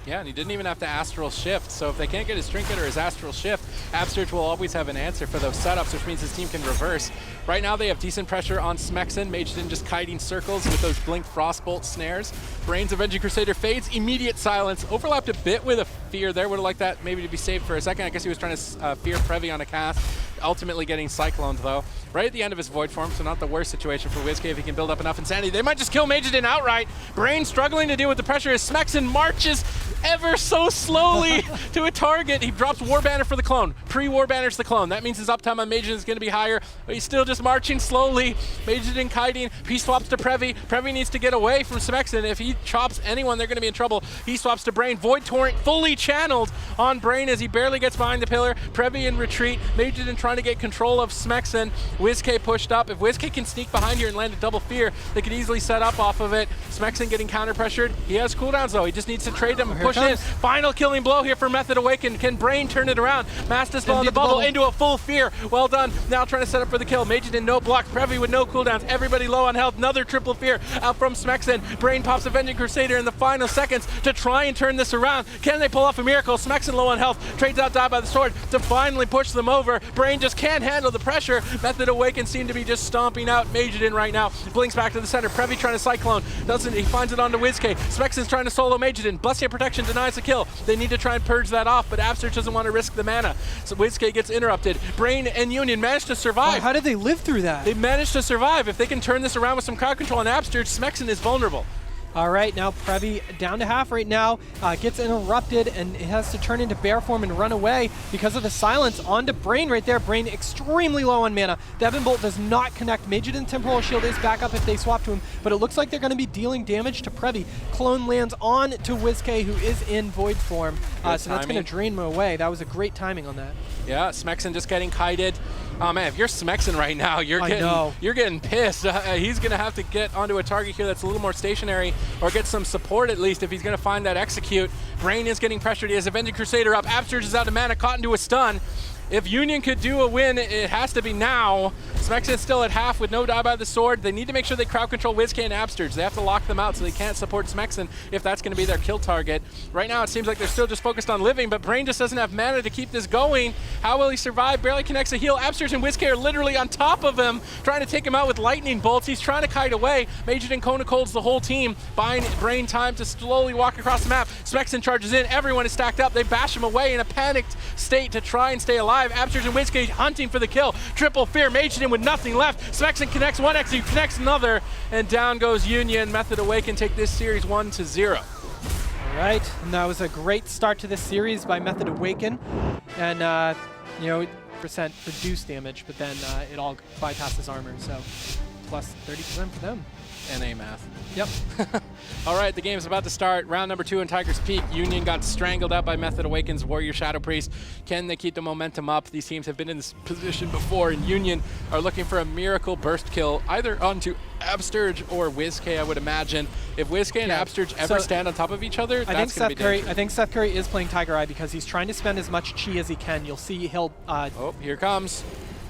Yeah, and he didn't even have to Astral Shift, so if they can't get his Trinket or his Astral Shift, Absterge will always have an answer for those setups, which means his team can reverse. Right now they have decent pressure on Smexen. Majidin just kiting circles with those Blink Frostbolt snares. Brain's Avenging Crusader fades, immediate silence. Overlapped a bit with a Fear there. Would have liked that maybe to be saved for a second. I guess he was trying to fear Previ on a cast. Ultimately getting Cycloned, though. Right at the end of his Void Form, so not the worst situation for WizK if he can build up enough insanity. They might just kill Majidin outright. Brain struggling to deal with the pressure as Smexen marches ever so slowly to a target. He drops War Banner for the clone. Pre-War Banner's the clone. That means his uptime on Majin is going to be higher, but he's still just marching slowly. Majin and kiting. He swaps to Previ. Previ needs to get away from Smexen. If he chops anyone, they're going to be in trouble. He swaps to Brain. Void Torrent fully channeled on Brain as he barely gets behind the pillar. Previ in retreat. Majin trying to get control of Smexen. WizK pushed up. If WizK can sneak behind here and land a double fear, they could easily set up off of it. Smexen getting counter pressured. He has cooldowns though. He just needs to trade them and push in. Final killing blow here for Method Awaken. Can Brain turn it around? Mass Dispel on the bubble into a full fear. Well done. Now trying to set up for the kill. Majin no blocks. Previ with no cooldowns. Everybody low on health. Another triple fear out from Smexen. Brain pops Avenging Crusader in the final seconds to try and turn this around. Can they pull off a miracle? Smexen low on health. Trades out Die by the Sword to finally push them over. Brain just can't handle the pressure. Method Awaken seem to be just stomping out Majin right now. Blinks back to the center. Previ trying to Cyclone. Doesn't. He finds it onto WizK. Smexen's trying to solo Majin. Blessing Protection denies the kill. They need to try and purge that off, but Absurge doesn't want to risk the mana. So WizK gets interrupted. Brain and Union managed to survive. Oh, how did they live through that? They managed to survive. If they can turn this around with some crowd control on Absurge, Smexen is vulnerable. All right, now Previ down to half right now, gets interrupted and it has to turn into bear form and run away because of the silence onto Brain right there. Brain extremely low on mana. Devon Bolt does not connect. Majid Temporal Shield is back up if they swap to him, but it looks like they're going to be dealing damage to Previ. Clone lands on to WizK, who is in Void form, so that's going to drain him away. That was a great timing on that. Yeah, Smexen just getting kited. Oh man, if you're Smexen right now, you're getting pissed. He's gonna have to get onto a target here that's a little more stationary, or get some support at least if he's gonna find that execute. Brain is getting pressured. He has Avenging Crusader up. Absurge is out of mana, caught into a stun. If Union could do a win, it has to be now. Smexen's still at half with no Die by the Sword. They need to make sure they crowd control WizK and Absurge. They have to lock them out so they can't support Smexen if that's going to be their kill target. Right now it seems like they're still just focused on living, but Brain just doesn't have mana to keep this going. How will he survive? Barely connects a heal. Absurge and WizK are literally on top of him, trying to take him out with lightning bolts. He's trying to kite away. Majid and Kona holds the whole team, buying Brain time to slowly walk across the map. Smexen charges in. Everyone is stacked up. They bash him away in a panicked state to try and stay alive. Absurge and WizK hunting for the kill. Triple fear. Majid with nothing left. Smexen connects one execute, connects another, and down goes Union. Method Awaken take this series 1-0. All right, and that was a great start to this series by Method Awaken, and you know, percent reduced damage, but then it all bypasses armor, so plus 30% for them. NA math. Yep. All right, the game's about to start. Round number 2 in Tiger's Peak. Union got strangled out by Method Awaken's Warrior Shadow Priest. Can they keep the momentum up? These teams have been in this position before, and Union are looking for a miracle burst kill, either onto Absurge or WizK, I would imagine. If WizK and Absurge ever stand on top of each other, that's going to be dangerous. I think Seth Curry is playing Tiger Eye because he's trying to spend as much chi as he can. You'll see he'll... oh, here comes.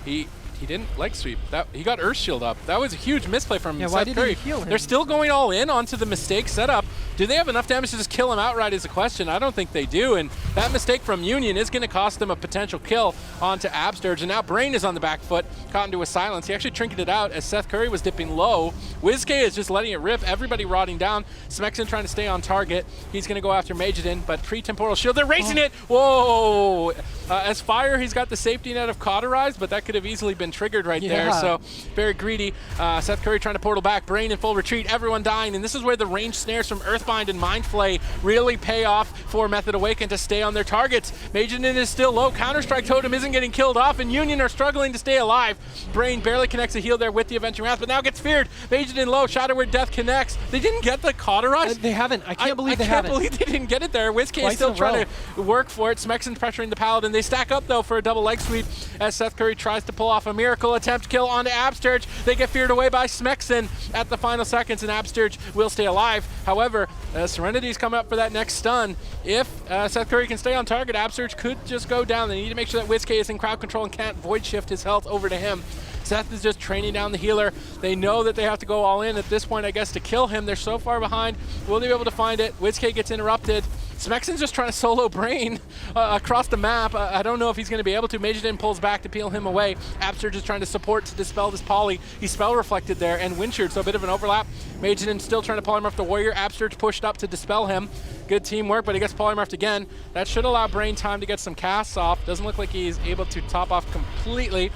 He didn't leg sweep. He got Earth Shield up. That was a huge misplay from Seth why did Curry. he heal him? They're still going all in onto the mistake setup. Do they have enough damage to just kill him outright is a question. I don't think they do, and that mistake from Union is going to cost them a potential kill onto Absurge, and now Brain is on the back foot, caught into a silence. He actually trinketed out as Seth Curry was dipping low. WizK is just letting it rip, everybody rotting down. Smexen trying to stay on target. He's going to go after Majidin, but pre-temporal shield, they're racing it! Whoa! As Fire, he's got the safety net of Cauterize, but that could have easily been triggered right there, so very greedy. Seth Curry trying to portal back, Brain in full retreat, everyone dying, and this is where the range snares from Earthbind and Mind Flay really pay off for Method Awaken to stay on their targets. Majidin is still low, Counter-Strike Totem isn't getting killed off, and Union are struggling to stay alive. Brain barely connects a heal there with the Avenging Wrath, but now gets feared. Majidin low, Shadow Word Death connects. They didn't get the Cauterize? They haven't. I can't believe they haven't. I can't believe they didn't get it there. WizK is still trying to work for it. Smexen's pressuring the Paladin. They stack up, though, for a double leg sweep as Seth Curry tries to pull off a miracle attempt kill onto Absurge. They get feared away by Smexen at the final seconds, and Absurge will stay alive. However, Serenity's coming up for that next stun. If Seth Curry can stay on target, Absurge could just go down. They need to make sure that WizK is in crowd control and can't void shift his health over to him. Seth is just training down the healer. They know that they have to go all in at this point, I guess, to kill him. They're so far behind. Will they be able to find it? WizK gets interrupted. Smexen's just trying to solo Brain across the map. I don't know if he's going to be able to. Majidin pulls back to peel him away. Absurge is trying to support to dispel this poly. He's spell reflected there and Windshielded, so a bit of an overlap. Majidin still trying to polymorph the warrior. Absurge pushed up to dispel him. Good teamwork, but he gets polymorphed again. That should allow Brain time to get some casts off. Doesn't look like he's able to top off completely.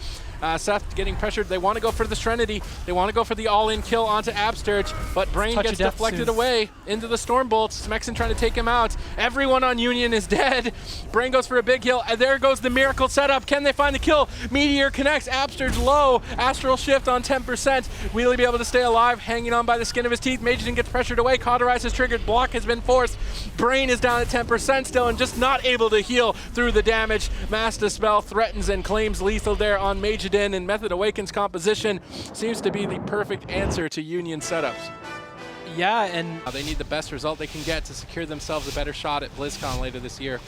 Seth getting pressured. They want to go for the Serenity. They want to go for the all-in kill onto Absturge, but Brain gets deflected away into the Storm Bolts. Smexon trying to take him out. Everyone on Union is dead. Brain goes for a big heal, and there goes the Miracle setup. Can they find the kill? Meteor connects. Absturge low. Astral Shift on 10%. Will he be able to stay alive? Hanging on by the skin of his teeth. Majorden gets pressured away. Cauterize is triggered. Block has been forced. Brain is down at 10% still and just not able to heal through the damage. Mass Dispel threatens and claims lethal there on Majorden, and Method Awaken's composition seems to be the perfect answer to Union setups. Yeah, and they need the best result they can get to secure themselves a better shot at BlizzCon later this year.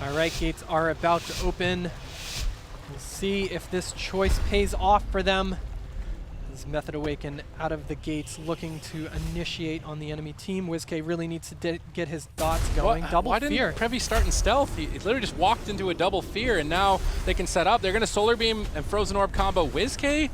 all right, gates are about to open. We'll see if this choice pays off for them. As Method Awaken out of the gates looking to initiate on the enemy team. WizK really needs to get his dots going. Double Why fear. didn't Previ start in stealth? He literally just walked into a double fear, and now they can set up. They're going to Solar Beam and Frozen Orb combo WizK.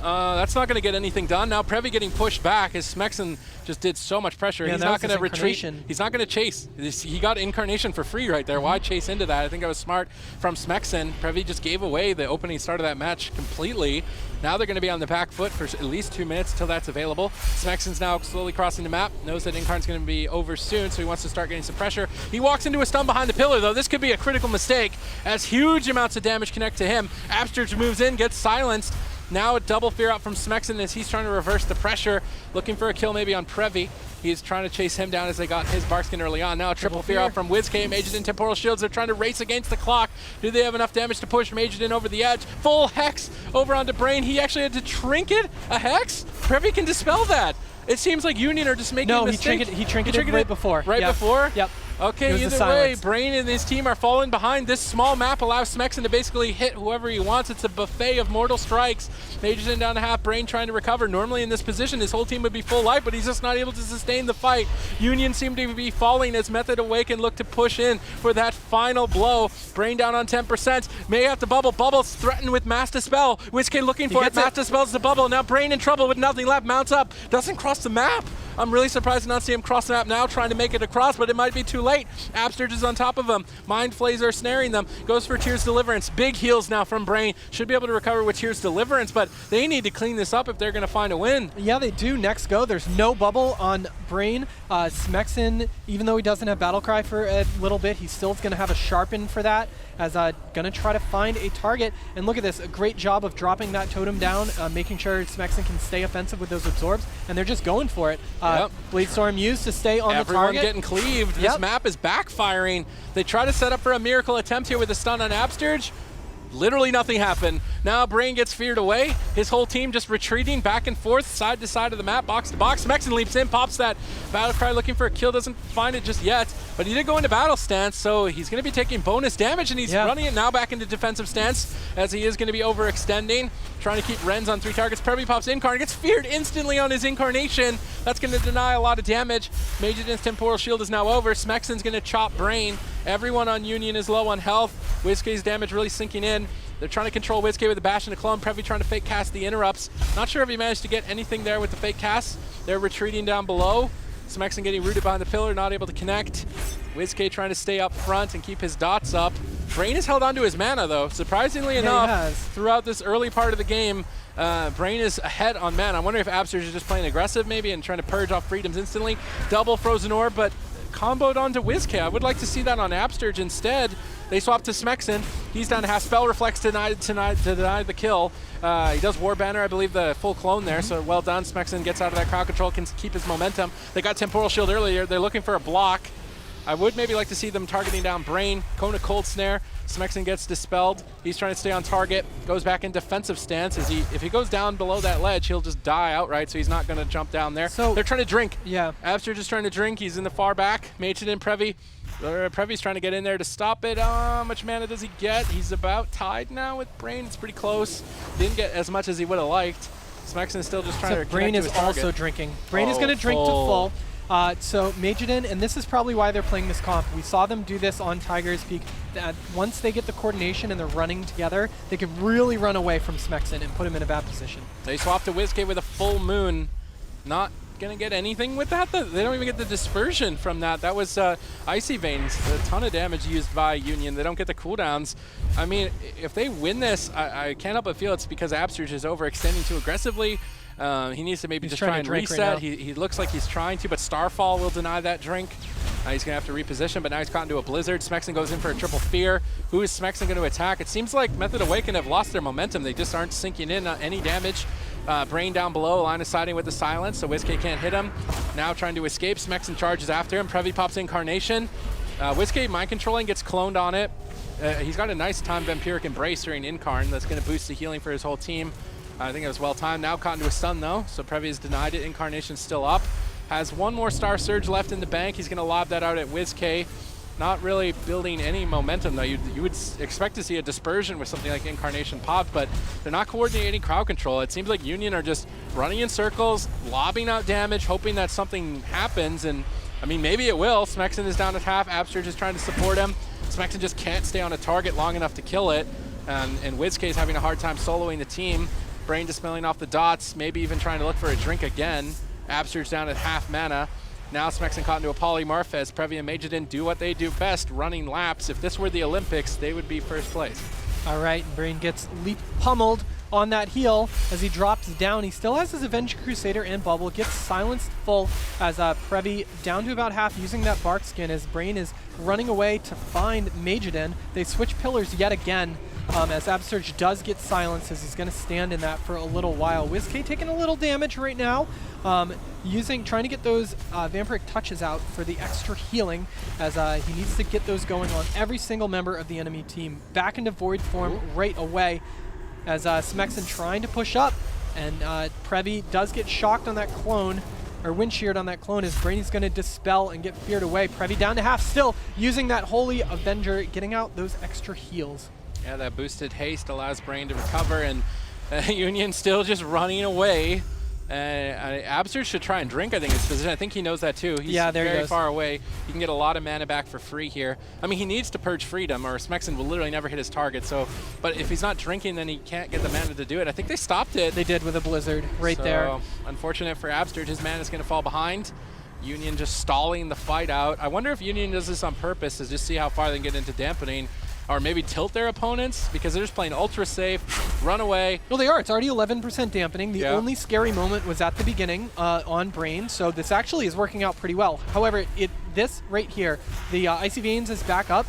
That's not going to get anything done. Now Previ getting pushed back as Smexon just did so much pressure. Yeah, he's not going to retreat. He's not going to chase. He got Incarnation for free right there. Why chase into that? I think that was smart from Smexon. Previ just gave away the opening start of that match completely. Now they're going to be on the back foot for at least 2 minutes until that's available. Smexon's now slowly crossing the map, knows that Incarn's going to be over soon, so he wants to start getting some pressure. He walks into a stun behind the pillar, though. This could be a critical mistake as huge amounts of damage connect to him. Absturge moves in, gets silenced. Now a double fear out from Smexon as he's trying to reverse the pressure, looking for a kill maybe on Previ. He's trying to chase him down as they got his Barkskin early on. Now a triple fear out from WizK. Majorden Temporal Shields. They're trying to race against the clock. Do they have enough damage to push Majorden over the edge? Full Hex over onto Brain. He actually had to trinket a Hex. Previ can dispel that. It seems like Union are just making a mistake. He trinketed right before. Right before? Yep. Okay, either way, Brain and his team are falling behind. This small map allows Smexon to basically hit whoever he wants. It's a buffet of mortal strikes. Majorden down to half, Brain trying to recover. Normally in this position, his whole team would be full life, but he's just not able to sustain the fight. Union seem to be falling as Method Awaken look to push in for that final blow. Brain down on 10%. May have to bubble. Bubble's threatened with Mass Dispel. WizK looking for it. Mass Dispels the bubble. Now Brain in trouble with nothing left. Mounts up. Doesn't cross the map. I'm really surprised to not see him cross the map now, trying to make it across, but it might be too late. Absturge is on top of him. Mind Flays are snaring them. Goes for Tears Deliverance. Big heals now from Brain. Should be able to recover with Tears Deliverance, but they need to clean this up if they're going to find a win. Yeah, they do. Next go. There's no bubble on Brain. Smexon, even though he doesn't have Battlecry for a little bit, he's still going to have a Sharpen for that, as going to try to find a target. And look at this, a great job of dropping that totem down, making sure Smexon can stay offensive with those absorbs, and they're just going for it. Blade Storm used to stay on the target. Everyone getting cleaved. This map is backfiring. They try to set up for a miracle attempt here with a stun on Absturge. Literally nothing happened. Now Brain gets feared away. His whole team just retreating back and forth, side to side of the map, box to box. Smexon leaps in, pops that Battlecry looking for a kill, doesn't find it just yet. But he did go into battle stance, so he's going to be taking bonus damage, and he's running it now back into defensive stance as he is going to be overextending. Trying to keep Rens on 3 targets. Previ pops Incarn, gets feared instantly on his Incarnation. That's going to deny a lot of damage. Majorden's Temporal Shield is now over. Smexon's going to chop Brain. Everyone on Union is low on health. WizK's damage really sinking in. They're trying to control WizK with a bash and a clone. Previ trying to fake cast the interrupts. Not sure if he managed to get anything there with the fake cast. They're retreating down below. Smexon getting rooted behind the pillar, not able to connect. WizK trying to stay up front and keep his dots up. Brain has held on to his mana, though. Surprisingly enough, throughout this early part of the game, Brain is ahead on mana. I'm wondering if Absturge is just playing aggressive maybe and trying to purge off freedoms instantly. Double Frozen Orb, but comboed onto WizK. I would like to see that on Absturge instead. They swap to Smexon. He's down to half. Spell Reflex to deny the kill. He does War Banner, I believe, the full clone there, so well done. Smexon gets out of that crowd control, can keep his momentum. They got Temporal Shield earlier. They're looking for a block. I would maybe like to see them targeting down Brain. Kona Cold Snare. Smexon gets dispelled. He's trying to stay on target. Goes back in defensive stance. If he goes down below that ledge, he'll just die outright, so he's not going to jump down there. So they're trying to drink. Yeah. Absturge is trying to drink. He's in the far back. Majorden and Previ. Previ's trying to get in there to stop it. How much mana does he get? He's about tied now with Brain. It's pretty close. Didn't get as much as he would have liked. Smexon is still just trying to Brain is also drinking. Brain is going to drink to full. So Majorden, and this is probably why they're playing this comp. We saw them do this on Tiger's Peak. Once they get the coordination and they're running together, they can really run away from Smexon and put him in a bad position. They swapped to WizK with a full moon. Not going to get anything with that. They don't even get the dispersion from that. That was Icy Veins, a ton of damage used by Union. They don't get the cooldowns. I mean, if they win this, I can't help but feel it's because Absterge is overextending too aggressively. He needs to maybe just try and reset. Right, he looks like he's trying to, but Starfall will deny that drink. He's going to have to reposition, but now he's caught into a Blizzard. Smexen goes in for a triple fear. Who is Smexen going to attack? It seems like Method Awaken have lost their momentum. They just aren't sinking in any damage. Brain down below, line of sighting with the silence, so WizK can't hit him. Now trying to escape, Smexen charges after him. Previ pops Incarnation. WizK mind controlling, gets cloned on it. He's got a nice timed Vampiric Embrace during Incarn that's going to boost the healing for his whole team. I think it was well timed. Now caught into a stun though, so Previ has denied it. Incarnation's still up. Has one more Star Surge left in the bank. He's going to lob that out at WizK. Not really building any momentum though. You would expect to see a dispersion with something like Incarnation popped, but they're not coordinating crowd control. It seems like Union are just running in circles, lobbing out damage, hoping that something happens, and I mean, maybe it will. Smexen is down at half. Absterge is trying to support him. Smexen just can't stay on a target long enough to kill it, and WizK is having a hard time soloing the team. Brain dispelling off the dots, maybe even trying to look for a drink again. Absterge down at half mana. Now Smexen caught into a polymorph as Previ and Majidin do what they do best, running laps. If this were the Olympics, they would be first place. All right, Brain gets pummeled on that heal as he drops down. He still has his Avenged Crusader and Bubble, gets silenced full as Previ down to about half using that Bark Skin as Brain is running away to find Majidin. They switch pillars yet again. As Absterge does get silenced, as he's going to stand in that for a little while. WizK taking a little damage right now, trying to get those Vampiric touches out for the extra healing, as he needs to get those going on every single member of the enemy team. Back into Void form right away, as Smexen trying to push up, and Previ does get shocked on that clone, or wind sheared on that clone, as Brainy's going to dispel and get feared away. Previ down to half, still using that Holy Avenger, getting out those extra heals. Yeah, that boosted haste allows Brain to recover, and Union still just running away. Absterge should try and drink, I think, his position. I think he knows that too. He's very far away. He can get a lot of mana back for free here. I mean, he needs to purge freedom, or Smexen will literally never hit his target. So, but if he's not drinking, then he can't get the mana to do it. I think they stopped it. They did with a Blizzard right there. Unfortunate for Absterge, his mana is going to fall behind. Union just stalling the fight out. I wonder if Union does this on purpose to just see how far they can get into dampening. Or maybe tilt their opponents because they're just playing ultra safe, run away. Well, they are. It's already 11% dampening. The only scary moment was at the beginning on Brain, so this actually is working out pretty well. However, this right here, the Icy Veins is back up.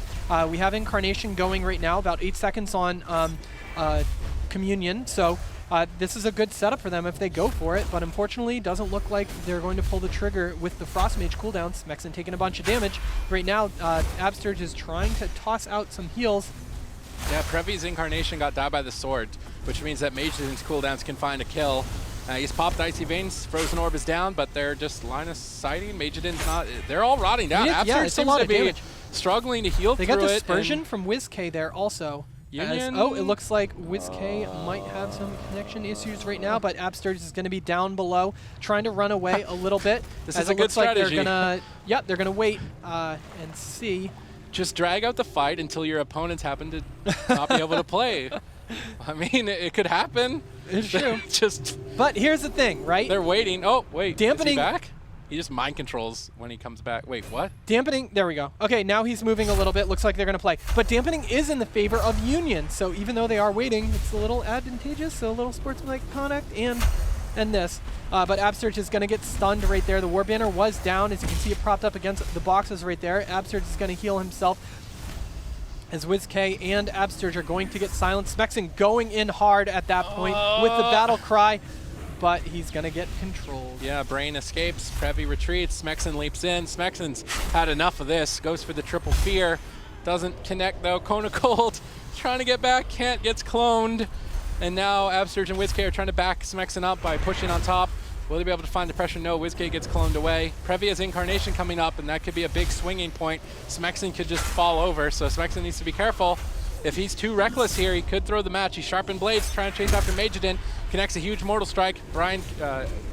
We have Incarnation going right now, about 8 seconds on Communion, so this is a good setup for them if they go for it, but unfortunately it doesn't look like they're going to pull the trigger with the Frost Mage cooldown. Smexen taking a bunch of damage. Right now, Absterge is trying to toss out some heals. Yeah, Previ's Incarnation got died by the sword, which means that Majidin's cooldowns can find a kill. He's popped Icy Veins, Frozen Orb is down, but they're just line of sighting. Majidin's not, they're all rotting down. Absterge seems to be struggling to heal through it. They got Dispersion from WizK there also. It looks like WizK might have some connection issues right now, but Absterge is going to be down below, trying to run away a little bit. This is a good strategy. Like they're gonna wait and see. Just drag out the fight until your opponents happen to not be able to play. I mean, it could happen. It's true. But here's the thing, right? They're waiting. Oh, wait. Dampening. Is he back? He just mind controls when he comes back. Wait, what? Dampening, there we go. Okay, now he's moving a little bit. Looks like they're going to play. But dampening is in the favor of Union. So even though they are waiting, it's a little advantageous. So a little sportsmanlike conduct and this. But Absterge is going to get stunned right there. The War Banner was down. As you can see, it propped up against the boxes right there. Absterge is going to heal himself, as WizK and Absterge are going to get silenced. Smexen going in hard at that point with the battle cry, but he's going to get controlled. Yeah, Brain escapes, Previ retreats, Smexen leaps in. Smexen's had enough of this, goes for the triple fear. Doesn't connect though, Kona Cold trying to get back, can't, gets cloned. And now Absterge and WizK are trying to back Smexen up by pushing on top. Will they be able to find the pressure? No, WizK gets cloned away. Previ has Incarnation coming up, and that could be a big swinging point. Smexen could just fall over, so Smexen needs to be careful. If he's too reckless here, he could throw the match. He's sharpened blades, trying to chase after Majidin. Connects a huge Mortal Strike. Brian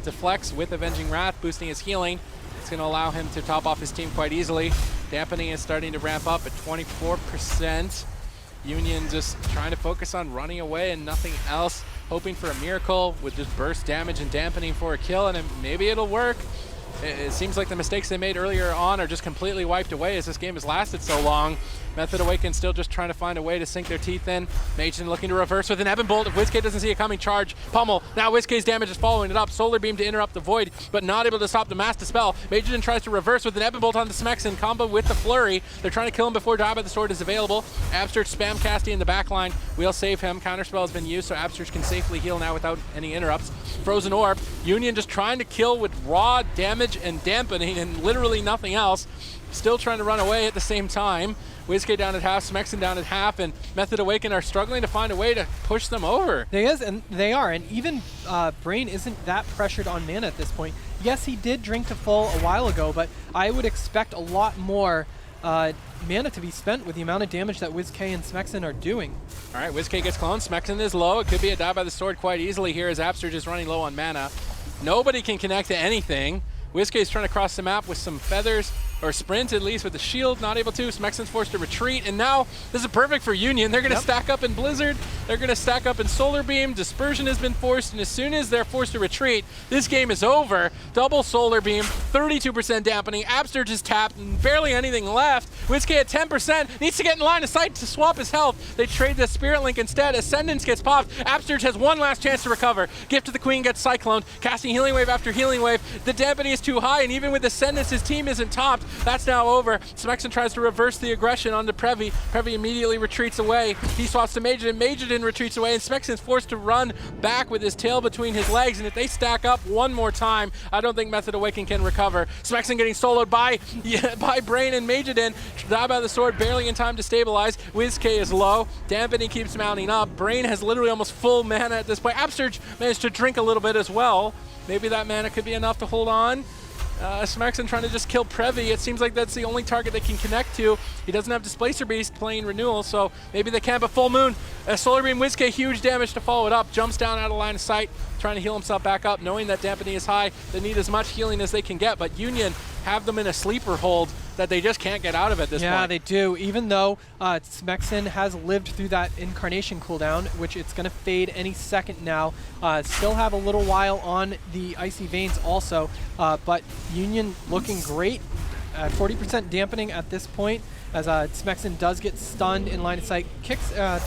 deflects with Avenging Wrath, boosting his healing. It's going to allow him to top off his team quite easily. Dampening is starting to ramp up at 24%. Union just trying to focus on running away and nothing else. hoping for a miracle with just burst damage and dampening for a kill, and maybe it'll work. It seems like the mistakes they made earlier on are just completely wiped away as this game has lasted so long. Method Awaken still just trying to find a way to sink their teeth in. Magen looking to reverse with an Ebon Bolt. If WizK doesn't see it coming, charge. Pummel. Now WizK's damage is following it up. Solar Beam to interrupt the Void, but not able to stop the Mass Dispel. Magen tries to reverse with an Ebon Bolt on the Smexen, combo with the Flurry. They're trying to kill him before Dive by the Sword is available. Absterge spam casting in the back line. We'll save him. Counterspell has been used, so Absterge can safely heal now without any interrupts. Frozen Orb. Union just trying to kill with raw damage and dampening and literally nothing else. Still trying to run away at the same time. WizK down at half, Smexen down at half, and Method Awaken are struggling to find a way to push them over. They are, and even Brain isn't that pressured on mana at this point. Yes, he did drink to full a while ago, but I would expect a lot more mana to be spent with the amount of damage that WizK and Smexen are doing. All right, WizK gets cloned, Smexen is low. It could be a Dive by the Sword quite easily here as Absterge is running low on mana. Nobody can connect to anything. WizK is trying to cross the map with some feathers, or sprint at least with the shield, not able to. Smexen's forced to retreat, and now this is perfect for Union. They're going to stack up in Blizzard, they're going to stack up in Solar Beam, Dispersion has been forced, and as soon as they're forced to retreat, this game is over. Double Solar Beam, 32% dampening, Absterge is tapped, and barely anything left. WizK at 10%, needs to get in line of sight to swap his health. They trade the Spirit Link instead. Ascendance gets popped, Absterge has one last chance to recover. Gift to the Queen gets cycloned, casting Healing Wave after Healing Wave. The dampening is too high, and even with Ascendance, his team isn't topped. That's now over. Smexen tries to reverse the aggression onto Previ. Previ immediately retreats away. He swaps to Magen, and Magen retreats away, and Smexen's forced to run back with his tail between his legs, and if they stack up one more time, I don't think Method Awaken can recover. Smexen getting soloed by Brain and Magen. Dive by the Sword, barely in time to stabilize. WizK is low. Dampening keeps mounting up. Brain has literally almost full mana at this point. Absterge managed to drink a little bit as well. Maybe that mana could be enough to hold on. Smexen trying to just kill Previ. It seems like that's the only target they can connect to. He doesn't have Displacer Beast playing Renewal, so maybe they can, but Full Moon. Solar Beam, WizK, huge damage to follow it up. Jumps down out of line of sight, trying to heal himself back up, knowing that dampening is high. They need as much healing as they can get, but Union have them in a sleeper hold that they just can't get out of at this point. Yeah, they do, even though Smexen has lived through that Incarnation cooldown, which it's going to fade any second now. Still have a little while on the Icy Veins also, but Union looking great. 40% dampening at this point, as Smexen does get stunned in line of sight. Kicks the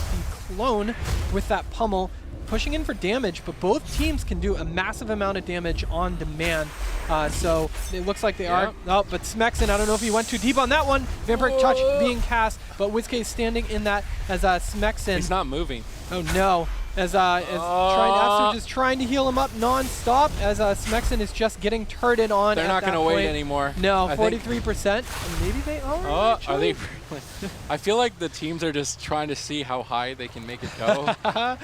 clone with that pummel, pushing in for damage, but both teams can do a massive amount of damage on demand. So it looks like they are. Oh, but Smexen, I don't know if he went too deep on that one. Vampiric Touch being cast, but WizK is standing in that as Smexen. He's not moving. Oh no. As Absterge is trying to heal him up non-stop, as Smexen is just getting turreted on. They're not going to wait anymore. No, 43%. Maybe they are. Are they? I feel like the teams are just trying to see how high they can make it go.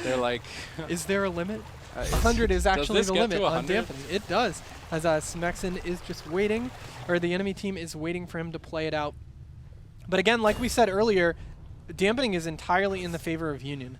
They're like, is there a limit? 100 is actually the limit on dampening. It does. As Smexen is just waiting, or the enemy team is waiting for him to play it out. But again, like we said earlier, dampening is entirely in the favor of Union.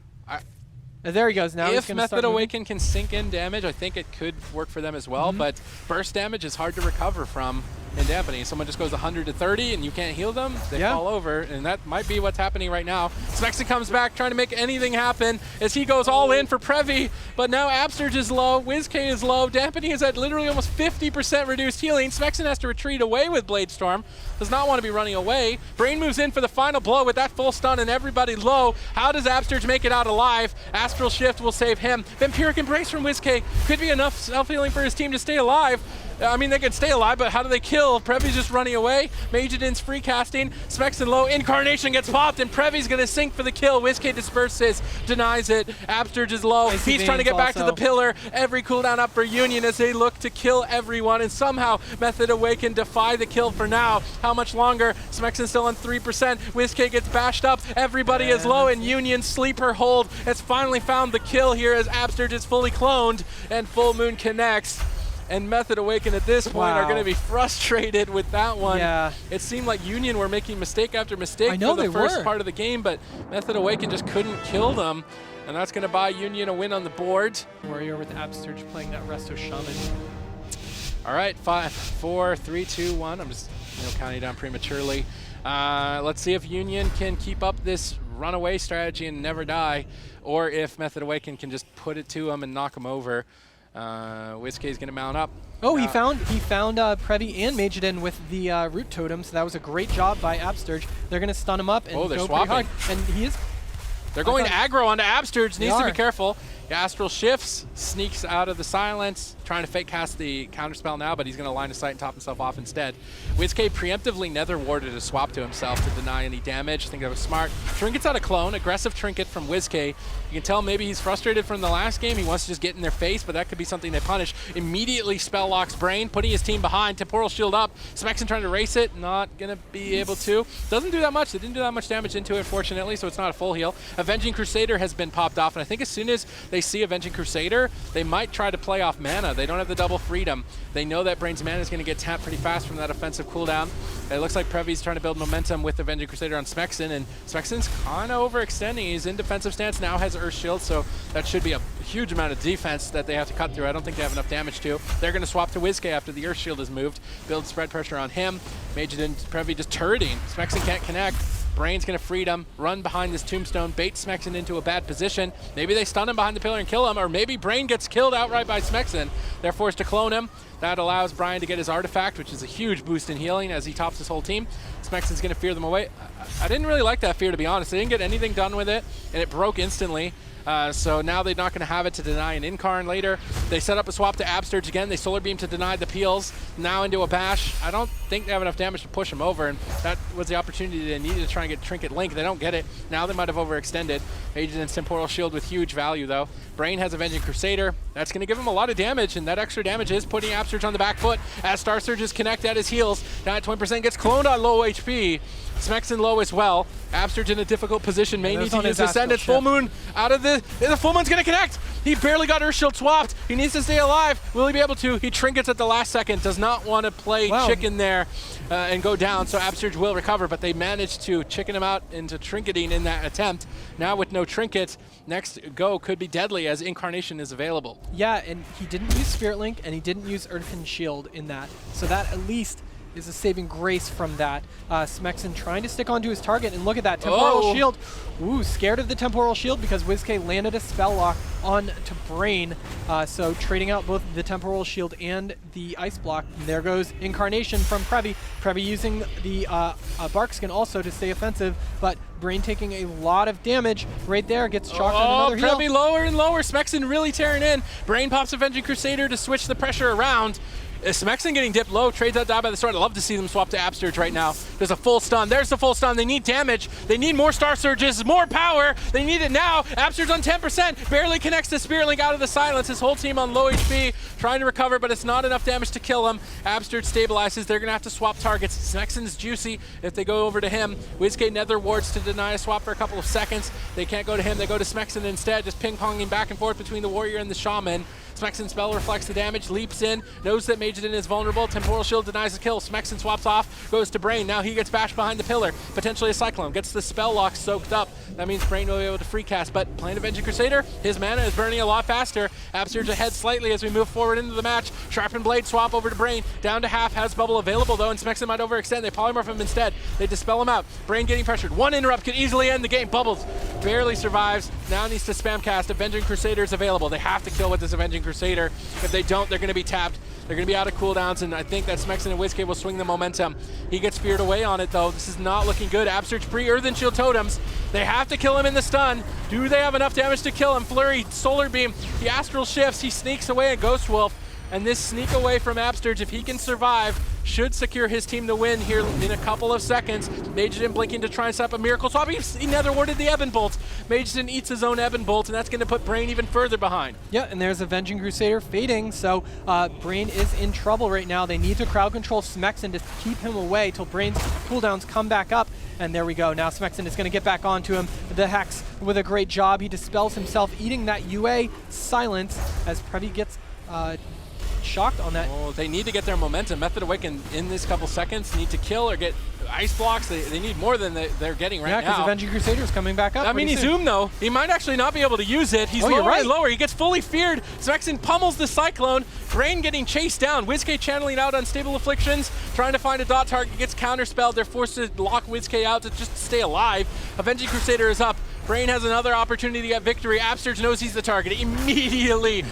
There he goes. Now if Method Awaken can sink in damage, I think it could work for them as well, but burst damage is hard to recover from in dampening. Someone just goes 100 to 30 and you can't heal them, they fall over, and that might be what's happening right now. Smexen comes back trying to make anything happen as he goes all in for Previ, but now Absterge is low, WizK is low, dampening is at literally almost 50% reduced healing. Smexen has to retreat away with Blade Storm, does not want to be running away. Brain moves in for the final blow with that full stun and everybody low. How does Absterge make it out alive? Astral Shift will save him. Vampiric Embrace from WizK could be enough self-healing for his team to stay alive. I mean, they can stay alive, but how do they kill? Previ's just running away. Magen's free casting. Smexen low. Incarnation gets popped, and Previ's going to sink for the kill. WizK disperses, denies it. Absterge is low. He's trying to get back to the pillar. Every cooldown up for Union as they look to kill everyone, and somehow Method Awaken defy the kill for now. How much longer? Smexen still on 3%. WizK gets bashed up. Everybody is low, and Union sleeper hold has finally found the kill here as Absterge is fully cloned, and Full Moon connects. And Method Awaken at this point are going to be frustrated with that one. Yeah. It seemed like Union were making mistake after mistake for the first part of the game, but Method Awaken just couldn't kill them. And that's going to buy Union a win on the board. Warrior with Absterge playing that Resto Shaman. All right, 5, 4, 3, 2, 1. I'm just counting down prematurely. Let's see if Union can keep up this runaway strategy and never die, or if Method Awaken can just put it to him and knock him over. WizKay's going to mount up. Oh, he found Previ and Majidin with the root totem, so that was a great job by Absturge. They're going to stun him up and they're go swapping. pretty hard. And he is... They're going aggro onto Absturge. Needs to be careful. Astral shifts, sneaks out of the silence, trying to fake cast the counterspell now, but he's going to line of sight and top himself off instead. WizKay preemptively nether warded a swap to himself to deny any damage. I think that was smart. Trinket's out of clone, aggressive Trinket from WizKay. You can tell maybe he's frustrated from the last game. He wants to just get in their face, but that could be something they punish. Immediately spell locks Brain, putting his team behind. Temporal Shield up. Smexon trying to race it, not going to be able to. Doesn't do that much. They didn't do that much damage into it, fortunately, so it's not a full heal. Avenging Crusader has been popped off, and I think as soon as they see Avenging Crusader, they might try to play off mana. They don't have the double freedom. They know that Brain's mana is going to get tapped pretty fast from that offensive cooldown. It looks like Previ's trying to build momentum with Avenging Crusader on Smexon, and Smexon's kind of overextending. He's in defensive stance, now has Earth Shield, so that should be a huge amount of defense that they have to cut through. I don't think they have enough damage to. They're going to swap to WizKay after the Earth Shield is moved, build spread pressure on him. Majidin, Previ just turreting. Smexon can't connect. Brain's going to freedom, run behind this tombstone, bait Smexon into a bad position. Maybe they stun him behind the pillar and kill him, or maybe Brain gets killed outright by Smexon. They're forced to clone him. That allows Brian to get his artifact, which is a huge boost in healing as he tops his whole team. Smexon's going to fear them away. I didn't really like that fear, to be honest. They didn't get anything done with it, and it broke instantly. So now they're not going to have it to deny an Incarn later. They set up a swap to Absturge again. They Solar Beam to deny the peels. Now into a bash. I don't think they have enough damage to push him over, and that was the opportunity they needed to try and get Trinket Link. They don't get it. Now they might have overextended. Agent's Temporal Shield with huge value, though. Brain has Avenging Crusader. That's going to give him a lot of damage, and that extra damage is putting Absturge on the back foot as Star Surges connect at his heels. Down at 20%, gets cloned on low HP. Smexon low as well. Absturge in a difficult position. May need to use Ascendant. Full Moon out of the Full Moon's going to connect. He barely got Earth Shield swapped. He needs to stay alive. Will he be able to? He trinkets at the last second. Does not want to play chicken there and go down, so Absturge will recover, but they managed to chicken him out into trinketing in that attempt. Now with no trinkets, next go could be deadly as Incarnation is available. Yeah, and he didn't use Spirit Link, and he didn't use Earthen Shield in that, so that at least is a saving grace from that. Smexon trying to stick onto his target, and look at that Temporal Shield. Ooh, scared of the Temporal Shield because WizKay landed a spell lock on to Brain. So trading out both the Temporal Shield and the Ice Block. And there goes Incarnation from Previ. Previ using the Bark Skin also to stay offensive, but Brain taking a lot of damage right there. Gets shocked on another heal. Previ lower and lower. Smexon really tearing in. Brain pops Avenging Crusader to switch the pressure around. Smexon getting dipped low, trades out die by the sword. I'd love to see them swap to Absturge right now. There's a full stun. There's the full stun. They need damage. They need more Star Surges, more power. They need it now. Absturge on 10%. Barely connects the Spirit Link out of the silence. His whole team on low HP, trying to recover, but it's not enough damage to kill him. Absturge stabilizes. They're going to have to swap targets. Smexon's juicy if they go over to him. WizKay nether wards to deny a swap for a couple of seconds. They can't go to him. They go to Smexon instead, just ping-ponging back and forth between the Warrior and the Shaman. Smexon spell reflects the damage, leaps in, knows that Majidin is vulnerable. Temporal Shield denies the kill. Smexon swaps off, goes to Brain. Now he gets bashed behind the pillar. Potentially a Cyclone. Gets the spell lock soaked up. That means Brain will be able to free cast. But playing Avenging Crusader, his mana is burning a lot faster. Absturge ahead slightly as we move forward into the match. Sharpened Blade swap over to Brain. Down to half, has Bubble available though, and Smexon might overextend. They polymorph him instead. They dispel him out. Brain getting pressured. One interrupt could easily end the game. Bubbles barely survives. Now needs to spam cast. Avenging Crusader is available. They have to kill with this Avenging Crusader. If they don't, they're going to be tapped. They're going to be out of cooldowns, and I think that Smexon and WizKay will swing the momentum. He gets feared away on it, though. This is not looking good. Absturge pre-Earthen Shield totems. They have to kill him in the stun. Do they have enough damage to kill him? Flurry, Solar Beam. He Astral Shifts. He sneaks away at Ghost Wolf. And this sneak away from Absturge, if he can survive, should secure his team the win here in a couple of seconds. Majidin blinking to try and stop a Miracle Swap. He nether warded the Ebon Bolt. Majidin eats his own Ebon Bolt, and that's going to put Brain even further behind. Yeah, and there's Avenging Crusader fading, so Brain is in trouble right now. They need to crowd control Smexon to keep him away till Brain's cooldowns come back up. And there we go. Now Smexon is going to get back onto him. The Hex with a great job. He dispels himself, eating that UA silence as Previ gets shocked on that. Oh, they need to get their momentum. Method Awaken in this couple seconds need to kill or get ice blocks. They need more than they're getting right Yeah, now. because Avenging Crusader's coming back up. I mean, he's zoomed though. He might actually not be able to use it. He's lower and lower. He gets fully feared. Smexen pummels the Cyclone. Brain getting chased down. WizK channeling out Unstable Afflictions, trying to find a dot target. Gets counterspelled. They're forced to lock WizK out to just stay alive. Avenging Crusader is up. Brain has another opportunity to get victory. Absurge knows he's the target. Immediately,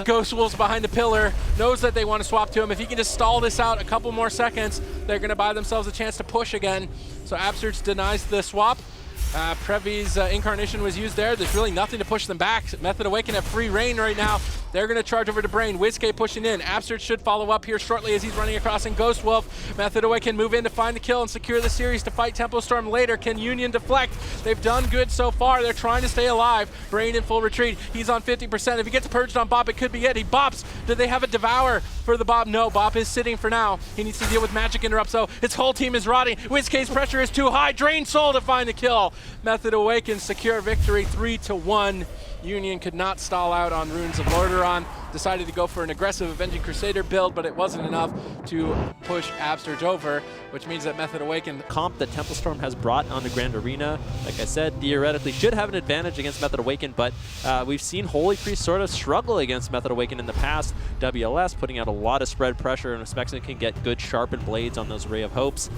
Ghost Wolves behind the pillar, knows that they want to swap to him. If he can just stall this out a couple more seconds, they're going to buy themselves a chance to push again. So Absurge denies the swap. Previ's Incarnation was used there. There's really nothing to push them back. Method Awaken have free reign right now. They're going to charge over to Brain. WizK pushing in. Absurge should follow up here shortly as he's running across in Ghost Wolf. Method Awaken move in to find the kill and secure the series to fight Tempo Storm later. Can Union deflect? They've done good so far. They're trying to stay alive. Brain in full retreat. He's on 50%. If he gets purged on Bop, it could be it. He bops. Do they have a Devour for the Bop? No, Bop is sitting for now. He needs to deal with magic interrupts, so his whole team is rotting. WizK's pressure is too high. Drain Soul to find the kill. Method Awaken secure victory 3-1. Union could not stall out on Runes of Lordaeron. Decided to go for an aggressive Avenging Crusader build, but it wasn't enough to push Absurge over, which means that Method Awaken... Comp that Tempo Storm has brought on the Grand Arena, like I said, theoretically should have an advantage against Method Awaken, but we've seen Holy Priest sort of struggle against Method Awaken in the past. WLS putting out a lot of spread pressure, and Smexen can get good sharpened blades on those Ray of Hopes,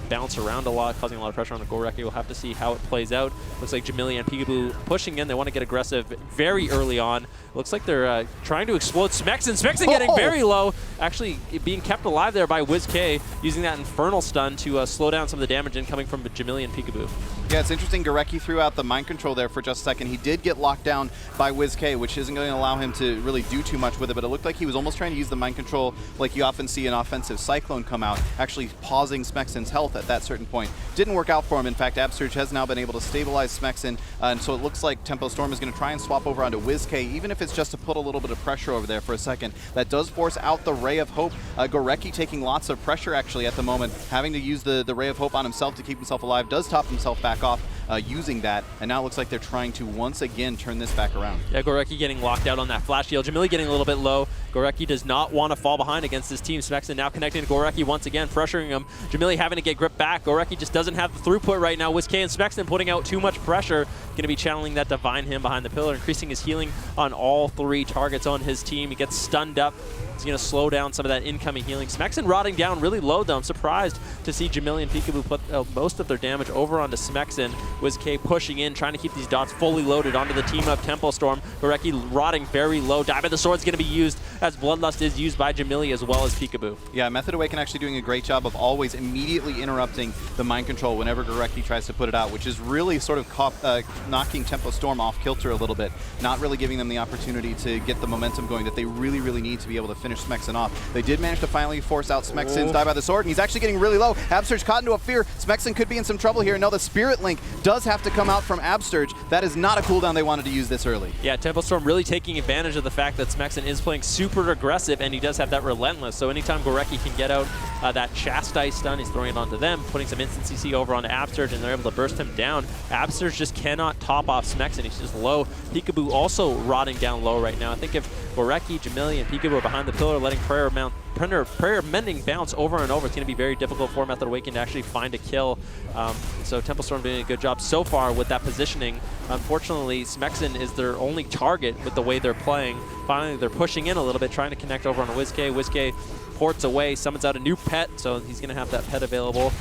bounce around a lot, causing a lot of pressure on the Goreki. We'll have to see how it plays out. Looks like Jamili and Peekaboo pushing in. They want to get aggressive very early on. Looks like they're trying to explode Smexen. Smexen getting very low, actually being kept alive there by WizK, using that Infernal Stun to slow down some of the damage incoming from Jamili and Peekaboo. Yeah, it's interesting. Goreki threw out the mind control there for just a second. He did get locked down by WizK, which isn't going to allow him to really do too much with it, but it looked like he was almost trying to use the mind control like you often see an offensive Cyclone come out, actually pausing Smexen's health at that certain point. Didn't work out for him. In fact, Absurge has now been able to stabilize Smexen, and so it looks like Tempo Storm is going to try and swap over onto WizK, even if it's just to put a little bit of pressure over there for a second. That does force out the Ray of Hope. Goreki taking lots of pressure actually at the moment, having to use the Ray of Hope on himself to keep himself alive, does top himself back off using that, and now it looks like they're trying to once again turn this back around. Yeah, Goreki getting locked out on that flash heal. Jamili getting a little bit low. Goreki does not want to fall behind against his team. Smexen now connecting to Goreki once again, pressuring him. Jamili having to get grip back. Goreki just doesn't have the throughput right now. WizK and Smexen putting out too much pressure. Going to be channeling that Divine Hymn behind the pillar, increasing his healing on all three targets on his team. He gets stunned up. He's going to slow down some of that incoming healing. Smexen rotting down really low, though. I'm surprised to see Jamili and Peekaboo put most of their damage over onto Smexen. WizK pushing in, trying to keep these dots fully loaded onto the team of Tempo Storm. Goreki rotting very low. Dive of the Sword's going to be used as Bloodlust is used by Jamili as well as Peekaboo. Yeah, Method Awaken actually doing a great job of always immediately interrupting the mind control whenever Goreki tries to put it out, which is really sort of knocking Tempo Storm off kilter a little bit, not really giving them the opportunity to get the momentum going that they really, really need to be able to finish Smexen off. They did manage to finally force out Smexen's Die by the Sword, and he's actually getting really low. Absurge caught into a fear. Smexen could be in some trouble here. No, the Spirit Link does have to come out from Absurge. That is not a cooldown they wanted to use this early. Yeah, Tempo Storm really taking advantage of the fact that Smexen is playing super aggressive, and he does have that Relentless. So anytime Goreki can get out that Chastise stun, he's throwing it onto them, putting some instant CC over onto Absurge, and they're able to burst him down. Absurge just cannot top off Smexen. He's just low. Peekaboo also rotting down low right now. I think if Goreki, Jamili, and Peekaboo are behind the pillar letting Prayer Mending bounce over and over, it's going to be very difficult for Method Awaken to actually find a kill. So Tempo Storm doing a good job so far with that positioning. Unfortunately, Smexen is their only target with the way they're playing. Finally, they're pushing in a little bit, trying to connect over on WizK. WizK ports away, summons out a new pet, so he's going to have that pet available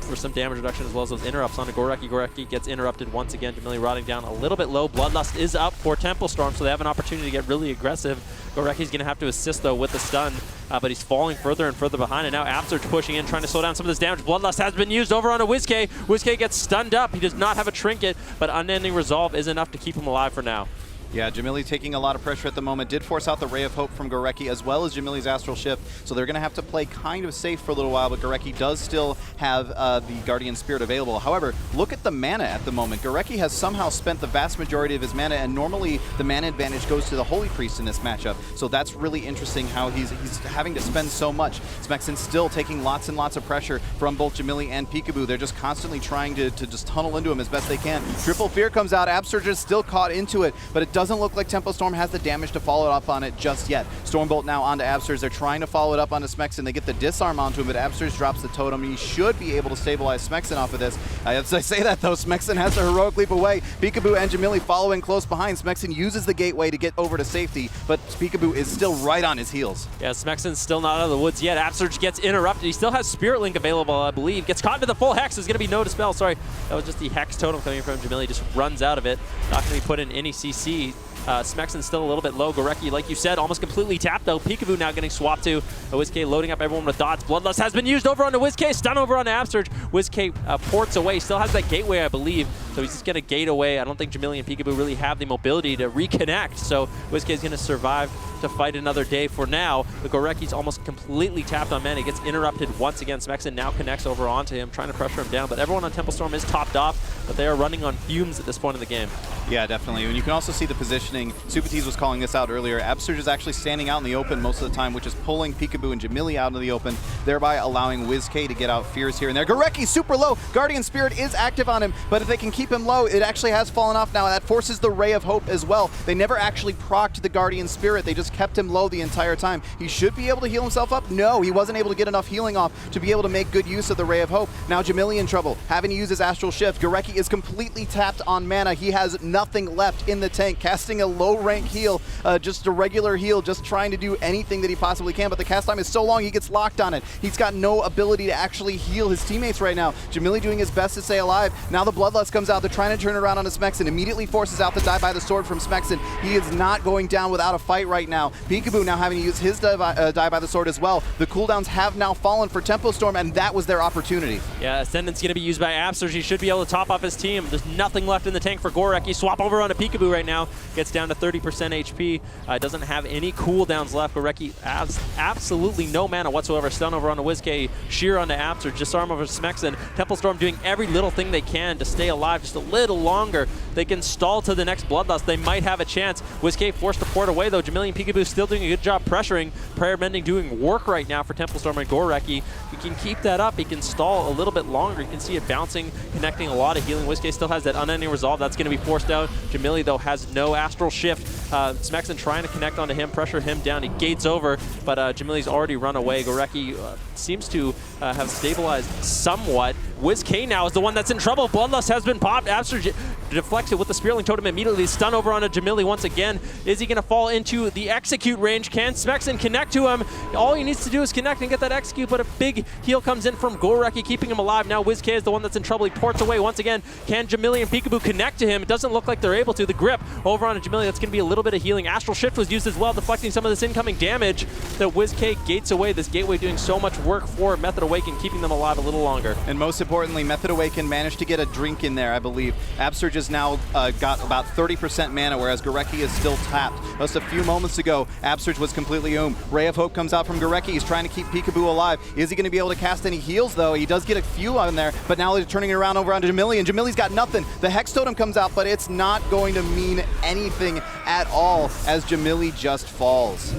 for some damage reduction as well as those interrupts onto Goreki. Goreki gets interrupted once again. Jamili rotting down a little bit low. Bloodlust is up for Tempo Storm, so they have an opportunity to get really aggressive. Goreki's going to have to assist, though, with the stun, but he's falling further and further behind, and now Absurge pushing in, trying to slow down some of this damage. Bloodlust has been used over onto WizK. WizK gets stunned up. He does not have a trinket, but Unending Resolve is enough to keep him alive for now. Yeah, Jamili taking a lot of pressure at the moment. Did force out the Ray of Hope from Goreki as well as Jamili's Astral Shift, so they're going to have to play kind of safe for a little while, but Goreki does still have the Guardian Spirit available. However, look at the mana at the moment. Goreki has somehow spent the vast majority of his mana, and normally the mana advantage goes to the Holy Priest in this matchup, so that's really interesting how he's having to spend so much. Smexen still taking lots and lots of pressure from both Jamili and Peekaboo. They're just constantly trying to just tunnel into him as best they can. Triple Fear comes out. Absurge is still caught into it, but it doesn't look like Tempo Storm has the damage to follow up on it just yet. Stormbolt now onto Absurge. They're trying to follow it up onto Smexen. They get the disarm onto him, but Absurge drops the totem. He should be able to stabilize Smexen off of this. As I say that, though, Smexen has to heroic leap away. Peekaboo and Jamili following close behind. Smexen uses the gateway to get over to safety, but Peekaboo is still right on his heels. Yeah, Smexen's still not out of the woods yet. Absurge gets interrupted. He still has Spirit Link available, I believe. Gets caught into the full Hex. There's going to be no Dispel. Sorry, that was just the Hex totem coming from Jamili. Just runs out of it. Not going to be put in any CC. Smexen's still a little bit low. Gorecki, like you said, almost completely tapped though. Peekaboo now getting swapped to WizK, loading up everyone with dots. Bloodlust has been used over onto WizK, stun over onto Absurge. WizK ports away, still has that gateway, I believe, so he's just going to gate away. I don't think Jamili and Peekaboo really have the mobility to reconnect, so WizK is going to survive to fight another day for now. The Gorecki's almost completely tapped on mana. He gets interrupted once again. Smexen now connects over onto him, trying to pressure him down, but everyone on Temple Storm is topped off, but they are running on fumes at this point in the game. Yeah, definitely. And you can also see the positioning. Supertease was calling this out earlier. Absurge is actually standing out in the open most of the time, which is pulling Peekaboo and Jamili out into the open, thereby allowing WizK to get out fears here and there. Gorecki super low. Guardian Spirit is active on him, but if they can keep him low, it actually has fallen off now. That forces the Ray of Hope as well. They never actually procced the Guardian Spirit. They just kept him low the entire time. He should be able to heal himself up. No, he wasn't able to get enough healing off to be able to make good use of the Ray of Hope. Now Jamili in trouble, having to use his Astral Shift. Gorecki is completely tapped on mana. He has nothing left in the tank, casting a low rank heal, just a regular heal, just trying to do anything that he possibly can, but the cast time is so long he gets locked on it. He's got no ability to actually heal his teammates right now. Jamili doing his best to stay alive. Now the Bloodlust comes out. They're trying to turn around on Smexen. Immediately forces out the die by the sword from Smexen. He is not going down without a fight right now. Peekaboo now having to use his die by the sword as well. The cooldowns have now fallen for Tempo Storm, and that was their opportunity. Yeah, Ascendant's going to be used by Absurge. He should be able to top off his team. There's nothing left in the tank for Gorecki. Swap over onto Peekaboo right now. Gets down to 30% HP. Doesn't have any cooldowns left. Gorecki has absolutely no mana whatsoever. Stun over onto WizK. Sheer onto Absurge. Disarm over Smexen. Temple Storm doing every little thing they can to stay alive just a little longer. They can stall to the next Bloodlust. They might have a chance. WizK forced to port away though. Jamili and Peekaboo still doing a good job pressuring. Prayer Mending doing work right now for Temple Storm and Gorecki. He can keep that up. He can stall a little bit longer. You can see it bouncing, connecting a lot of healing. WizK still has that unending resolve. That's going to be forced out. Jamili though has no Astral Shift. Smexen trying to connect onto him, pressure him down. He gates over, but Jamili's already run away. Gorecki seems to have stabilized somewhat. WizK now is the one that's in trouble. Bloodlust has been popped. Absurge deflects it with the Spirit Link totem immediately. Stun over onto Jamili once again. Is he going to fall into the execute range? Can Smexen connect to him? All he needs to do is connect and get that execute, but a big heal comes in from Gorecki, keeping him alive. Now WizK is the one that's in trouble. He ports away once again. Can Jamili and Peekaboo connect to him? It doesn't look like they're able to. The grip over onto Jamili, that's going to be a little bit of healing. Astral Shift was used as well, deflecting some of this incoming damage. The WizK gates away. This gateway doing so much work for Method Awaken, keeping them alive a little longer. And most importantly, Method Awaken managed to get a drink in there, I believe. Absurge has now got about 30% mana, whereas Gorecki is still tapped. Just a few moments ago, Absurge was completely oom. Ray of Hope comes out from Gorecki. He's trying to keep Peekaboo alive. Is he going to be able to cast any heals, though? He does get a few on there, but now they're turning it around over onto Jamili, and Jamili's got nothing. The Hex Totem comes out, but it's not going to mean anything at all as Jamili just falls.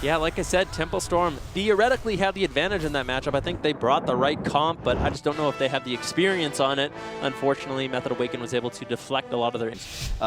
Yeah, like I said, Temple Storm theoretically had the advantage in that matchup. I think they brought the right comp, but I just don't know if they have the experience on it. Unfortunately, Method Awaken was able to deflect a lot of their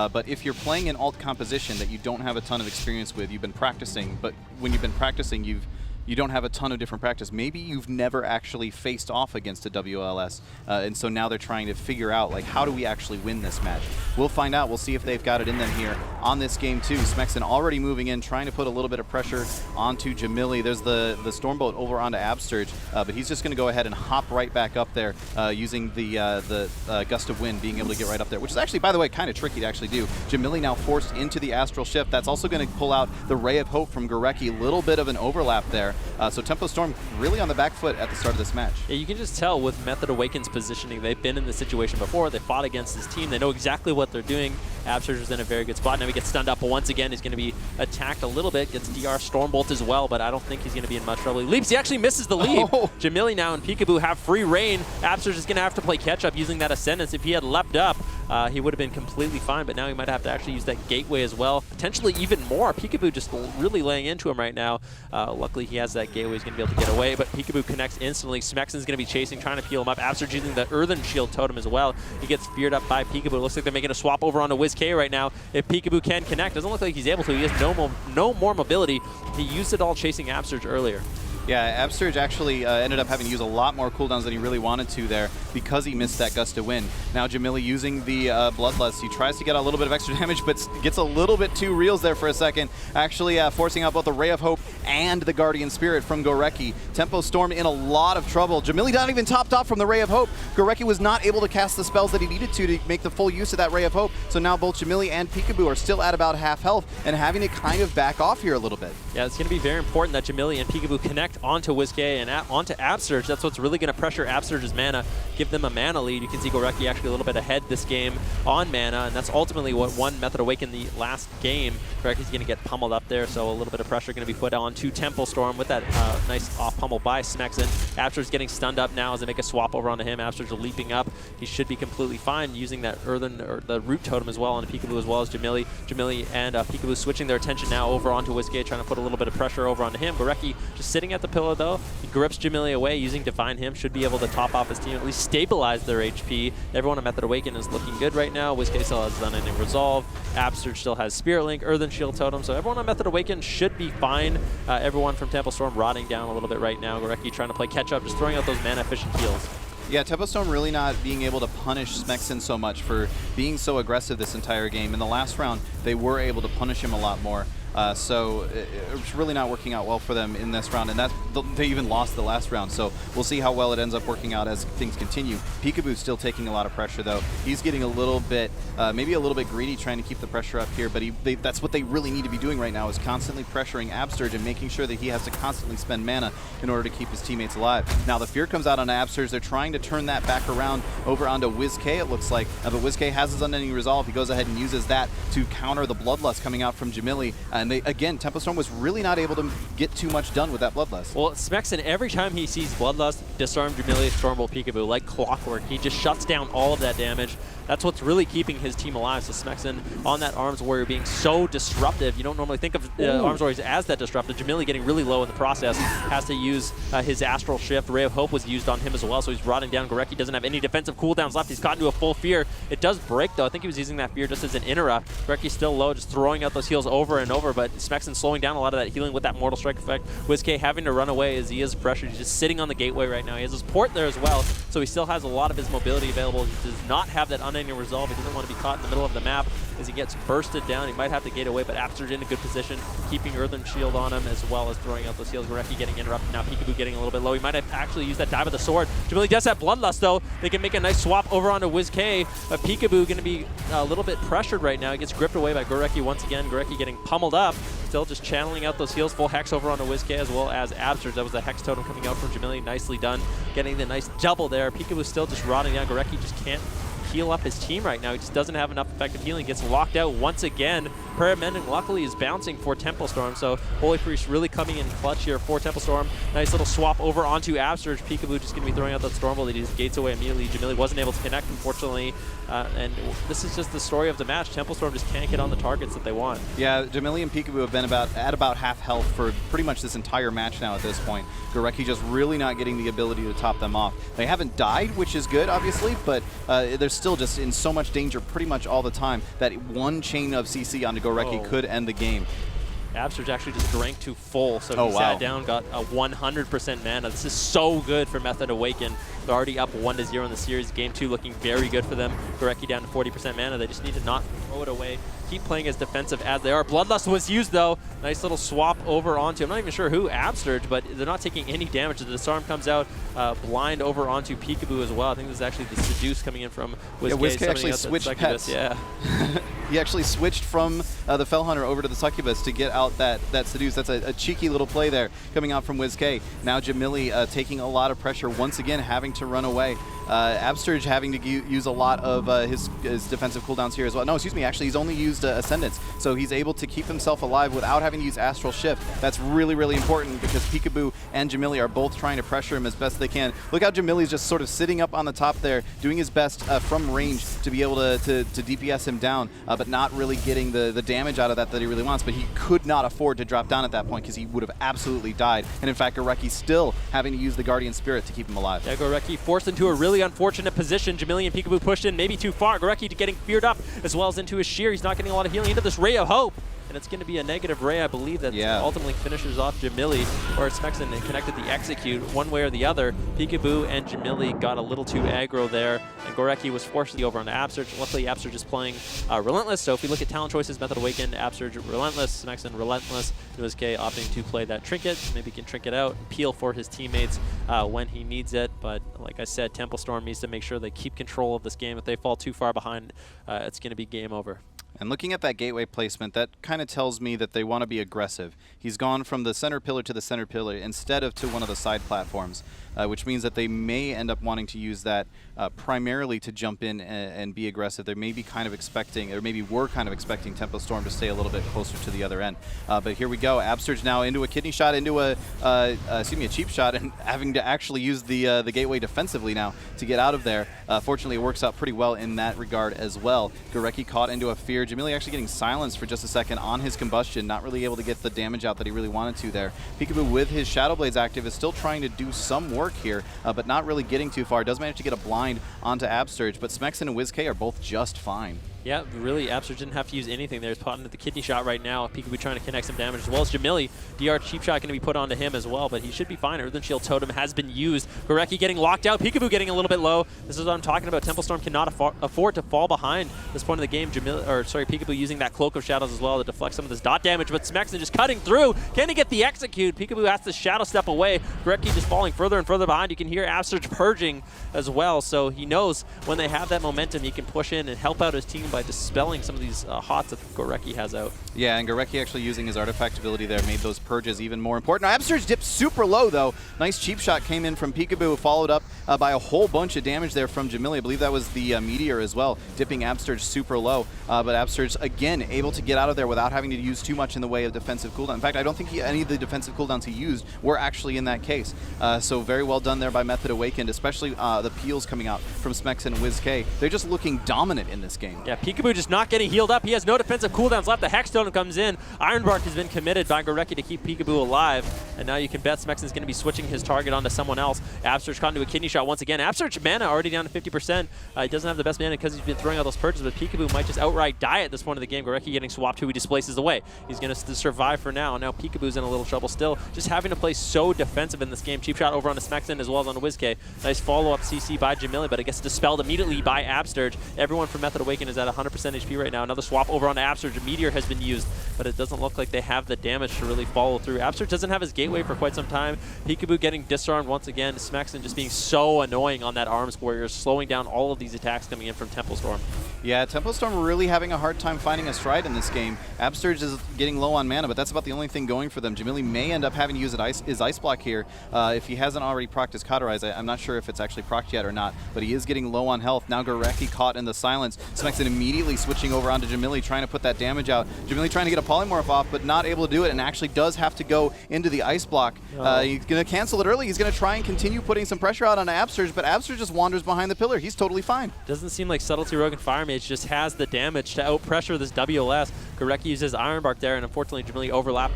but if you're playing an alt composition that you don't have a ton of experience with, you've been practicing, but when you've been practicing, you don't have a ton of different practice. Maybe you've never actually faced off against a WLS, and so now they're trying to figure out, like, how do we actually win this match? We'll find out. We'll see if they've got it in them here on this game too. Smexen already moving in, trying to put a little bit of pressure onto Jamili. There's the Stormbolt over onto Absurge, but he's just going to go ahead and hop right back up there using the Gust of Wind, being able to get right up there, which is actually, by the way, kind of tricky to actually do. Jamili now forced into the Astral Shift. That's also going to pull out the Ray of Hope from Gorecki. Little bit of an overlap there. So Tempo Storm really on the back foot at the start of this match. Yeah, you can just tell with Method Awaken's positioning. They've been in this situation before. They fought against this team. They know exactly what they're doing. Absurge is in a very good spot. Now he gets stunned up, but once again, he's going to be attacked a little bit. Gets DR Stormbolt as well, but I don't think he's going to be in much trouble. He leaps. He actually misses the leap. Oh. Jamili now and Peekaboo have free reign. Absurge is going to have to play catch-up using that Ascendance. If he had leapt up, he would have been completely fine, but now he might have to actually use that gateway as well. Potentially even more. Peekaboo just really laying into him right now. Luckily, he has that gateway. He's going to be able to get away, but Peekaboo connects instantly. Smexon's going to be chasing, trying to peel him up. Absurge using the Earthen Shield totem as well. He gets feared up by Peekaboo. It looks like they're making a swap over onto WizK right now. If Peekaboo can connect, doesn't look like he's able to. He has no more mobility. He used it all chasing Absurge earlier. Yeah, Absurge actually ended up having to use a lot more cooldowns than he really wanted to there because he missed that gust of wind. Now Jamili using the Bloodlust. He tries to get a little bit of extra damage, but gets a little bit too reals there for a second, actually forcing out both the Ray of Hope and the Guardian Spirit from Gorecki. Tempo Storm in a lot of trouble. Jamili not even topped off from the Ray of Hope. Gorecki was not able to cast the spells that he needed to make the full use of that Ray of Hope, so now both Jamili and Peekaboo are still at about half health and having to kind of back off here a little bit. Yeah, it's going to be very important that Jamili and Peekaboo connect onto WizK and onto Absurge. That's what's really going to pressure Absurge's mana, give them a mana lead. You can see Gorecki actually a little bit ahead this game on mana, and that's ultimately what won Method Awaken the last game. Gorecki's going to get pummeled up there, so a little bit of pressure going to be put onto Temple Storm with that nice off pummel by Smexon. Absurge's getting stunned up now as they make a swap over onto him. Absurge leaping up. He should be completely fine using that Earthen or the Root Totem as well on Peekaboo as well as Jamili. Jamili and Peekaboo switching their attention now over onto WizK, trying to put a little bit of pressure over onto him. Gorecki just sitting at the pillar though. He grips Jamili away using Divine Hymn, should be able to top off his team, at least stabilize their HP. Everyone on Method Awaken is looking good right now. WizK still has Unending Resolve. Absurge still has Spirit Link, Earthen Shield Totem, so everyone on Method Awaken should be fine. Everyone from Temple Storm rotting down a little bit right now. Gorecki trying to play catch up, just throwing out those mana efficient heals. Yeah, Tempo Storm really not being able to punish Smexon so much for being so aggressive this entire game. In the last round, they were able to punish him a lot more. So it's really not working out well for them in this round, and they even lost the last round. So we'll see how well it ends up working out as things continue. Peekaboo's still taking a lot of pressure, though. He's getting a little bit, maybe a little bit greedy, trying to keep the pressure up here. But that's what they really need to be doing right now, is constantly pressuring Absurge and making sure that he has to constantly spend mana in order to keep his teammates alive. Now the fear comes out on Absurge. They're trying to turn that back around over onto WizK, it looks like. But WizK has his Unending Resolve. He goes ahead and uses that to counter the Bloodlust coming out from Jamili. And again, Tempo Storm was really not able to get too much done with that Bloodlust. Well, Smexon, every time he sees Bloodlust, disarm Jamili, Stormbolt, Peekaboo, like clockwork. He just shuts down all of that damage. That's what's really keeping his team alive. So Smexon on that Arms Warrior being so disruptive. You don't normally think of Arms Warriors as that disruptive. Jamili getting really low in the process, has to use his Astral Shift. Ray of Hope was used on him as well, so he's rotting down. Gorecki doesn't have any defensive cooldowns left. He's caught into a full fear. It does break, though. I think he was using that fear just as an interrupt. Gorecki's still low, just throwing out those heals over and over, but Smexon slowing down a lot of that healing with that Mortal Strike effect. WizK having to run away as he is pressured. He's just sitting on the gateway right now. He has his port there as well, so he still has a lot of his mobility available. He does not have that Unending Resolve. He doesn't want to be caught in the middle of the map as he gets bursted down. He might have to gate away, but Absurge in a good position, keeping Earthen Shield on him as well as throwing out those heals. Gorecki getting interrupted now. Peekaboo getting a little bit low. He might have actually used that dive of the sword. Jamili does have Bloodlust, though. They can make a nice swap over onto WizK, but Peekaboo going to be a little bit pressured right now. He gets gripped away by Gorecki once again. Gorecki getting pummeled up. Still just channeling out those heals. Full Hex over onto WizK as well as Absurge. That was the Hex Totem coming out from Jamili. Nicely done. Getting the nice double there. Peekaboo still just rotting down. Gorecki just can't heal up his team right now. He just doesn't have enough effective healing. Gets locked out once again. Prayer Mending luckily is bouncing for Temple Storm, so Holy Priest really coming in clutch here for Temple Storm. Nice little swap over onto Absurge. Peekaboo just going to be throwing out that Stormbolt. He just gates away immediately. Jamili wasn't able to connect, unfortunately, and this is just the story of the match. Temple Storm just can't get on the targets that they want. Yeah, Jamili and Peekaboo have been at about half health for pretty much this entire match now at this point. Gorecki just really not getting the ability to top them off. They haven't died, which is good, obviously, but they're still just in so much danger pretty much all the time that one chain of CC onto Gorecki could end the game. Absurge actually just drank to full, so he sat down, got a 100% mana. This is so good for Method Awaken. They're already up 1-0 in the series. Game 2 looking very good for them. Gorecki down to 40% mana. They just need to not throw it away. Keep playing as defensive as they are. Bloodlust was used, though. Nice little swap over onto, I'm not even sure who, Absurge, but they're not taking any damage. The Disarm comes out blind over onto Peekaboo as well. I think this is actually the Seduce coming in from WizK. Yeah, WizK actually switched pets. Yeah. He actually switched from the Fellhunter over to the Succubus to get out that Seduce. That's a cheeky little play there coming out from WizK. Now Jamili taking a lot of pressure once again, having to run away. Absterge having to use a lot of his defensive cooldowns here as well. No, excuse me, actually he's only used Ascendance, so he's able to keep himself alive without having to use Astral Shift. That's really, really important because Peekaboo and Jamili are both trying to pressure him as best they can. Look how Jamili's just sort of sitting up on the top there, doing his best from range to be able to DPS him down, but not really getting the damage out of that he really wants. But he could not afford to drop down at that point because he would have absolutely died. And in fact, Gorecki's still having to use the Guardian Spirit to keep him alive. Yeah, Gorecki forced into a really unfortunate position. Jamili and Peekaboo pushed in maybe too far. Gorecki getting feared up as well as into his shear. He's not getting a lot of healing into this Ray of Hope. And it's going to be a negative Ray, I believe, that ultimately finishes off Jamili, or Smexen connected the execute one way or the other. Peekaboo and Jamili got a little too aggro there, and Gorecki was forced over onto Absterge. Luckily, Absterge is playing Relentless, so if we look at talent choices, Method Awaken, Absterge Relentless, Smexen Relentless, Nuzke opting to play that Trinket. Maybe he can Trinket out and peel for his teammates when he needs it, but like I said, Temple Storm needs to make sure they keep control of this game. If they fall too far behind, it's going to be game over. And looking at that gateway placement, that kind of tells me that they want to be aggressive. He's gone from the center pillar to the center pillar instead of to one of the side platforms, which means that they may end up wanting to use that primarily to jump in and be aggressive. They may be kind of expecting, or maybe were kind of expecting Tempo Storm to stay a little bit closer to the other end. But here we go. Absterge now into a kidney shot, into a cheap shot, and having to actually use the gateway defensively now to get out of there. Fortunately, it works out pretty well in that regard as well. Gorecki caught into a fear. Jamili actually getting silenced for just a second on his combustion, not really able to get the damage out that he really wanted to there. Peekaboo with his Shadow Blades active is still trying to do some work here, but not really getting too far. Does manage to get a blind onto Absterge, but Smexen and WizK are both just fine. Yeah, really, Absterge didn't have to use anything there. He's potting at the kidney shot right now. Peekaboo trying to connect some damage, as well as Jamili. DR cheap shot going to be put onto him as well, but he should be fine. Earthen Shield Totem has been used. Gorecki getting locked out. Peekaboo getting a little bit low. This is what I'm talking about. Temple Storm cannot afford to fall behind this point of the game. Peekaboo using that Cloak of Shadows as well to deflect some of this dot damage, but Smexen just cutting through. Can he get the execute? Peekaboo has to shadow step away. Gorecki just falling further and further behind. You can hear Absterge purging as well, so he knows when they have that momentum, he can push in and help out his team by dispelling some of these hots that Gorecki has out. Yeah, and Gorecki actually using his artifact ability there made those purges even more important. Now, Absterge dipped super low, though. Nice cheap shot came in from Peekaboo, followed up by a whole bunch of damage there from Jamili. I believe that was the Meteor as well, dipping Absterge super low. But Absterge, again, able to get out of there without having to use too much in the way of defensive cooldown. In fact, I don't think any of the defensive cooldowns he used were actually in that case. So very well done there by Method Awakened, especially the peels coming out from Smexen and WizK. They're just looking dominant in this game. Yeah, Peekaboo just not getting healed up. He has no defensive cooldowns left. The Hexstone comes in. Ironbark has been committed by Gorecki to keep Peekaboo alive. And now you can bet Smexen's going to be switching his target onto someone else. Absterge caught into a kidney shot once again. Absterge mana already down to 50%. He doesn't have the best mana because he's been throwing out those purges, but Peekaboo might just outright die at this point of the game. Gorecki getting swapped to, he displaces away. He's going to survive for now. Now Peekaboo's in a little trouble still. Just having to play so defensive in this game. Cheap shot over onto Smexen as well as onto WizK. Nice follow-up CC by Jamili, but it gets dispelled immediately by Absterge. Everyone from Method Awaken is at 100% HP right now. Another swap over onto Absterge. A Meteor has been used, but it doesn't look like they have the damage to really follow through. Absterge doesn't have his gateway for quite some time. Peekaboo getting disarmed once again. Smexen just being so annoying on that Arms Warrior, slowing down all of these attacks coming in from Temple Storm. Yeah, Temple Storm really having a hard time finding a stride in this game. Absterge is getting low on mana, but that's about the only thing going for them. Jamili may end up having to use his Ice Block here if he hasn't already procced his Cauterize. I'm not sure if it's actually procced yet or not, but he is getting low on health. Now Gorecki caught in the silence. Smexen immediately switching over onto Jamili, trying to put that damage out. Jamili trying to get a Polymorph off, but not able to do it, and actually does have to go into the Ice Block. He's going to cancel it early. He's going to try and continue putting some pressure out on Absterge, but Absterge just wanders behind the pillar. He's totally fine. Doesn't seem like Subtlety Rogue and Fire Mage just has the damage to out-pressure this WLS. Gorecki uses Ironbark there, and unfortunately Jamili overlapped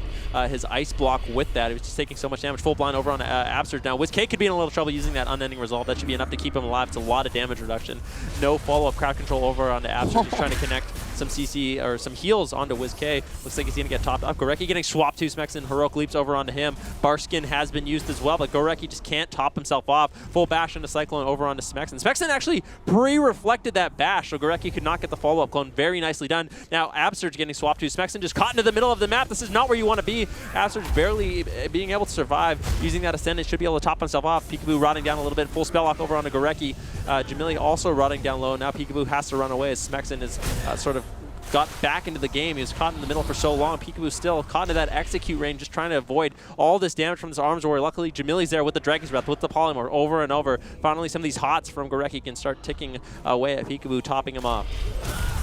his Ice Block with that. He was just taking so much damage. Full blind over on Absterge now. WizK could be in a little trouble using that Unending Resolve. That should be enough to keep him alive. It's a lot of damage reduction. No follow-up crowd control over onto Absterge. He's trying to connect some CC or some heals onto WizK. Looks like he's going to get topped up. Gorecki getting swapped to Smexen. Heroic leaps over onto him. Barskin has been used as well, but Gorecki just can't top himself off. Full bash into Cyclone over onto Smexen. Smexen actually pre-reflected that bash, so Gorecki could not get the follow-up clone. Very nicely done. Now Absterge getting swapped to Smexen, just caught into the middle of the map. This is not where you want to be. Absterge barely being able to survive. Using that Ascendant should be able to top himself off. Peekaboo rotting down a little bit. Full spell lock over onto Gorecki. Jamili also rotting down low. Now Peekaboo has to run away as Smexen is sort of got back into the game. He was caught in the middle for so long. Peekaboo still caught into that execute range, just trying to avoid all this damage from this Arms Warrior. Luckily, Jamili's there with the Dragon's Breath, with the Polymorph over and over. Finally, some of these hots from Gorecki can start ticking away at Peekaboo, topping him off.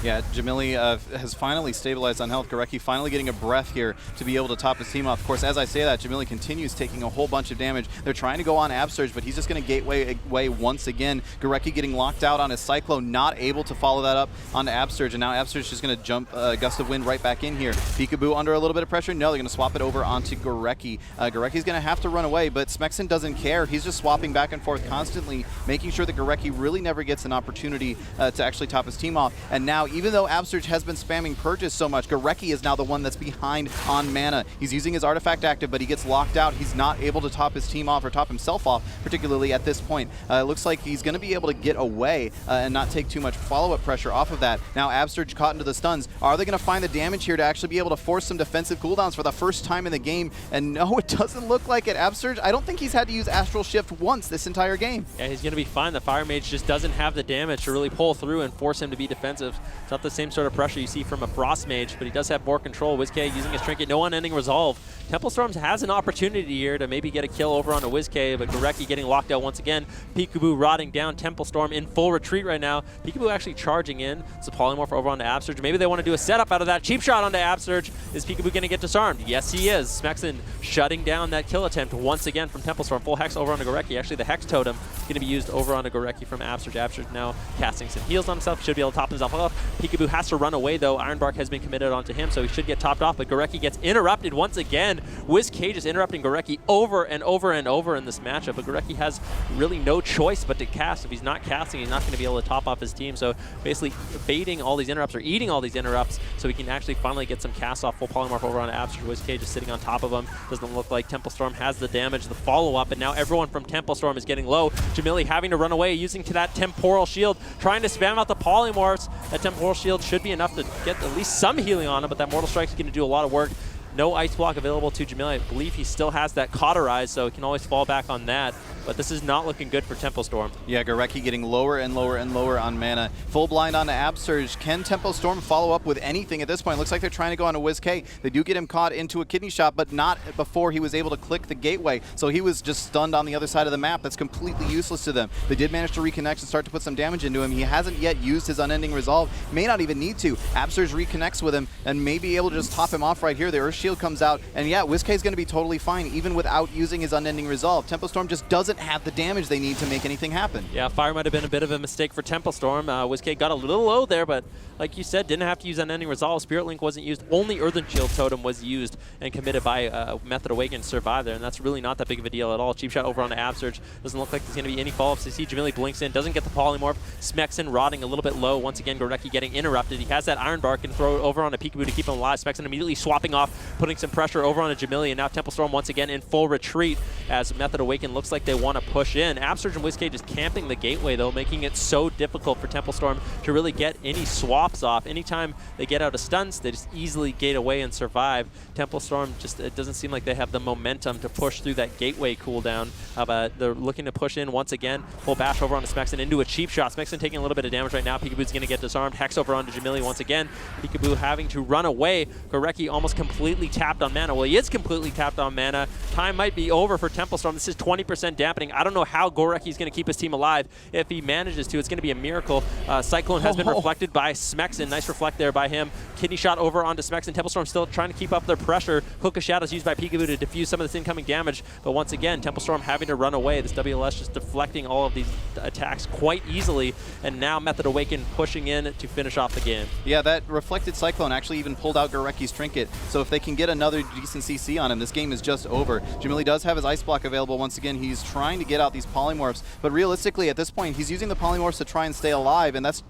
Yeah, Jamili has finally stabilized on health. Gorecki finally getting a breath here to be able to top his team off. Of course, as I say that, Jamili continues taking a whole bunch of damage. They're trying to go on Absurge, but he's just going to gateway away once again. Gorecki getting locked out on his Cyclone, not able to follow that up onto Absurge, and now Absurge is just going to jump Gust of Wind right back in here. Peekaboo under a little bit of pressure. No, they're going to swap it over onto Gorecki. Gorecki's going to have to run away, but Smexon doesn't care. He's just swapping back and forth constantly, making sure that Gorecki really never gets an opportunity to actually top his team off. And now, even though Absurge has been spamming Purges so much, Gorecki is now the one that's behind on mana. He's using his artifact active, but he gets locked out. He's not able to top his team off or top himself off, particularly at this point. It looks like he's going to be able to get away and not take too much follow-up pressure off of that. Now Absurge caught into the stuns. Are they going to find the damage here to actually be able to force some defensive cooldowns for the first time in the game? And no, it doesn't look like it. Absurge, I don't think he's had to use Astral Shift once this entire game. Yeah, he's going to be fine. The Fire Mage just doesn't have the damage to really pull through and force him to be defensive. It's not the same sort of pressure you see from a Frost Mage, but he does have more control. WizK using his Trinket, no unending resolve. Temple Storms has an opportunity here to maybe get a kill over on a WizK, but Gorecki getting locked out once again. Peekaboo rotting down. Temple Storm in full retreat right now. Peekaboo actually charging in. It's a Polymorph over onto Absurge. Maybe they want to do a setup out of that. Cheap shot onto Absurge. Is Peekaboo going to get disarmed? Yes, he is. Smexon shutting down that kill attempt once again from Temple Storm. Full Hex over onto Gorecki. Actually, the Hex Totem is going to be used over onto Gorecki from Absurge. Absurge now casting some heals on himself. Should be able to top himself off. Peekaboo has to run away, though. Ironbark has been committed onto him, so he should get topped off, but Gorecki gets interrupted once again. WizK just interrupting Gorecki over and over and over in this matchup, but Gorecki has really no choice but to cast. If he's not casting, he's not going to be able to top off his team, so basically baiting all these interrupts or eating all these interrupts so he can actually finally get some cast off. Full Polymorph over on Absurge. WizK just sitting on top of him. Doesn't look like Temple Storm has the damage, the follow-up, and now everyone from Temple Storm is getting low. Jamili having to run away, using to that Temporal Shield, trying to spam out the Polymorphs. That Temporal Shield should be enough to get at least some healing on him, but that Mortal Strike is going to do a lot of work. No Ice Block available to Jamili. I believe he still has that Cauterize, so he can always fall back on that. But this is not looking good for Temple Storm. Yeah, Gorecki getting lower and lower and lower on mana. Full blind onto Absurge. Can Temple Storm follow up with anything at this point? Looks like they're trying to go on a WizK. They do get him caught into a kidney shot, but not before he was able to click the gateway. So he was just stunned on the other side of the map. That's completely useless to them. They did manage to reconnect and start to put some damage into him. He hasn't yet used his Unending Resolve. May not even need to. Absurge reconnects with him and may be able to just top him off right here. The Earth Shield comes out, and yeah, WizK is going to be totally fine even without using his Unending Resolve. Temple Storm just doesn't have the damage they need to make anything happen. Yeah, Fire might have been a bit of a mistake for Temple Storm. WizK got a little low there, but like you said, didn't have to use Unending Resolve. Spirit Link wasn't used. Only Earthen Shield Totem was used and committed by Method Awaken to survive there, and that's really not that big of a deal at all. Cheap shot over onto Absurge. Doesn't look like there's going to be any follow-ups. You see Jamili blinks in, doesn't get the Polymorph. Smexon rotting a little bit low. Once again, Gorecki getting interrupted. He has that Iron Bark and throw it over onto Peekaboo to keep him alive. Smexon immediately swapping off, putting some pressure over onto Jamili, and now Temple Storm once again in full retreat as Method Awaken looks like they want to push in. Absurge and WizK just camping the gateway, though, making it so difficult for Temple Storm to really get any swaps off. Anytime they get out of stuns, they just easily gate away and survive. Temple Storm just, it doesn't seem like they have the momentum to push through that gateway cooldown, but they're looking to push in once again. Full bash over onto Smexon into a cheap shot. Smexon taking a little bit of damage right now. Peekaboo's going to get disarmed. Hex over onto Jamili once again. Peekaboo having to run away. Gorecki almost completely tapped on mana. Well, he is completely tapped on mana. Time might be over for Temple Storm. This is 20% dampening. I don't know how Gorecki's going to keep his team alive. If he manages to, it's going to be a miracle. Cyclone has been reflected by Smexon. Nice reflect there by him. Kidney shot over onto Smexon. Temple Storm still trying to keep up their pressure. Hook of Shadows used by Peekaboo to defuse some of this incoming damage. But once again, Temple Storm having to run away. This WLS just deflecting all of these attacks quite easily. And now Method Awaken pushing in to finish off the game. Yeah, that reflected Cyclone actually even pulled out Gorecki's Trinket. So if they can get another decent CC on him, this game is just over. Jamili does have his Ice Block available once again. He's trying to get out these Polymorphs. But realistically, at this point, he's using the Polymorphs to try and stay alive. And that's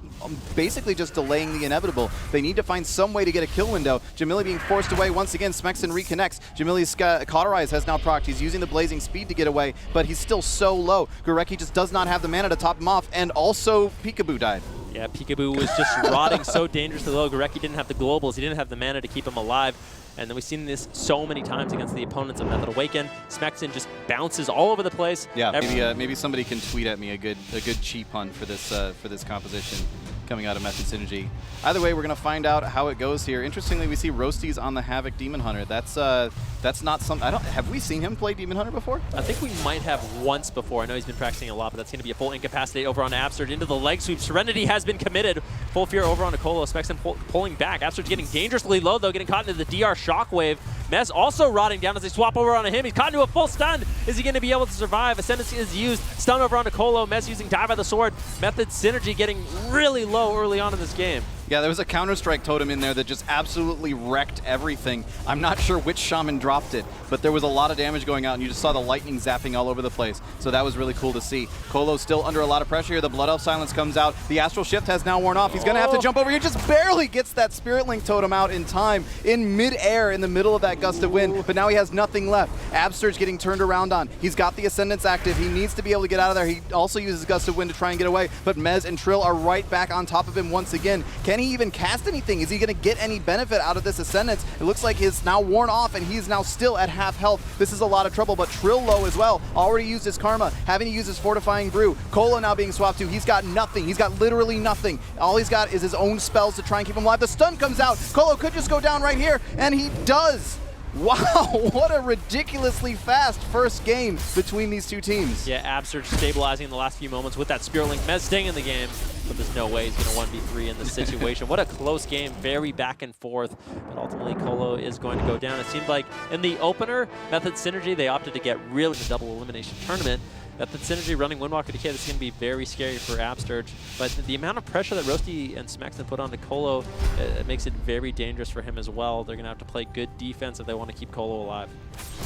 basically just delaying the inevitable. They need to find some way to get a kill window. Jamili being forced away once again. Smexon reconnects. Jamili's Cauterize has now procced. He's using the Blazing Speed to get away, but he's still so low. Gorecki just does not have the mana to top him off, and also Peekaboo died. Yeah, Peekaboo was just rotting so dangerously low. Gorecki didn't have the globals. He didn't have the mana to keep him alive. And then we've seen this so many times against the opponents of Method Awaken. Smexon just bounces all over the place. Yeah, maybe somebody can tweet at me a good cheap hunt for this composition. coming out of Method Synergy. Either way, we're going to find out how it goes here. Interestingly, we see Roasties on the Havoc Demon Hunter. That's not something. Have we seen him play Demon Hunter before? I think we might have once before. I know he's been practicing a lot, but that's going to be a full incapacitate over on Absurd into the leg sweep. Serenity has been committed. Full Fear over on Nicolo. Smexen pulling back. Absurd's getting dangerously low, though, getting caught into the DR Shockwave. Mez also rotting down as they swap over onto him. He's caught into a full stun. Is he going to be able to survive? Ascendancy is used. Stun over onto Colo. Mez using Die by the Sword. Method Synergy getting really low early on in this game. Yeah, there was a Counter-Strike totem in there that just absolutely wrecked everything. I'm not sure which Shaman dropped it, but there was a lot of damage going out, and you just saw the lightning zapping all over the place. So that was really cool to see. Colo's still under a lot of pressure here. The Blood Elf Silence comes out. The Astral Shift has now worn off. He's going to have to jump over here. Just barely gets that Spirit Link totem out in time, in mid-air, in the middle of that gust of wind, but now he has nothing left. Absurge getting turned around on. He's got the Ascendance active. He needs to be able to get out of there. He also uses Gust of Wind to try and get away, but Mez and Trill are right back on top of him once again. Can he even cast anything? Is he going to get any benefit out of this Ascendance? It looks like he's now worn off and he's now still at half health. This is a lot of trouble, but Trill low as well. Already used his Karma, having to use his Fortifying Brew. Cola now being swapped to. He's got nothing. He's got literally nothing. All he's got is his own spells to try and keep him alive. The stun comes out. Colo could just go down right here, and he does. Wow, what a ridiculously fast first game between these two teams. Yeah, Absurd stabilizing in the last few moments with that Spirit Link. Mez staying in the game, but there's no way he's going to 1v3 in this situation. What a close game, very back and forth, but ultimately Colo is going to go down. It seemed like in the opener, Method Synergy, they opted to get really the double elimination tournament. Method Synergy running Windwalker Decay, this is going to be very scary for Absturge. But the amount of pressure that Roasty and Smexen put onto Colo, it makes it very dangerous for him as well. They're going to have to play good defense if they want to keep Colo alive.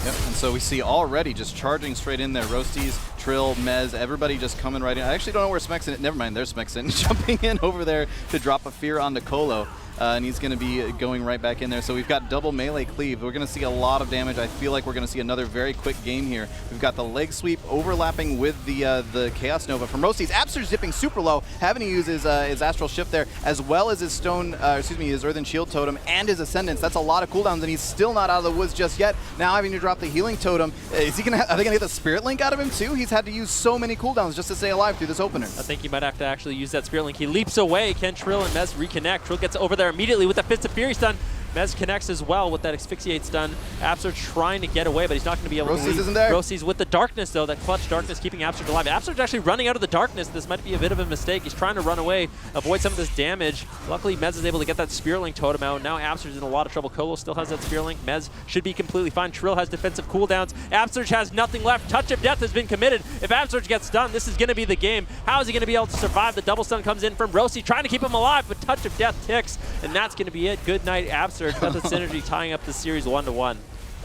Yep, and so we see already just charging straight in there. Roasties, Trill, Mez, everybody just coming right in. I actually don't know where Smexen, never mind, there's Smexen jumping in over there to drop a fear onto Colo. And he's going to be going right back in there. So we've got double melee cleave. We're going to see a lot of damage. I feel like we're going to see another very quick game here. We've got the leg sweep overlapping with the Chaos Nova from Roasties. Absur's dipping super low, having to use his Astral Shift there, as well as his his Earthen Shield Totem and his Ascendance. That's a lot of cooldowns, and he's still not out of the woods just yet. Now having to drop the Healing Totem. Are they going to get the Spirit Link out of him too? He's had to use so many cooldowns just to stay alive through this opener. I think he might have to actually use that Spirit Link. He leaps away. Can Trill and Mez reconnect? Trill gets over there immediately with the Fist of Fury stun. Mez connects as well with that Asphyxiate stun. Absurd trying to get away, but he's not going to be able to leave. Isn't there. Roasties with the darkness, though. That clutch darkness keeping Absurd alive. Absurd's actually running out of the darkness. This might be a bit of a mistake. He's trying to run away, avoid some of this damage. Luckily, Mez is able to get that Spear Link totem out. Now Absurd's in a lot of trouble. Colo still has that Spear Link. Mez should be completely fine. Trill has defensive cooldowns. Absurd has nothing left. Touch of Death has been committed. If Absurd gets stunned, this is going to be the game. How is he going to be able to survive? The double stun comes in from Roasty, trying to keep him alive, but Touch of Death ticks, and that's going to be it. Good night, Absurd. Method Synergy tying up the series 1-1.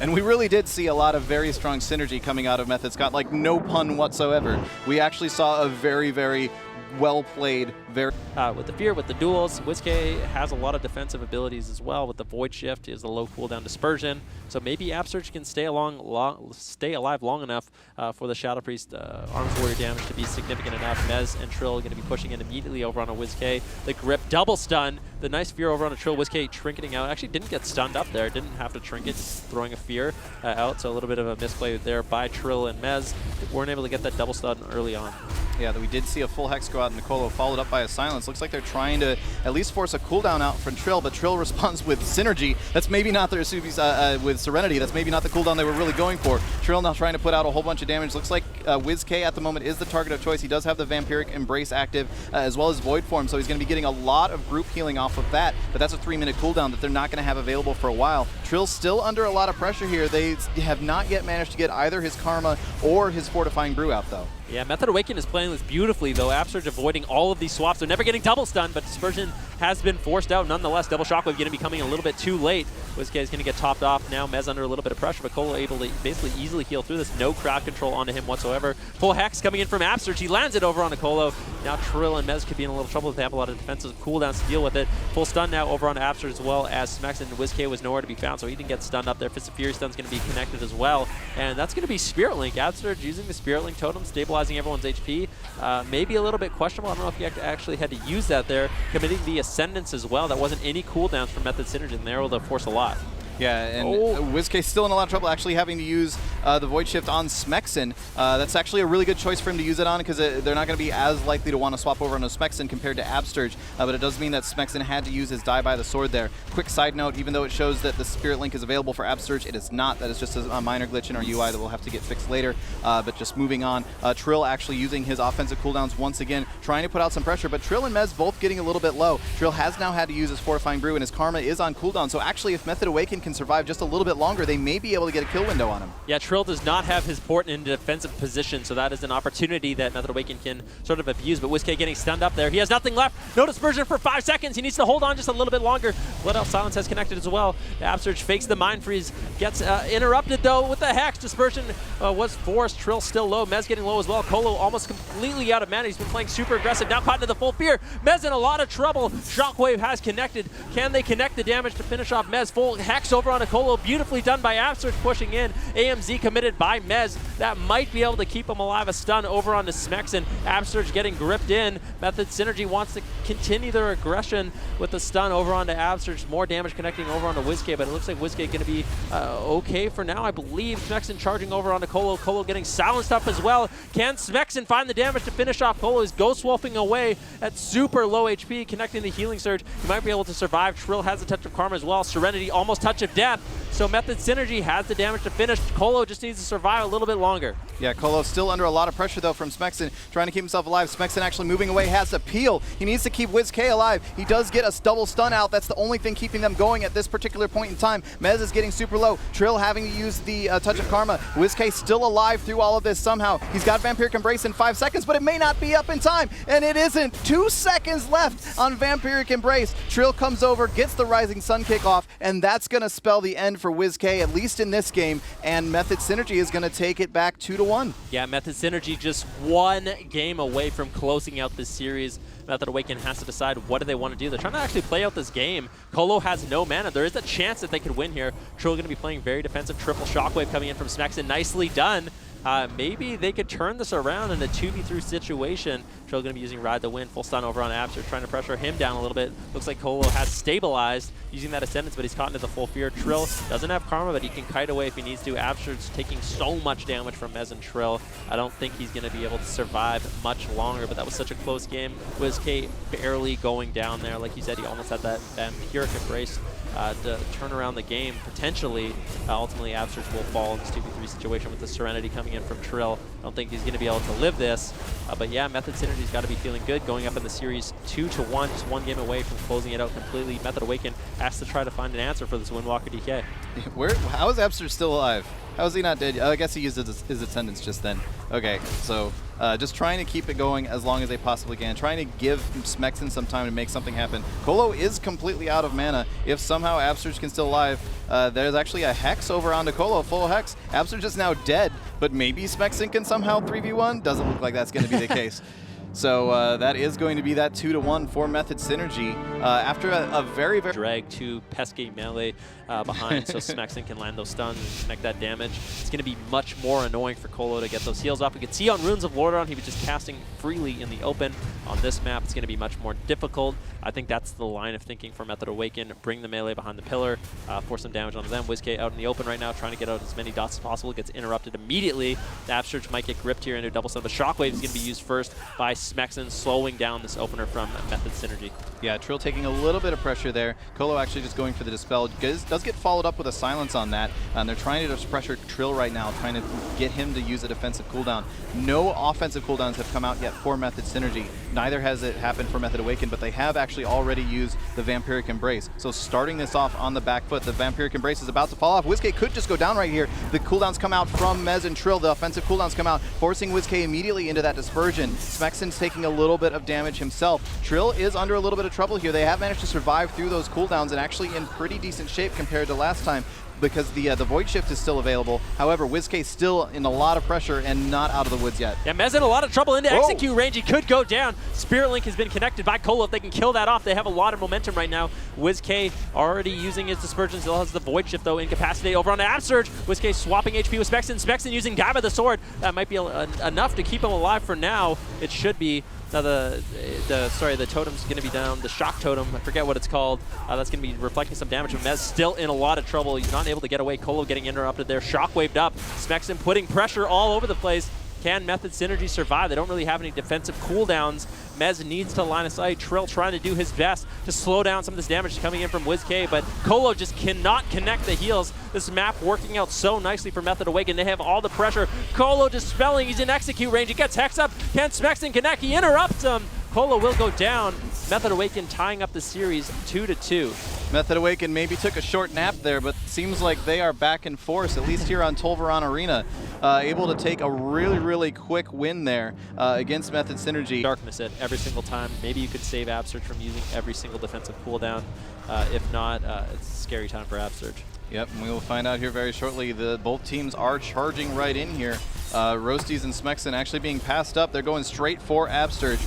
And we really did see a lot of very strong synergy coming out of Method Scott, like no pun whatsoever. We actually saw a very, very well-played, with the Fear, with the duels, Whiskey has a lot of defensive abilities as well. With the Void Shift is the low cooldown Dispersion. So maybe Absurge can stay alive long enough for the Shadow Priest Arms Warrior damage to be significant enough. Mez and Trill are going to be pushing in immediately over on a Whiskey. The Grip double stun. The nice Fear over on a Trill. Whiskey trinketing out. Actually didn't get stunned up there. Didn't have to trinket, just throwing a Fear out. So a little bit of a misplay there by Trill and Mez. Weren't able to get that double stun early on. Yeah, we did see a full Hex go out, and Nicolo followed up by a Silence. Looks like they're trying to at least force a cooldown out from Trill, but Trill responds with Synergy. That's maybe not their with Serenity. That's maybe not the cooldown they were really going for. Trill now trying to put out a whole bunch of damage. Looks like Whiz-K at the moment is the target of choice. He does have the Vampiric Embrace active, as well as Void Form, so he's going to be getting a lot of group healing off of that, but that's a 3-minute cooldown that they're not going to have available for a while. Trill's still under a lot of pressure here. They have not yet managed to get either his Karma or his Fortifying Brew out, though. Yeah, Method Awaken is playing this beautifully, though. Absurge avoiding all of these swaps. They're never getting double stun, but Dispersion has been forced out. Nonetheless, Double Shockwave going to be coming a little bit too late. Whiskey is going to get topped off now. Mez under a little bit of pressure, but Colo able to basically easily heal through this. No crowd control onto him whatsoever. Full Hex coming in from Absurge. He lands it over on Colo. Now Trill and Mez could be in a little trouble if they have a lot of defensive cooldowns to deal with it. Full stun now over on Absurge, as well as Smex, and Whiskey was nowhere to be found, so he didn't get stunned up there. Fist of Fury stun's going to be connected as well, and that's going to be Spirit Link. Absurge using the Spirit Link totem, stabilizing everyone's HP. Maybe a little bit questionable. I don't know if he actually had to use that there. Committing the Ascendance as well. That wasn't any cooldowns from Method Synergy, and they're able to force a lot. Yeah, and Oh. WizK's still in a lot of trouble, actually having to use the Void Shift on Smexen. That's actually a really good choice for him to use it on, because they're not going to be as likely to want to swap over on Smexen compared to Absterge, but it does mean that Smexen had to use his Die by the Sword there. Quick side note, even though it shows that the Spirit Link is available for Absterge, it is not. That is just a minor glitch in our UI that will have to get fixed later, but just moving on. Trill actually using his offensive cooldowns once again, trying to put out some pressure, but Trill and Mez both getting a little bit low. Trill has now had to use his Fortifying Brew, and his Karma is on cooldown, so actually if Method Awaken can survive just a little bit longer, they may be able to get a kill window on him. Yeah, Trill does not have his port in a defensive position, so that is an opportunity that Method Awaken can sort of abuse, but WizK getting stunned up there. He has nothing left. No dispersion for 5 seconds. He needs to hold on just a little bit longer. Blood Elf Silence has connected as well. The Absurge fakes the Mind Freeze, gets interrupted though with the Hex. Dispersion was forced. Trill still low. Mez getting low as well. Colo almost completely out of mana. He's been playing super aggressive. Now caught into the full fear. Mez in a lot of trouble. Shockwave has connected. Can they connect the damage to finish off Mez? Full Hex over on a Colo. Beautifully done by Absurge pushing in. AMZ committed by Mez. That might be able to keep him alive. A stun over on the Smexen. Absurge getting gripped in. Method Synergy wants to continue their aggression with the stun over onto Absurge. More damage connecting over onto WizK, but it looks like WizK going to be okay for now, I believe. Smexen charging over onto Colo. Colo getting silenced up as well. Can Smexen find the damage to finish off Colo? He's Ghost Wolfing away at super low HP, connecting the Healing Surge. He might be able to survive. Trill has a touch of Karma as well. Serenity almost touch of death. So Method Synergy has the damage to finish. Colo just needs to survive a little bit longer. Yeah, Colo still under a lot of pressure though from Smexen, trying to keep himself alive. Smexen actually moving away, has to peel. He needs to keep WizK alive. He does get a double stun out. That's the only thing keeping them going at this particular point in time. Mez is getting super low. Trill having to use the touch of Karma. WizK still alive through all of this somehow. He's got Vampiric Embrace in 5 seconds, but it may not be up in time, and it isn't. 2 seconds left on Vampiric Embrace. Trill comes over, gets the Rising Sun kick off, and that's going to spell the end for WizK, at least in this game, and Method Synergy is going to take it back 2-1. Yeah, Method Synergy just 1 game away from closing out this series. Method Awaken has to decide what do they want to do. They're trying to actually play out this game. Colo has no mana. There is a chance that they could win here. Trill going to be playing very defensive. Triple Shockwave coming in from Smexen. Nicely done. Maybe they could turn this around in a 2v3 situation. Trill going to be using Ride the Wind. Full stun over on Abster, trying to pressure him down a little bit. Looks like Colo has stabilized using that Ascendance, but he's caught into the full fear. Trill doesn't have Karma, but he can kite away if he needs to. Abster's taking so much damage from Mez and Trill. I don't think he's going to be able to survive much longer, but that was such a close game. WizK barely going down there. Like you said, he almost had that Vampiric Embrace to turn around the game, potentially. Ultimately, Absurge will fall in this 2v3 situation with the Serenity coming in from Trill. I don't think he's going to be able to live this. But yeah, Method Synergy's got to be feeling good going up in the series 2-1, just 1 game away from closing it out completely. Method Awaken has to try to find an answer for this Windwalker DK. How is Absurge still alive? How is he not dead? I guess he used his Ascendance just then. Okay, so just trying to keep it going as long as they possibly can. Trying to give Smexen some time to make something happen. Colo is completely out of mana. If somehow Absurge can still alive, there's actually a Hex over onto Colo, full Hex. Absurge is now dead, but maybe Smexen can somehow 3v1? Doesn't look like that's going to be the case. So that is going to be that 2-1 for Method Synergy. After a very, very... Drag to Pesky melee behind so Smexen can land those stuns and connect that damage. It's going to be much more annoying for Colo to get those heals off. We could see on Runes of Lordon, he was just casting freely in the open. On this map, it's going to be much more difficult. I think that's the line of thinking for Method Awaken. Bring the melee behind the pillar, force some damage onto them. WizK out in the open right now, trying to get out as many dots as possible. Gets interrupted immediately. The Absurge might get gripped here into a double stun, but Shockwave is going to be used first by Smexen, slowing down this opener from Method Synergy. Yeah, Trill taking a little bit of pressure there. Colo actually just going for the Dispel. Does get followed up with a Silence on that. And they're trying to just pressure Trill right now, trying to get him to use a defensive cooldown. No offensive cooldowns have come out yet for Method Synergy. Neither has it happened for Method Awaken, but they have actually already used the Vampiric Embrace. So starting this off on the back foot, the Vampiric Embrace is about to fall off. WizK could just go down right here. The cooldowns come out from Mez and Trill. The offensive cooldowns come out, forcing WizK immediately into that Dispersion. Smexen's taking a little bit of damage himself. Trill is under a little bit of trouble here. They have managed to survive through those cooldowns and actually in pretty decent shape compared to last time, because the Void Shift is still available. However, WizK still in a lot of pressure and not out of the woods yet. Yeah, Mez in a lot of trouble into execute range. He could go down. Spirit Link has been connected by Colo. If they can kill that off, they have a lot of momentum right now. WizK already using his Dispersion. Still has the Void Shift, though, incapacitated over on the Absurge. WizK swapping HP with Smexen. Smexen using Die by the Sword. That might be enough to keep him alive for now. It should be. Now the totem's going to be down. The shock totem, I forget what it's called. That's going to be reflecting some damage. But Mez still in a lot of trouble. He's not able to get away. Colo getting interrupted there. Shockwaved up. Smexon putting pressure all over the place. Can Method Synergy survive? They don't really have any defensive cooldowns. Mez needs to line of sight. Trill trying to do his best to slow down some of this damage coming in from WizK, but Colo just cannot connect the heals. This map working out so nicely for Method Awaken. They have all the pressure. Colo dispelling. He's in execute range. He gets Hex up. Can Smexon connect? He interrupts him. Colo will go down. Method Awaken tying up the series 2-2. Method Awaken maybe took a short nap there, but seems like they are back in force, at least here on Tolvaron Arena. Able to take a really quick win there against Method Synergy. Darkness at every single time. Maybe you could save Absurge from using every single defensive cooldown. If not, it's a scary time for Absurge. Yep, and we will find out here very shortly. Both teams are charging right in here. Roasties and Smexon actually being passed up. They're going straight for Absurge.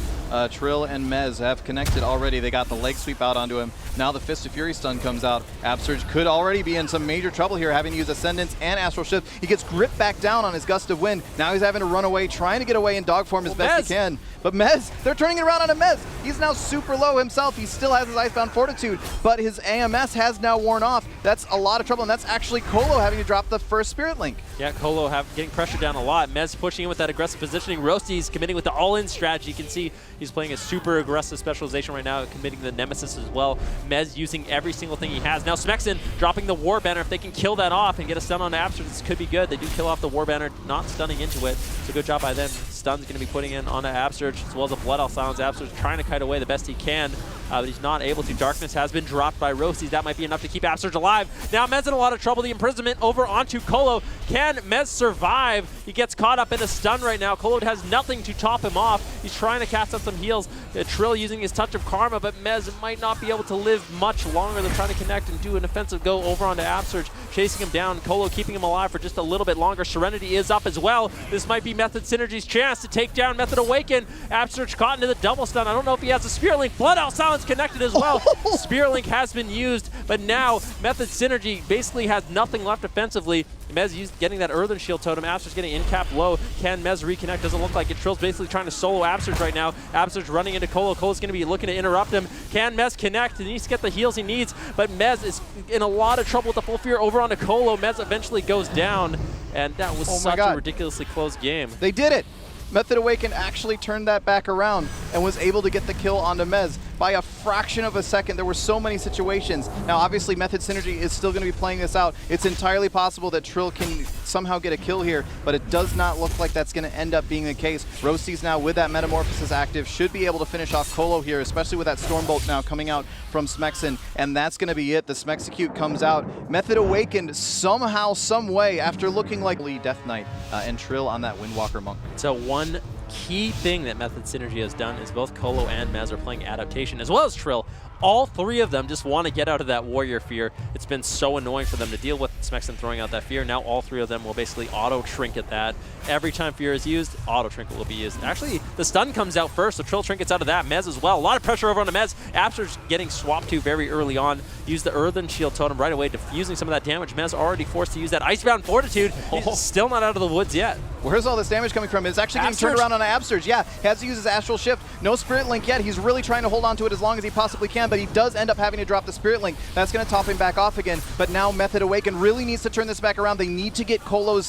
Trill and Mez have connected already. They got the leg sweep out onto him. Now the Fist of Fury stun comes out. Absurge could already be in some major trouble here, having to use Ascendance and Astral Shift. He gets gripped back down on his Gust of Wind. Now he's having to run away, trying to get away in dog form as best he can. But Mez, they're turning it around on a Mez. He's now super low himself. He still has his Icebound Fortitude, but his AMS has now worn off. That's a lot of trouble, and that's actually Colo having to drop the first Spirit Link. Yeah, Colo getting pressured down a lot. Mez pushing in with that aggressive positioning. Roasty's committing with the all-in strategy. You can see he's playing a super aggressive specialization right now, committing the Nemesis as well. Mez using every single thing he has. Now Smexon dropping the War Banner. If they can kill that off and get a stun on Absurge, this could be good. They do kill off the War Banner, not stunning into it. So good job by them. Stun's going to be putting in onto Absurge, as well as a Blood Elf Silence. Absurge trying to kite away the best he can, but he's not able to. Darkness has been dropped by Roasties. That might be enough to keep Absurge alive. Now Mez in a lot of trouble. The imprisonment over onto Colo. Can Mez survive? He gets caught up in a stun right now. Colo has nothing to top him off. He's trying to cast out some heals. Trill using his Touch of Karma, but Mez might not be able to live much longer. They're trying to connect and do an offensive go over onto Absurge, chasing him down. Colo keeping him alive for just a little bit longer. Serenity is up as well. This might be Method Synergy's chance to take down Method Awaken. Absurge caught into the double stun. I don't know if he has a Spirit Link. Blood Elf Silence connected as well. Spirit Link has been used, but now Method Synergy basically has nothing left offensively. Mez getting that Earthen Shield totem. Absurge getting in-cap low. Can Mez reconnect? Doesn't look like it. Trill's basically trying to solo Absurge right now. Absurge running into Colo. Colo's going to be looking to interrupt him. Can Mez connect? He needs to get the heals he needs, but Mez is in a lot of trouble with the full fear over onto Colo. Mez eventually goes down, and that was such a ridiculously close game. They did it! Method Awaken actually turned that back around and was able to get the kill onto Mez by a fraction of a second. There were so many situations. Now, obviously, Method Synergy is still going to be playing this out. It's entirely possible that Trill can somehow get a kill here, but it does not look like that's going to end up being the case. Roasties now, with that Metamorphosis active, should be able to finish off Colo here, especially with that Stormbolt now coming out from Smexon, and that's going to be it. The Smexecute comes out. Method Awakened somehow, some way, after looking like Death Knight and Trill on that Windwalker Monk. So one key thing that Method Synergy has done is both Colo and Mez are playing Adaptation, as well as Trill. All three of them just want to get out of that Warrior Fear. It's been so annoying for them to deal with Smexon throwing out that Fear. Now all three of them will basically auto-trinket that. Every time Fear is used, auto-trinket will be used. Actually, the stun comes out first, so Trill trinkets out of that. Mez as well. A lot of pressure over on the Mez. Absurge getting swapped to very early on. Use the Earthen Shield totem right away, diffusing some of that damage. Mez already forced to use that Icebound Fortitude. He's still not out of the woods yet. Where's all this damage coming from? It's actually getting turned around on Absurge. Yeah, he has to use his Astral Shift. No Spirit Link yet. He's really trying to hold on to it as long as he possibly can, but he does end up having to drop the Spirit Link. That's going to top him back off again, but now Method Awaken really needs to turn this back around. They need to get Colo's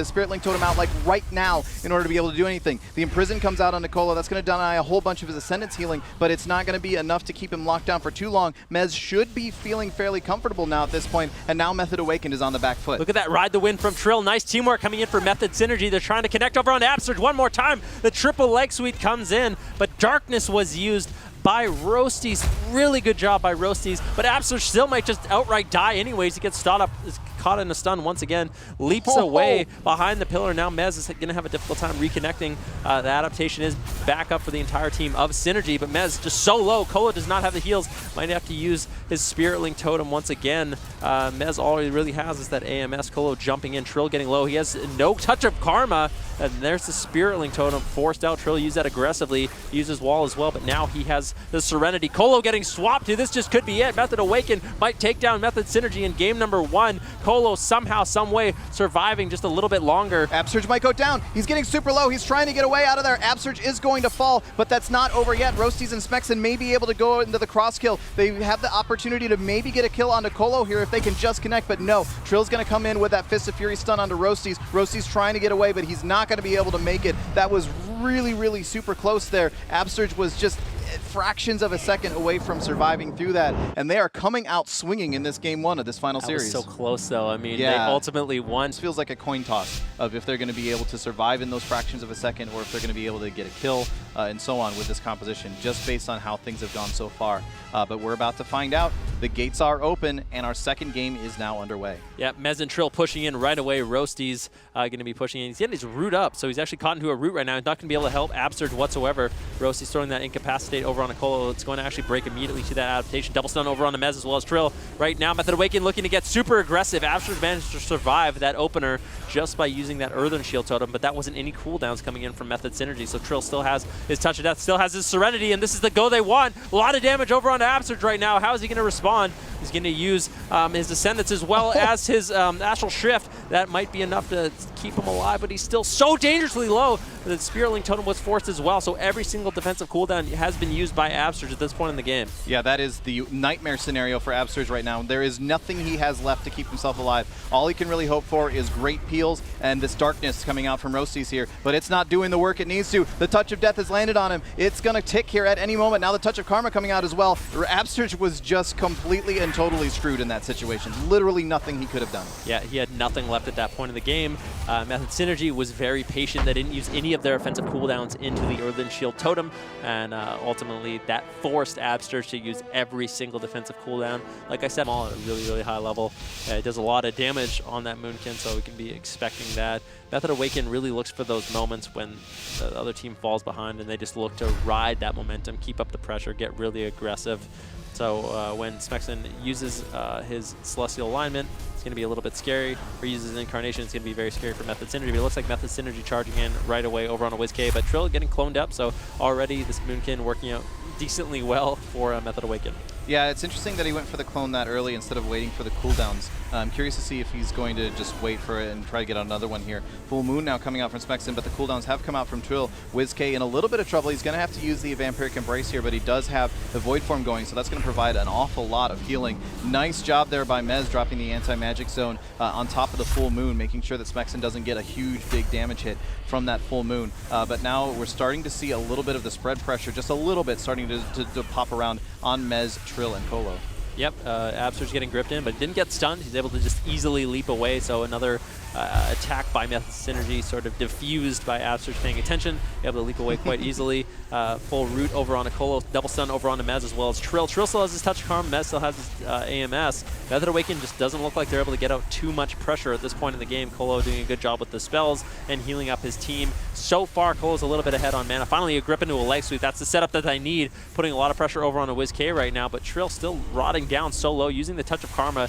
Spirit Link totem out like right now in order to be able to do anything. The Imprison comes out onto Colo. That's going to deny a whole bunch of his Ascendance healing, but it's not going to be enough to keep him locked down for too long. Mez should be feeling fairly comfortable now at this point, and now Method Awakened is on the back foot. Look at that ride the win from Trill. Nice teamwork coming in for Method Synergy. They're trying to connect over on Absurge one more time. The triple leg sweep comes in, but Darkness was used by Roasties. Really good job by Roasties, but Absurge still might just outright die anyways. He gets caught in a stun once again, leaps away behind the pillar. Now Mez is going to have a difficult time reconnecting. The adaptation is back up for the entire team of Synergy, but Mez just so low. Colo does not have the heals. Might have to use his Spirit Link totem once again. Mez all he really has is that AMS. Colo jumping in, Trill getting low. He has no touch of Karma, and there's the Spirit Link Totem forced out. Trill used that aggressively, uses wall as well, but now he has the Serenity. Colo getting swapped to. This just could be it. Method Awaken might take down Method Synergy in game number 1. Colo somehow, some way surviving just a little bit longer. Absurge might go down. He's getting super low. He's trying to get away out of there. Absurge is going to fall, but that's not over yet. Roasties and Smexen may be able to go into the cross kill. They have the opportunity to maybe get a kill onto Colo here if they can just connect, but no. Trill's going to come in with that Fist of Fury stun onto Roasties. Roasties trying to get away, but he's not going to be able to make it. That was really, really super close there. Absurge was just fractions of a second away from surviving through that, and they are coming out swinging in this game 1 of this final series. That was so close, though. I mean, they ultimately won. This feels like a coin toss of if they're going to be able to survive in those fractions of a second or if they're going to be able to get a kill and so on with this composition, just based on how things have gone so far. But we're about to find out. The gates are open, and our second game is now underway. Yeah, Mez and Trill pushing in right away. Roasty's going to be pushing in. He's getting his root up, so he's actually caught into a root right now. He's not going to be able to help Absurge whatsoever. Roasty's throwing that Incapacitate over on a Colo. It's going to actually break immediately to that adaptation. Double stun over on the Mez as well as Trill. Right now, Method Awaken looking to get super aggressive. Absurge managed to survive that opener just by using that Earthen Shield Totem, but that wasn't any cooldowns coming in from Method Synergy, so Trill still has his Touch of Death, still has his Serenity, and this is the go they want. A lot of damage over onto Absurge right now. How is he going to respond? He's going to use his Ascendants as well as his Astral Shift. That might be enough to keep him alive, but he's still so dangerously low. The Spirit Link Totem was forced as well, so every single defensive cooldown has been used by Absurge at this point in the game. Yeah, that is the nightmare scenario for Absurge right now. There is nothing he has left to keep himself alive. All he can really hope for is great peels and this darkness coming out from Roasties here, but it's not doing the work it needs to. The Touch of Death has landed on him. It's going to tick here at any moment. Now the Touch of Karma coming out as well. Absurge was just completely and totally screwed in that situation. Literally nothing he could have done. Yeah, he had nothing left at that point in the game. Method Synergy was very patient. They didn't use any of their offensive cooldowns into the Earthen Shield Totem, and ultimately that forced Absurge to use every single defensive cooldown. Like I said, all at a really, really high level. It does a lot of damage on that Moonkin, so we can be expecting that. Method Awaken really looks for those moments when the other team falls behind, and they just look to ride that momentum, keep up the pressure, get really aggressive. So when Smexen uses his Celestial Alignment, it's going to be a little bit scary. Or uses his Incarnation, it's going to be very scary for Method Synergy. But it looks like Method Synergy charging in right away over on a WizK. But Trill getting cloned up, so already this Moonkin working out decently well for Method Awaken. Yeah, it's interesting that he went for the clone that early instead of waiting for the cooldowns. I'm curious to see if he's going to just wait for it and try to get another one here. Full Moon now coming out from Smexen, but the cooldowns have come out from Trill. WizK in a little bit of trouble. He's going to have to use the Vampiric Embrace here, but he does have the Void Form going, so that's going to provide an awful lot of healing. Nice job there by Mez dropping the Anti-Magic Zone on top of the Full Moon, making sure that Smexen doesn't get a huge, big damage hit from that Full Moon. But now we're starting to see a little bit of the spread pressure, just a little bit starting to pop around on Mez, Trill, and Colo. Yep, Absurge getting gripped in, but didn't get stunned. He's able to just easily leap away, so another attack by Method Synergy sort of diffused by Absurge paying attention, able to leap away quite easily. Full root over on a Colo, double stun over on a Mez as well as Trill. Trill still has his Touch of Karma, Mez still has his AMS. Method Awaken just doesn't look like they're able to get out too much pressure at this point in the game. Colo doing a good job with the spells and healing up his team. So far, Colo's a little bit ahead on mana. Finally, a grip into a leg sweep. That's the setup that I need, putting a lot of pressure over on a WizK right now, but Trill still rotting down so low, using the Touch of Karma,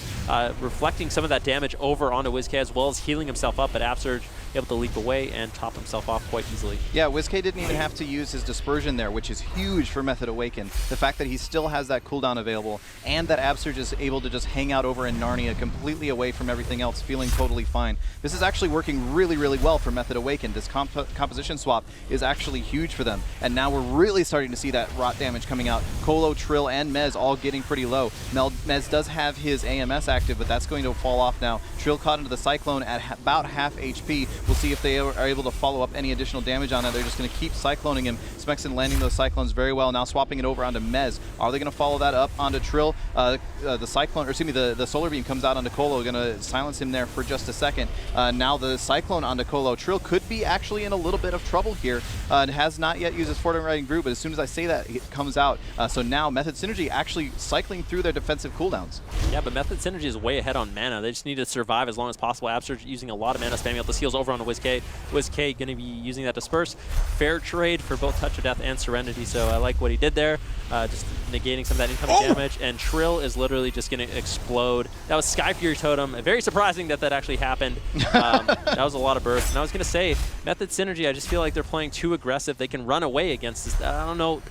reflecting some of that damage over onto WizK as well as healing himself up, but Absurge able to leap away and top himself off quite easily. Yeah, WizK didn't even have to use his Dispersion there, which is huge for Method Awaken. The fact that he still has that cooldown available and that Absurge is able to just hang out over in Narnia completely away from everything else, feeling totally fine. This is actually working really, really well for Method Awaken. This composition swap is actually huge for them. And now we're really starting to see that rot damage coming out. Colo, Trill, and Mez all getting pretty low. Mez does have his AMS active, but that's going to fall off now. Trill caught into the Cyclone at about half HP. We'll see if they are able to follow up any additional damage on it. They're just going to keep cycloning him. Smexen landing those Cyclones very well. Now swapping it over onto Mez. Are they going to follow that up onto Trill? The Cyclone, or excuse me, the Solar Beam comes out onto Colo. Going to silence him there for just a second. Now the Cyclone onto Colo. Trill could be actually in a little bit of trouble here. And has not yet used his Fortune Riding Group, but as soon as I say that, it comes out. So now Method Synergy actually cycling through their defensive cooldowns. Yeah, but Method Synergy is way ahead on mana. They just need to survive as long as possible. Absurge using a lot of mana, spamming out the heals over onto WizK. WizK going to be using that Disperse. Fair trade for both Touch of Death and Serenity, so I like what he did there. Just negating some of that incoming damage, and Trill is literally just going to explode. That was Sky Fury Totem. Very surprising that that actually happened. That was a lot of burst. And I was going to say, Method Synergy, I just feel like they're playing too aggressive. They can run away against this. I don't know.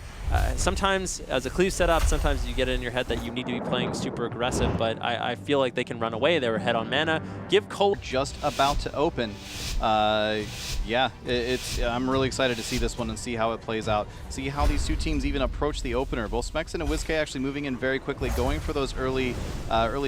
Sometimes, as a cleave setup, sometimes you get it in your head that you need to be playing super aggressive, but I feel like they can run away. They were ahead on mana. Give Cole just about to open. Yeah, I'm really excited to see this one and see how it plays out. See how these two teams even approach the opener. Both Smexen and WizK actually moving in very quickly, going for those early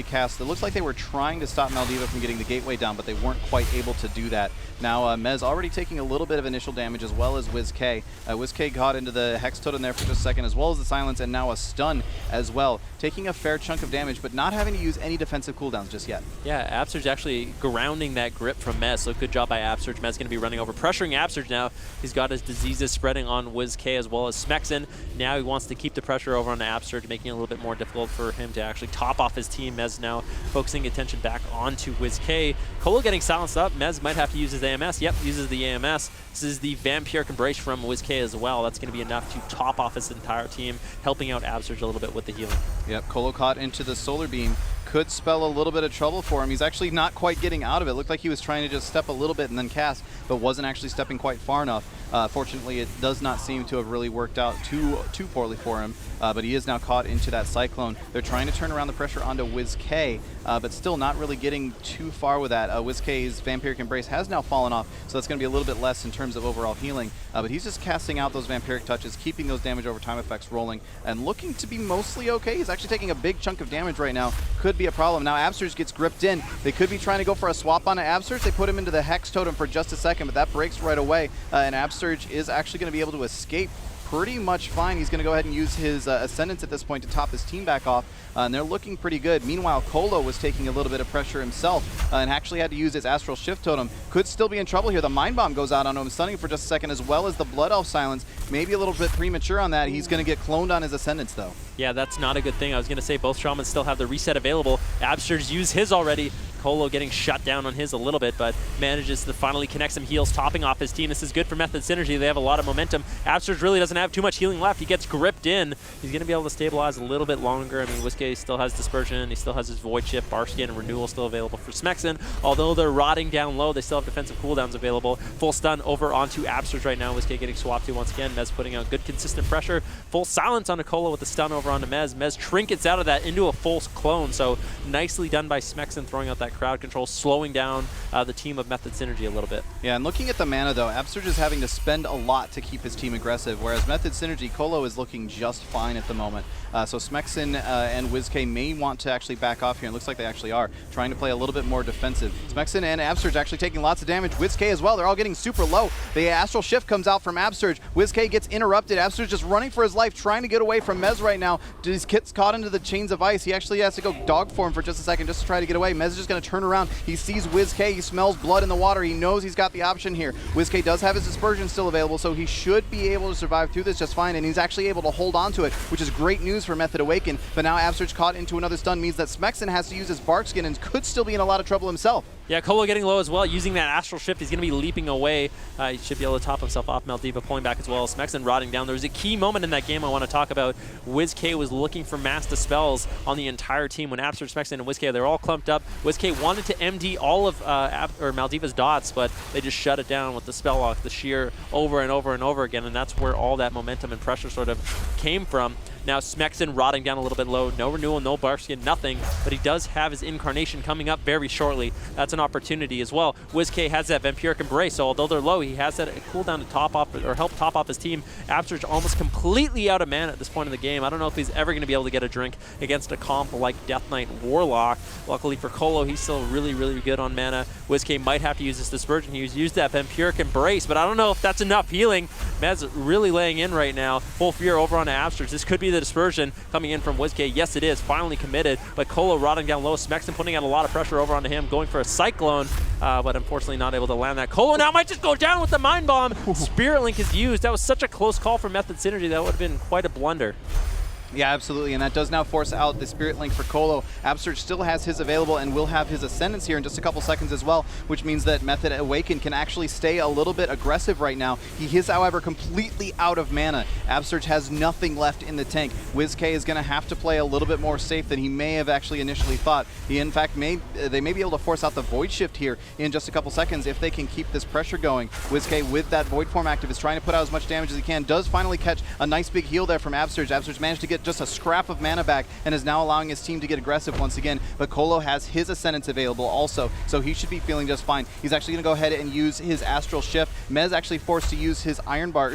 casts. It looks like they were trying to stop Maldiva from getting the gateway down, but they weren't quite able to do that. Now, Mez already taking a little bit of initial damage, as well as WizK. WizK got into the Hex Totem there for just a second, as well as the Silence, and now a stun as well. Taking a fair chunk of damage, but not having to use any defensive cooldowns just yet. Yeah, Absurge actually grounding that grip from Mez, so good job by Absurge. Mez going to be running over, pressuring Absurge now. He's got his diseases spreading on WizK as well as Smexen. Now he wants to keep the pressure over on Absurge, making it a little bit more difficult for him to actually top off his team. Mez now focusing attention back onto WizK. Colo getting silenced up. Mez might have to use his AMS. Yep, uses the AMS. This is the Vampiric Embrace from WizK as well. That's going to be enough to top off his entire team, helping out Absurge a little bit with the healing. Yep, Colo caught into the Solar Beam. Could spell a little bit of trouble for him. He's actually not quite getting out of it. Looked like he was trying to just step a little bit and then cast, but wasn't actually stepping quite far enough. Fortunately, it does not seem to have really worked out too poorly for him, but he is now caught into that Cyclone. They're trying to turn around the pressure onto WizK, but still not really getting too far with that. WizK's Vampiric Embrace has now fallen off, so that's going to be a little bit less in terms of overall healing, but he's just casting out those Vampiric Touches, keeping those damage over time effects rolling, and looking to be mostly okay. He's actually taking a big chunk of damage right now. Could be a problem. Now Absurge gets gripped in. They could be trying to go for a swap onto Absurge. They put him into the Hex Totem for just a second, but that breaks right away, and Absurge is actually going to be able to escape pretty much fine. He's going to go ahead and use his Ascendance at this point to top his team back off, and they're looking pretty good. Meanwhile, Colo was taking a little bit of pressure himself and actually had to use his Astral Shift Totem. Could still be in trouble here. The Mind Bomb goes out on him, stunning for just a second, as well as the Blood Elf Silence. Maybe a little bit premature on that. He's going to get cloned on his Ascendance, though. Yeah, that's not a good thing. I was going to say both Shamans still have the reset available. Absurge used his already. Colo getting shut down on his a little bit, but manages to finally connect some heals, topping off his team. This is good for Method Synergy. They have a lot of momentum. Absurge really doesn't have too much healing left. He gets gripped in. He's going to be able to stabilize a little bit longer. I mean, WizK still has Dispersion. He still has his Void Shift, Barskin, and Renewal still available for Smexen. Although they're rotting down low, they still have defensive cooldowns available. Full stun over onto Absurge right now. WizK getting swapped to once again. Mez putting out good consistent pressure. Full silence on Colo with the stun over onto Mez. Mez trinkets out of that into a full clone. So nicely done by Smexen, throwing out that crowd control, slowing down the team of Method Synergy a little bit. Yeah, and looking at the mana though, Absurge is having to spend a lot to keep his team aggressive, whereas Method Synergy, Colo is looking just fine at the moment. So Smexen and WizK may want to actually back off here, and it looks like they actually are, trying to play a little bit more defensive. Smexen and Absurge actually taking lots of damage. WizK as well, they're all getting super low. The Astral Shift comes out from Absurge. WizK gets interrupted. Absurge just running for his life, trying to get away from Mez right now. He gets caught into the chains of ice. He actually has to go dog form for just a second just to try to get away. Mez is just going to turn around. He sees WizK. He smells blood in the water. He knows he's got the option here. WizK does have his Dispersion still available, so he should be able to survive through this just fine, and he's actually able to hold on to it, which is great news for Method Awaken. But now Absurge caught into another stun means that Smexen has to use his Barkskin and could still be in a lot of trouble himself. Yeah, Colo getting low as well, using that Astral Shift. He's going to be leaping away. He should be able to top himself off. Maldiva pulling back as well. Smexen rotting down. There was a key moment in that game I want to talk about. WizK was looking for mass dispels on the entire team when Absurge, Smexen, and WizK, they're all clumped up. WizK wanted to MD all of Maldiva's dots, but they just shut it down with the spell lock, the sheer over and over and over again, and that's where all that momentum and pressure sort of came from. Now Smexen rotting down a little bit low. No Renewal, no Barskin, nothing. But he does have his Incarnation coming up very shortly. That's an opportunity as well. WizK has that Vampiric Embrace, so although they're low, he has that cooldown to top off or help top off his team. Absurge almost completely out of mana at this point in the game. I don't know if he's ever going to be able to get a drink against a comp like Death Knight Warlock. Luckily for Colo, he's still really, really good on mana. WizK might have to use his Dispersion. He's used that Vampiric Embrace, but I don't know if that's enough healing. Mez really laying in right now. Full Fear over on Absurge. This could be the Dispersion coming in from WizK. Yes, it is. Finally committed, but Colo rotting down low. Smexen putting out a lot of pressure over onto him, going for a Cyclone, but unfortunately not able to land that. Colo now might just go down with the Mind Bomb. Spirit Link is used. That was such a close call for Method Synergy. That would have been quite a blunder. Yeah, absolutely, and that does now force out the Spirit Link for Colo. Absurge still has his available and will have his Ascendance here in just a couple seconds as well, which means that Method Awaken can actually stay a little bit aggressive right now. He is, however, completely out of mana. Absurge has nothing left in the tank. WizK is going to have to play a little bit more safe than he may have actually initially thought. He, in fact, they may be able to force out the Void Shift here in just a couple seconds if they can keep this pressure going. WizK, with that Void Form active, is trying to put out as much damage as he can. Does finally catch a nice big heal there from Absurge. Absurge managed to get just a scrap of mana back and is now allowing his team to get aggressive once again. But Colo has his Ascendance available also, so he should be feeling just fine. He's actually going to go ahead and use his Astral Shift. Mez actually forced to use his Ironbound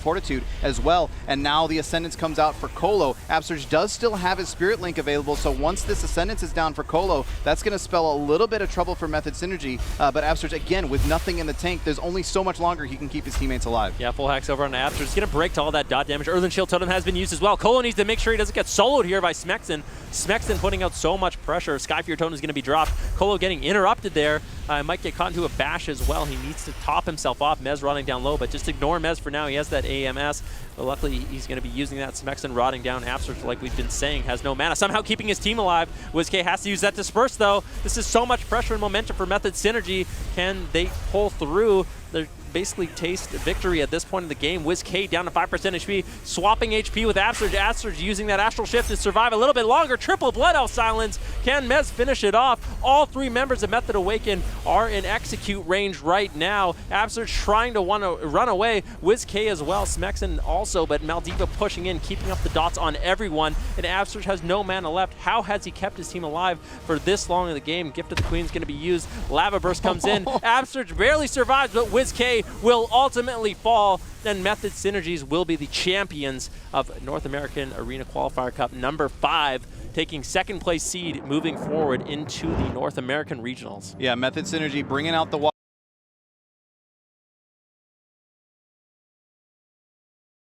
Fortitude as well, and now the Ascendance comes out for Colo. Absurge does still have his Spirit Link available, so once this Ascendance is down for Colo, that's going to spell a little bit of trouble for Method Synergy. But Absurge, again, with nothing in the tank, there's only so much longer he can keep his teammates alive. Yeah, full hacks over on Absurge. He's going to break to all that dot damage. Earthen Shield Totem has been used as well. Colo needs to make sure he doesn't get soloed here by Smexen. Smexen putting out so much pressure. Skyfear Totem is going to be dropped. Colo getting interrupted there. Might get caught into a bash as well. He needs to top himself off. Mez running down low, but just ignore Mez for now. He has that AMS. But luckily, he's going to be using that. Smexen rotting down. Absurge, like we've been saying, has no mana. Somehow keeping his team alive. WizK has to use that Disperse, though. This is so much pressure and momentum for Method Synergy. Can they pull through? They're basically taste victory at this point in the game. WizK down to 5% HP, swapping HP with Absurge. Absurge using that Astral Shift to survive a little bit longer. Triple Blood Elf Silence. Can Mez finish it off? All three members of Method Awaken are in execute range right now. Absurge trying to run away. WizK as well. Smexen also, but Maldiva pushing in, keeping up the dots on everyone. And Absurge has no mana left. How has he kept his team alive for this long in the game? Gift of the Queen is going to be used. Lava Burst comes in. Absurge barely survives, but WizK will ultimately fall. Then Method Synergies will be the champions of North American Arena Qualifier Cup number 5, taking second place seed moving forward into the North American Regionals. Yeah, Method Synergy bringing out the